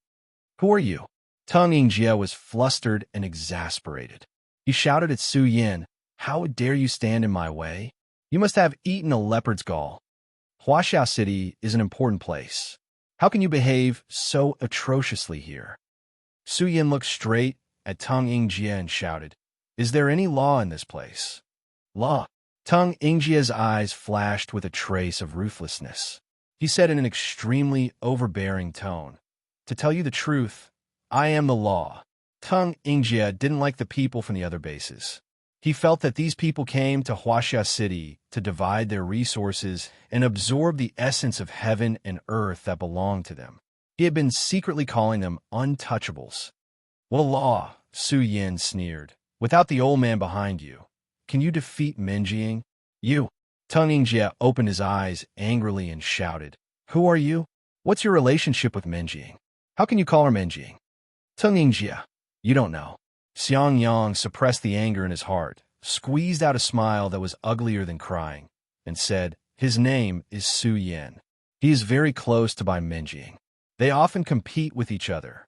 Who are you? Tung Yingjie was flustered and exasperated. He shouted at Su Yin, How dare you stand in my way? You must have eaten a leopard's gall. Huaxia City is an important place. How can you behave so atrociously here? Su Yin looked straight at Tung Yingjie and shouted, Is there any law in this place? Law? Tung Yingjie's eyes flashed with a trace of ruthlessness. He said in an extremely overbearing tone, To tell you the truth, I am the law. Tung Yingjie didn't like the people from the other bases. He felt that these people came to Huaxia City to divide their resources and absorb the essence of heaven and earth that belonged to them. He had been secretly calling them untouchables. What a law, Su Yin sneered. Without the old man behind you, can you defeat Minjing? You. Tung Yingjie opened his eyes angrily and shouted, Who are you? What's your relationship with Minjing? How can you call her Minjing? Tung Yingjie, you don't know. Xiang Yang suppressed the anger in his heart, squeezed out a smile that was uglier than crying, and said, "His name is Su Yin. He is very close to Bai Minjing. They often compete with each other."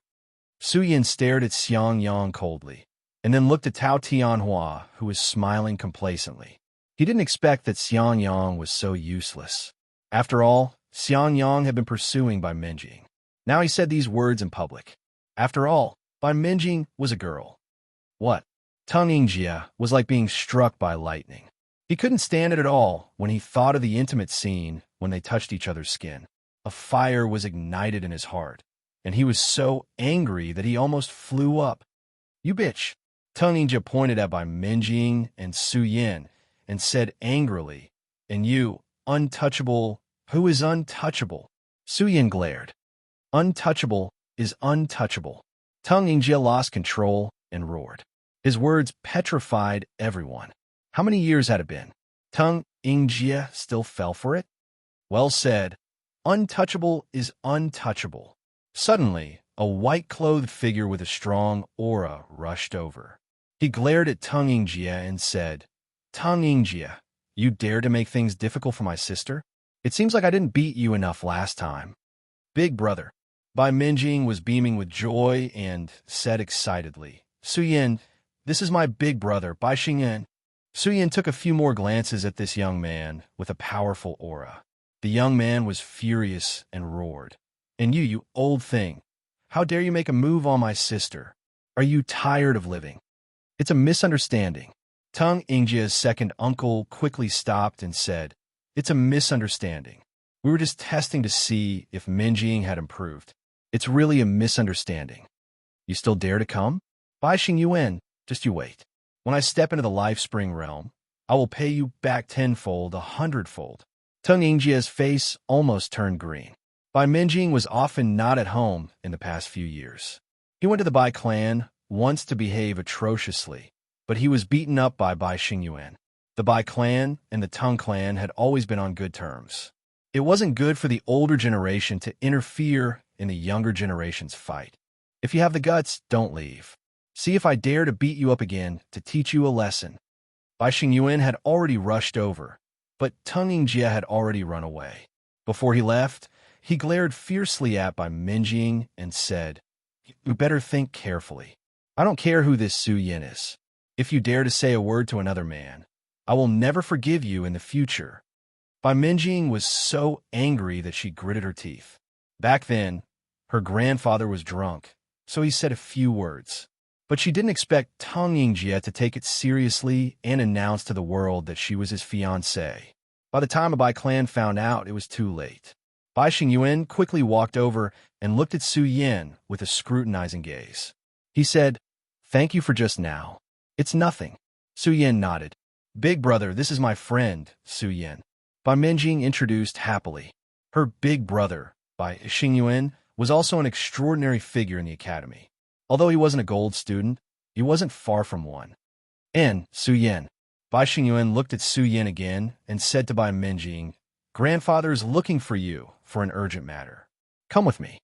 Su Yin stared at Xiang Yang coldly, and then looked at Tao Tianhua, who was smiling complacently. He didn't expect that Xiang Yang was so useless. After all, Xiang Yang had been pursuing Bai Minjing. Now he said these words in public. After all, Bai Minjing was a girl. What? Tung Yingjie was like being struck by lightning. He couldn't stand it at all when he thought of the intimate scene when they touched each other's skin. A fire was ignited in his heart, and he was so angry that he almost flew up. "You bitch!" Tung Yingjie pointed at Bai Minjing and Su Yin and said angrily, "And you, untouchable, who is untouchable?" Su Yin glared. "Untouchable is untouchable." Tung Yingjie lost control and roared. His words petrified everyone. How many years had it been? Tung Yingjie still fell for it? Well said. Untouchable is untouchable. Suddenly, a white-clothed figure with a strong aura rushed over. He glared at Tung Yingjie and said, "Tung Yingjie, you dare to make things difficult for my sister? It seems like I didn't beat you enough last time." "Big brother." Bai Minjing was beaming with joy and said excitedly, "Su Yin, this is my big brother, Bai Xingyan." Su Yin took a few more glances at this young man with a powerful aura. The young man was furious and roared, "And you old thing, how dare you make a move on my sister? Are you tired of living? It's a misunderstanding." Tung Yingjie's second uncle quickly stopped and said, "It's a misunderstanding. We were just testing to see if Minjing had improved. It's really a misunderstanding. You still dare to come? Bai Xingyuan, just you wait. When I step into the life spring realm, I will pay you back tenfold, 100-fold." Tung Yingjie's face almost turned green. Bai Minjing was often not at home in the past few years. He went to the Bai clan once to behave atrociously, but he was beaten up by Bai Xingyuan. The Bai clan and the Tung clan had always been on good terms. It wasn't good for the older generation to interfere in the younger generation's fight. If you have the guts, don't leave. See if I dare to beat you up again to teach you a lesson. Bai Xingyuan had already rushed over, but Tung Yingjie had already run away. Before he left, he glared fiercely at Bai Minjing and said, "You better think carefully. I don't care who this Su Yin is. If you dare to say a word to another man, I will never forgive you in the future." Bai Minjing was so angry that she gritted her teeth. Back then, her grandfather was drunk, so he said a few words. But she didn't expect Tung Yingjie to take it seriously and announce to the world that she was his fiancée. By the time a Bai clan found out, it was too late. Bai Xingyuan quickly walked over and looked at Su Yin with a scrutinizing gaze. He said, "Thank you for just now. It's nothing." Su Yin nodded. "Big brother, this is my friend, Su Yin." Bai Minjing introduced happily. Her big brother, Bai Xingyuan, was also an extraordinary figure in the academy. Although he wasn't a gold student, he wasn't far from one. "And, Su Yin." Bai Xingyuan looked at Su Yin again and said to Bai Minjing, "Grandfather is looking for you for an urgent matter. Come with me."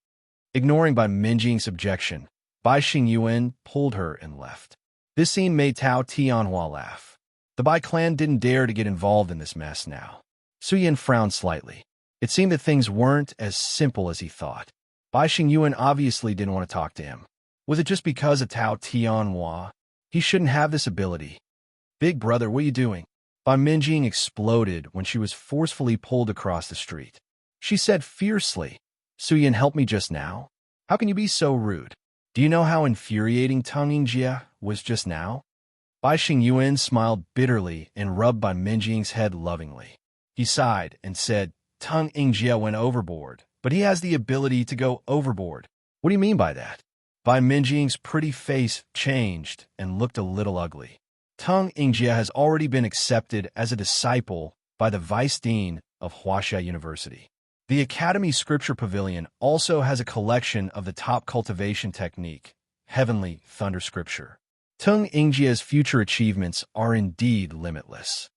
Ignoring Bai Minjing's objection, Bai Xingyuan pulled her and left. This scene made Tao Tianhua laugh. The Bai clan didn't dare to get involved in this mess now. Su Yin frowned slightly. It seemed that things weren't as simple as he thought. Bai Xingyuan obviously didn't want to talk to him. Was it just because of Tao Tianhua? He shouldn't have this ability. "Big brother, what are you doing?" Bai Minjing exploded when she was forcefully pulled across the street. She said fiercely, "Su Yin helped me just now? How can you be so rude? Do you know how infuriating Tung Yingjie was just now?" Bai Xingyuan smiled bitterly and rubbed Bai Minjing's head lovingly. He sighed and said, "Tung Yingjie went overboard, but he has the ability to go overboard." "What do you mean by that?" Bai Minjing's pretty face changed and looked a little ugly. Tung Yingjie has already been accepted as a disciple by the Vice Dean of Huaxia University. The Academy Scripture Pavilion also has a collection of the top cultivation technique, Heavenly Thunder Scripture. Tung Yingjie's future achievements are indeed limitless.